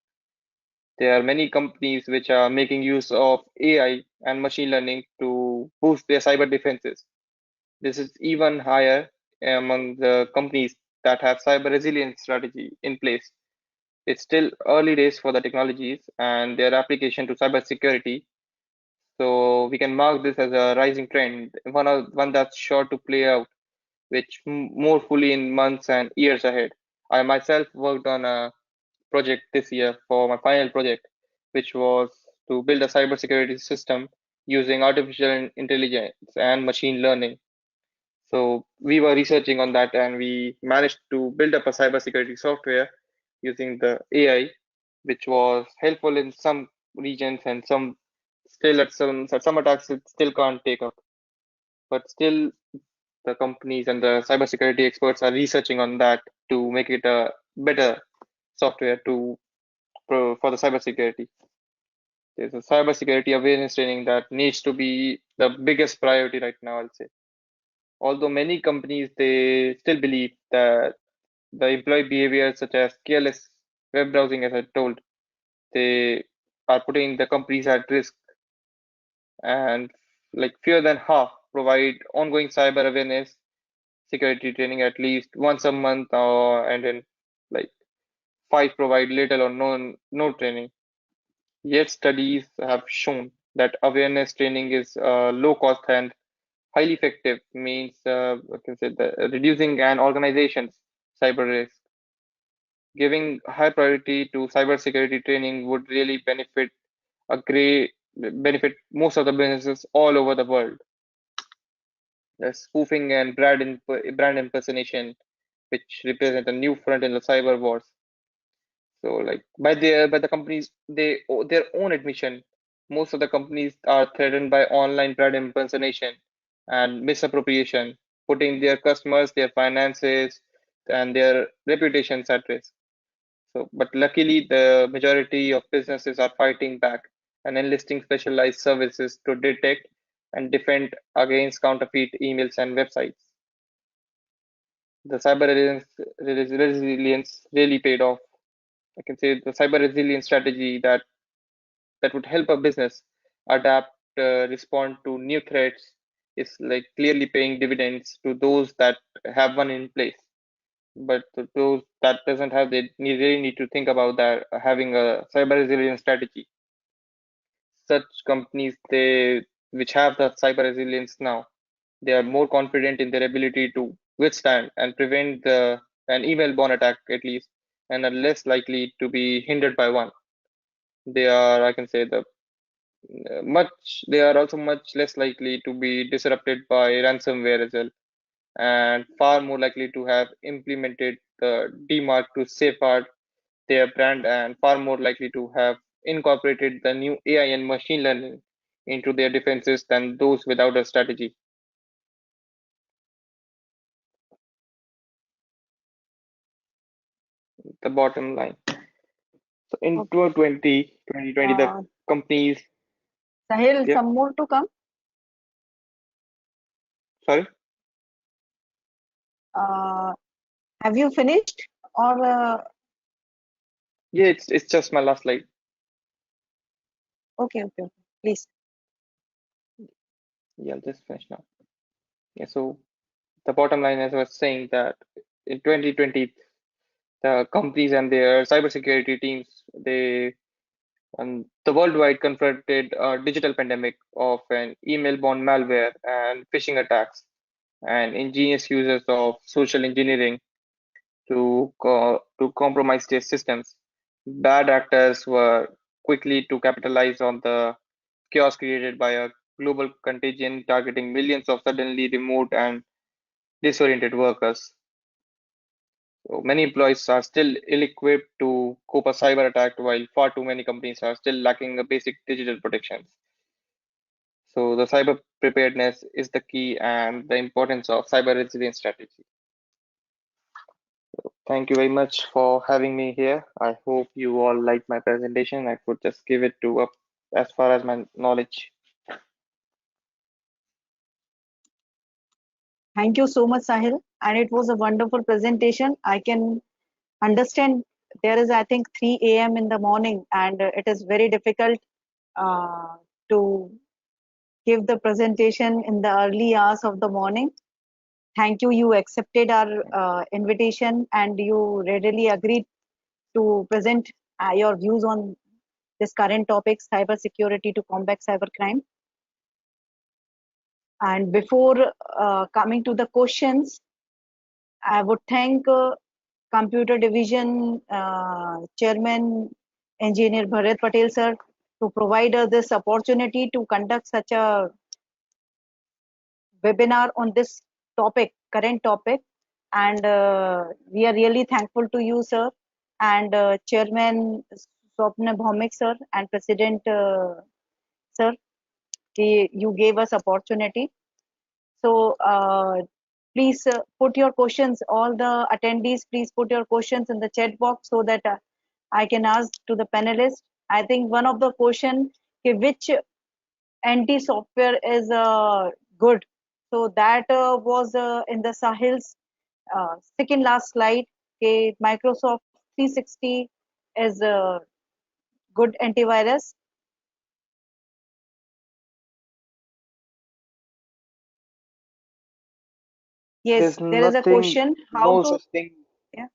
There are many companies which are making use of AI and machine learning to boost their cyber defenses. This is even higher among the companies that have cyber resilience strategy in place. It's still early days for the technologies and their application to cybersecurity. So we can mark this as a rising trend, one that's sure to play out, which more fully in months and years ahead. I myself worked on a project this year for my final project, which was to build a cybersecurity system using artificial intelligence and machine learning. So we were researching on that and we managed to build up a cybersecurity software using the AI, which was helpful in some regions and some still at some attacks it still can't take up. But still the companies and the cybersecurity experts are researching on that to make it a better software for the cybersecurity. There's a cybersecurity awareness training that needs to be the biggest priority right now, I'll say. Although many companies they still believe that the employee behavior such as careless web browsing, as I told, they are putting the companies at risk, and like fewer than half provide ongoing cyber awareness security training at least once a month, or and then like five provide little or no training. Yet studies have shown that awareness training is low cost and highly effective, means I can say the reducing an organization's cyber risk. Giving high priority to cybersecurity training would really benefit most of the businesses all over the world. The spoofing and brand impersonation, which represent a new front in the cyber wars. So, like by the companies, their own admission, most of the companies are threatened by online brand impersonation and misappropriation, putting their customers, their finances, and their reputations at risk. So, but luckily, the majority of businesses are fighting back and enlisting specialized services to detect and defend against counterfeit emails and websites. The resilience really paid off. I can say the cyber resilience strategy that would help a business adapt, respond to new threats is like clearly paying dividends to those that have one in place. But to those that doesn't have, really need to think about that having a cyber resilience strategy. Such companies which have the cyber resilience now, they are more confident in their ability to withstand and prevent an email-borne attack at least, and are less likely to be hindered by one. They are, I can say, they are also much less likely to be disrupted by ransomware as well, and far more likely to have implemented the DMARC to safeguard their brand, and far more likely to have incorporated the new AI and machine learning into their defenses than those without a strategy. The bottom line. So in Okay. 2020, the companies. Sahil, Yeah, some more to come? sorry. Have you finished or Yeah, it's just my last slide. okay, please. Yeah, I'll just finish now. Yeah, so the bottom line, as I was saying, that in 2020, the companies and their cybersecurity teams, the worldwide confronted a digital pandemic of an email-borne malware and phishing attacks, and ingenious uses of social engineering to compromise their systems. Bad actors were quickly to capitalize on the chaos created by a global contagion targeting millions of suddenly remote and disoriented workers. So many employees are still ill-equipped to cope a cyber attack, while far too many companies are still lacking the basic digital protections. So the cyber preparedness is the key, and the importance of cyber resilience strategy. Thank you very much for having me here. I hope you all liked my presentation. I could just give it to up as far as my knowledge. Thank you so much, Sahil. And it was a wonderful presentation. I can understand there is, I think, 3 a.m. in the morning, and it is very difficult to give the presentation in the early hours of the morning. thank you. You accepted our invitation and you readily agreed to present your views on this current topic, cyber security to combat cybercrime. And before coming to the questions, I would thank Computer Division Chairman Engineer Bharat Patel sir to provide us this opportunity to conduct such a webinar on this topic, current topic. And we are really thankful to you, sir, and Chairman Swapna Bhaumik sir and President sir. You gave us opportunity. So please put your questions, all the attendees, please put your questions in the chat box so that I can ask to the panelists. I think one of the question, which anti-software is good. So that was in the Sahil's second last slide. Okay, Microsoft 360 is a good antivirus. Yes, There's there is a nothing, question. How no to? such thing. Yeah.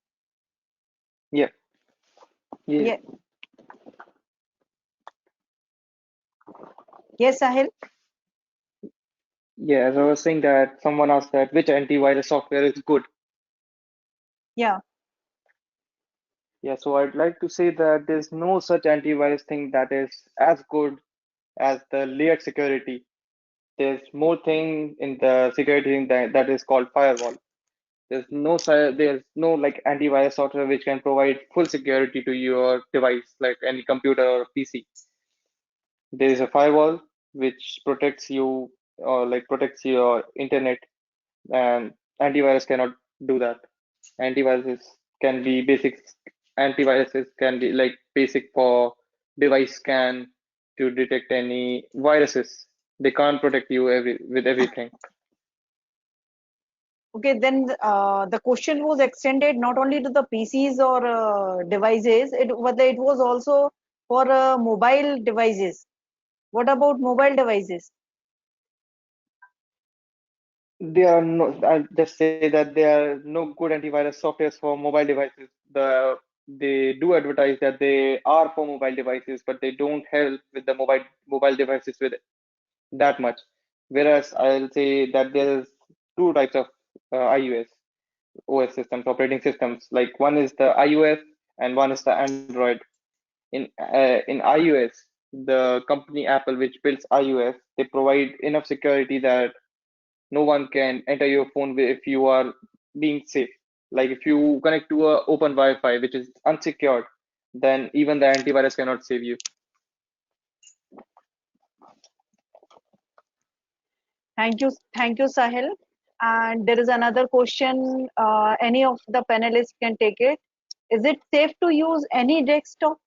Yeah. Yeah. Yeah. Yes, Sahil. Yeah, as I was saying that someone asked that which antivirus software is good. Yeah. Yeah, so I'd like to say that there's no such antivirus thing that is as good as the layered security. There's more thing in the security thing that is called firewall. There's no like antivirus software which can provide full security to your device, like any computer or PC. There is a firewall which protects you or like protects your internet, and antivirus cannot do that. Antiviruses can be basic. Antiviruses can be like basic for device scan to detect any viruses. They can't protect you with everything. Okay, then the question was extended not only to the PCs or devices, whether it was also for mobile devices. What about mobile devices? There are no. I'll just say that there are no good antivirus softwares for mobile devices. They do advertise that they are for mobile devices, but they don't help with the mobile devices with that much. Whereas I'll say that there's two types of iOS OS systems, operating systems. Like one is the iOS and one is the Android. In iOS, the company Apple, which builds iOS, they provide enough security that no one can enter your phone if you are being safe. Like if you connect to a open Wi-Fi, which is unsecured, then even the antivirus cannot save you. Thank you, Sahil. And there is another question. Any of the panelists can take it. Is it safe to use any desktop?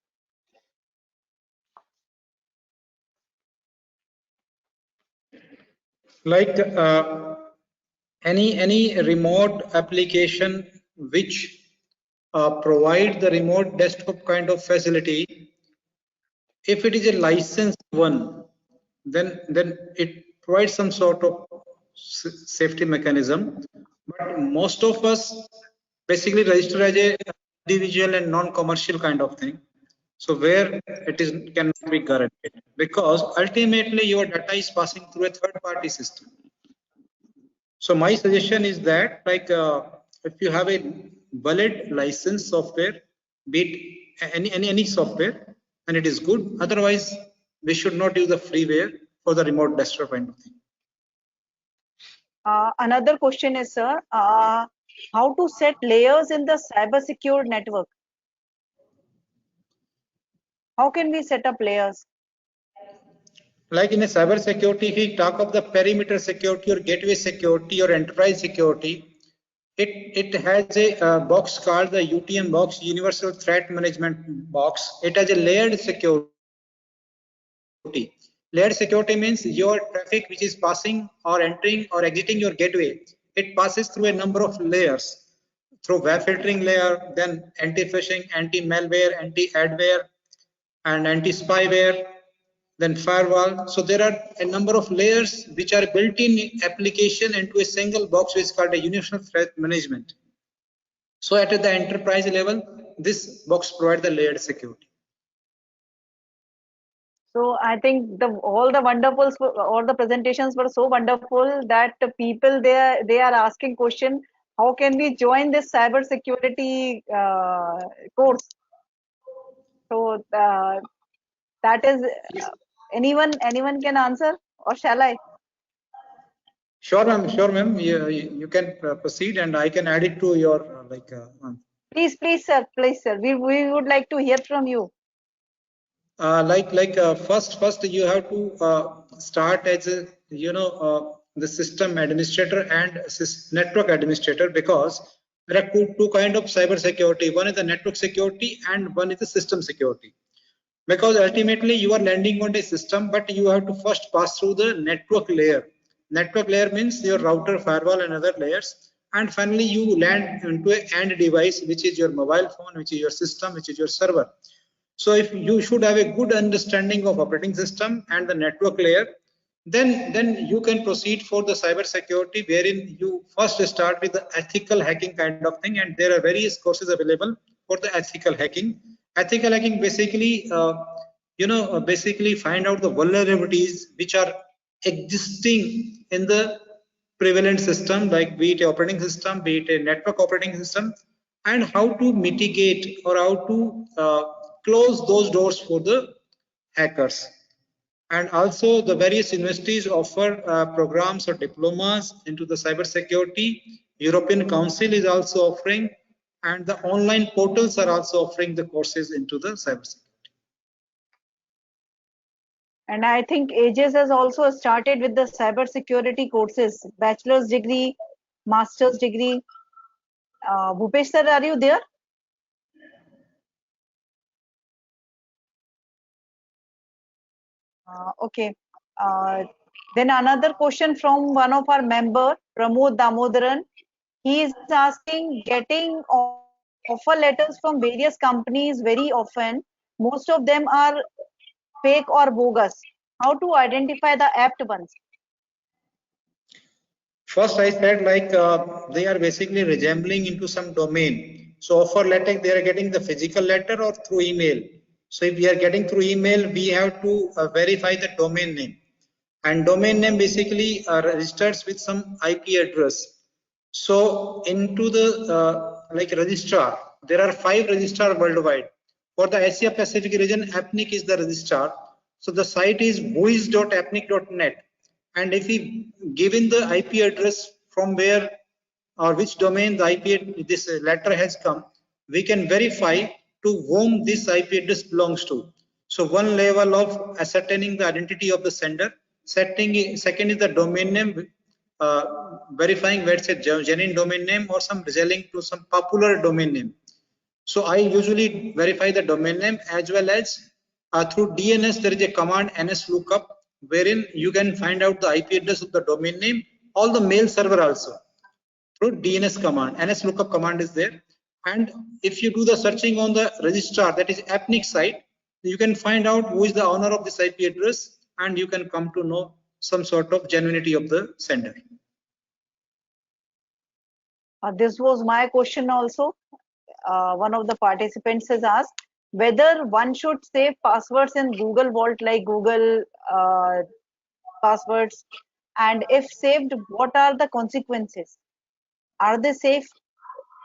Like any remote application which provide the remote desktop kind of facility, if it is a licensed one, then it provides some sort of safety mechanism. But most of us basically register as a individual and non-commercial kind of thing. So where it is cannot be guaranteed, because ultimately your data is passing through a third-party system. So my suggestion is that, like, if you have a valid license software, be it any software, then it is good. Otherwise, we should not use the freeware for the remote desktop kind of thing. Another question is, sir, how to set layers in the cyber secure network? How can we set up layers? Like in a cyber security, if we talk of the perimeter security or gateway security or enterprise security, it has a box called the UTM box, Universal Threat Management box. It has a layered security. Layered security means your traffic which is passing or entering or exiting your gateway, it passes through a number of layers, through web filtering layer, then anti-phishing, anti-malware, anti-adware, and anti-spyware. then firewall. So there are a number of layers which are built in application into a single box, which is called a universal threat management. So at the enterprise level, this box provides the layered security. So I think all the presentations were so wonderful that the people they are asking question, how can we join this cyber security course? So that is anyone can answer, or shall I? Sure, ma'am. You can proceed, and I can add it to your Please, sir. We would like to hear from you. First you have to start as a the system administrator and network administrator, because there are two kind of cyber security. One is the network security and one is the system security. Because ultimately you are landing on a system, but you have to first pass through the network layer. Network layer means your router, firewall, and other layers. And finally, you land into an end device, which is your mobile phone, which is your system, which is your server. So if you should have a good understanding of operating system and the network layer, then you can proceed for the cyber security, wherein you first start with the ethical hacking kind of thing, and there are various courses available for the ethical hacking. Ethical hacking basically basically find out the vulnerabilities which are existing in the prevalent system, like be it operating system, be it a network operating system, and how to mitigate or how to close those doors for the hackers. And also the various universities offer programs or diplomas into the cyber security. European Council is also offering, and the online portals are also offering the courses into the cyber security. And I think Aegis has also started with the cyber security courses, bachelor's degree, master's degree. Bhupesh sir, are you there? Okay. Then another question from one of our member, Pramod Damodaran. He is asking, getting offer letters from various companies very often. Most of them are fake or bogus. How to identify the apt ones? First, I said they are basically resembling into some domain. So offer letter, they are getting the physical letter or through email. So if we are getting through email, we have to verify the domain name. And domain name basically registers with some IP address. So into the registrar, there are 5 registrars worldwide. For the Asia Pacific region, APNIC is the registrar. So the site is whois.apnic.net. And if we given the IP address from where or which domain the IP this letter has come, we can verify to whom this IP address belongs to. So one level of ascertaining the identity of the sender. Second is the domain name, verifying where it's a genuine domain name or some reselling to some popular domain name. So I usually verify the domain name, as well as through DNS there is a command ns lookup, wherein you can find out the IP address of the domain name, all the mail server also through DNS command. NS lookup command is there. And if you do the searching on the registrar, that is APNIC site, you can find out who is the owner of this IP address, and you can come to know some sort of genuinity of the sender. This was my question also. One of the participants has asked whether one should save passwords in Google Vault like Google passwords, and if saved, what are the consequences? Are they safe?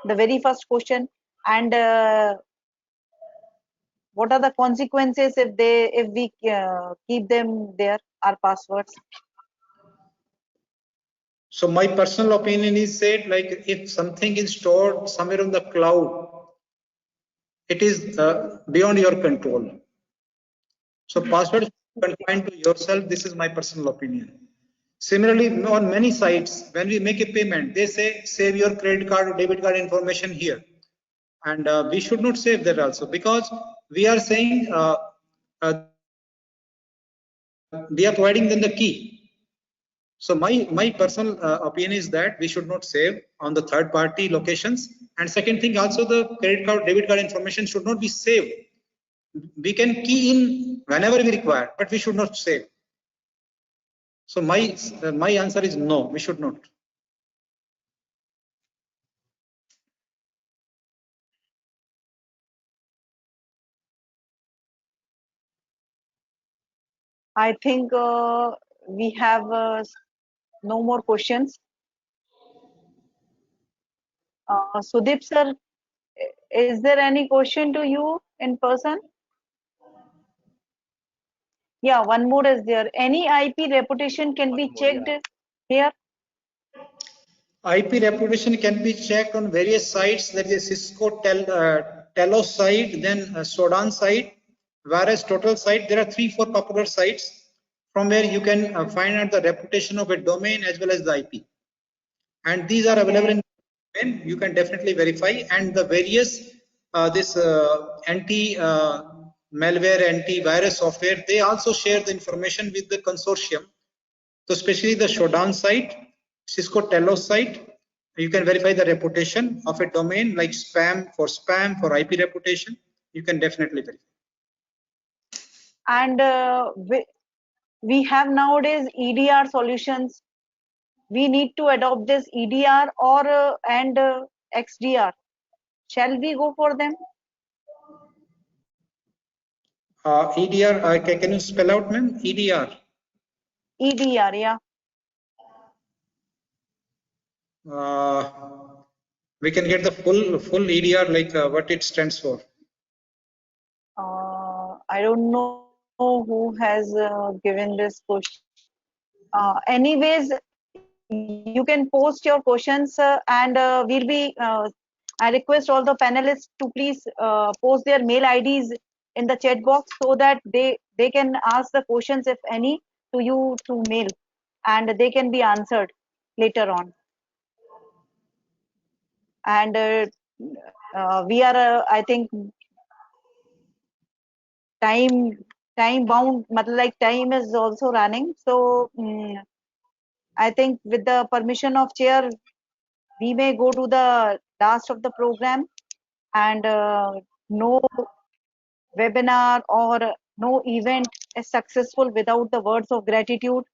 The very first question. And what are the consequences if we keep them there, our passwords? So my personal opinion is said, like if something is stored somewhere on the cloud, it is beyond your control. So passwords confined to yourself. This is my personal opinion. Similarly, on many sites, when we make a payment, they say save your credit card or debit card information here, and we should not save that also, because we are saying we are providing them the key. So my personal opinion is that we should not save on the third party locations. And second thing, also the credit card, debit card information should not be saved we can key in whenever we require, but we should not save. So my answer is no, we should not. I think we have no more questions. Sudeep sir, is there any question to you in person? Yeah, one more is there. Any IP reputation can be checked here? IP reputation can be checked on various sites. There is Cisco Telos site, then Sodan site, whereas total site. There are 3-4 popular sites from where you can find out the reputation of a domain as well as the IP. And these are available in domain. You can definitely verify. And the various this anti malware, anti-virus software, they also share the information with the consortium. So especially the Shodan site, Cisco Telos site, you can verify the reputation of a domain like spam, for IP reputation. You can definitely verify. And we have nowadays EDR solutions. We need to adopt this EDR or and XDR. Shall we go for them? EDR, can you spell out, ma'am? EDR. EDR, yeah. We can get the full EDR, like what it stands for. I don't know who has given this question. Anyways, you can post your questions and we'll be. I request all the panelists to please post their mail IDs in the chat box so that they can ask the questions, if any, to you through mail, and they can be answered later on. And we are, I think, time bound, like time is also running. So I think with the permission of chair, we may go to the last of the program, and no webinar or no event is successful without the words of gratitude.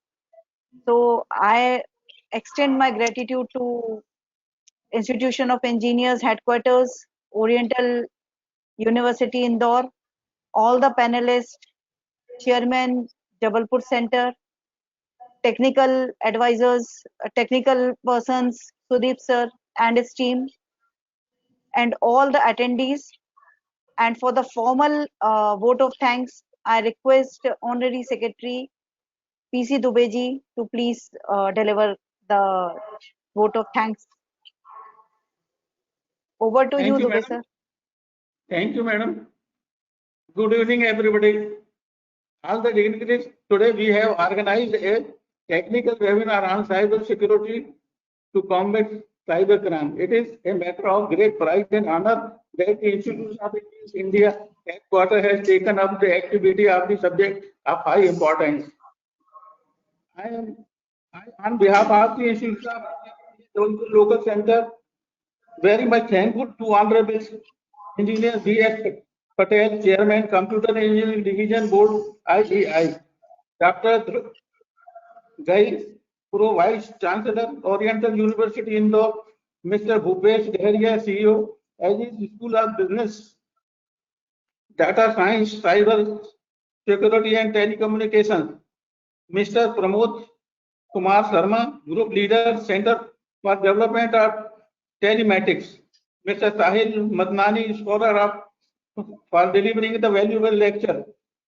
So I extend my gratitude to Institution of Engineers Headquarters, Oriental University Indore, all the panelists, Chairman, Jabalpur Center, technical advisors, technical persons, Sudeep sir and his team, and all the attendees. And for the formal vote of thanks, I request Honorary Secretary PC Dubeji to please deliver the vote of thanks. Over to you, Dubey sir. Thank you, madam. Good evening, everybody. All the dignitaries, today we have organized a technical webinar on cyber security to combat cybercrime. It is a matter of great pride and honor that the Institution of India headquarters has taken up the activity of the subject of high importance. On behalf of the Institution of Local Center, very much thankful to Honorable Engineer B.S. Patel, Chairman, Computer Engineering Division Board, IEI, Dr. Gai, Pro Vice Chancellor, Oriental University Indore, Mr. Bhupesh Deharia, CEO, Agis School of Business, Data Science, Cyber Security and Telecommunications, Mr. Pramod Kumar Sharma, Group Leader, Center for Development of Telematics, Mr. Sahil Madnani, Scholar of for delivering the valuable lecture,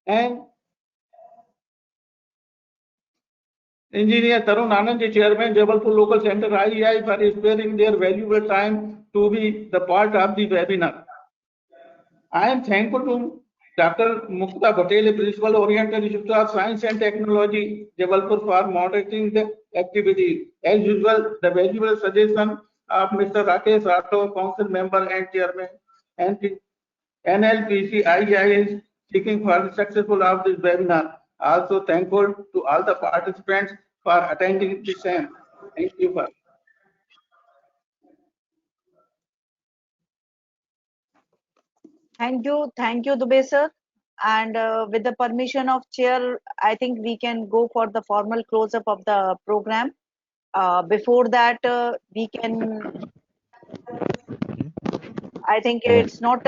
and Engineer Tarun Anand, Chairman, Jabalpur Local Center, IEI, for sparing their valuable time to be the part of the webinar. I am thankful to Dr. Mukta Patel, Principal, Oriental Institute of Science and Technology, Jabalpur, for moderating the activity. As usual, the valuable suggestion of Mr. Rakesh Rathore, Council Member and Chairman, and the NLPC IEI is seeking for the successful of this webinar. Also thankful to all the participants for attending the same. Thank you. Thank you, Dubey sir. And with the permission of chair, I think we can go for the formal close-up of the program. Before that, we can, I think it's not,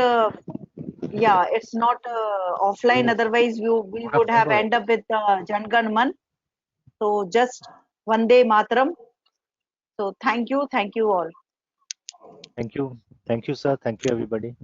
yeah, it's not offline. Otherwise, we would have end up with Jan Gan Man. So just Vande Mataram. So thank you all. Thank you, sir. Thank you, everybody.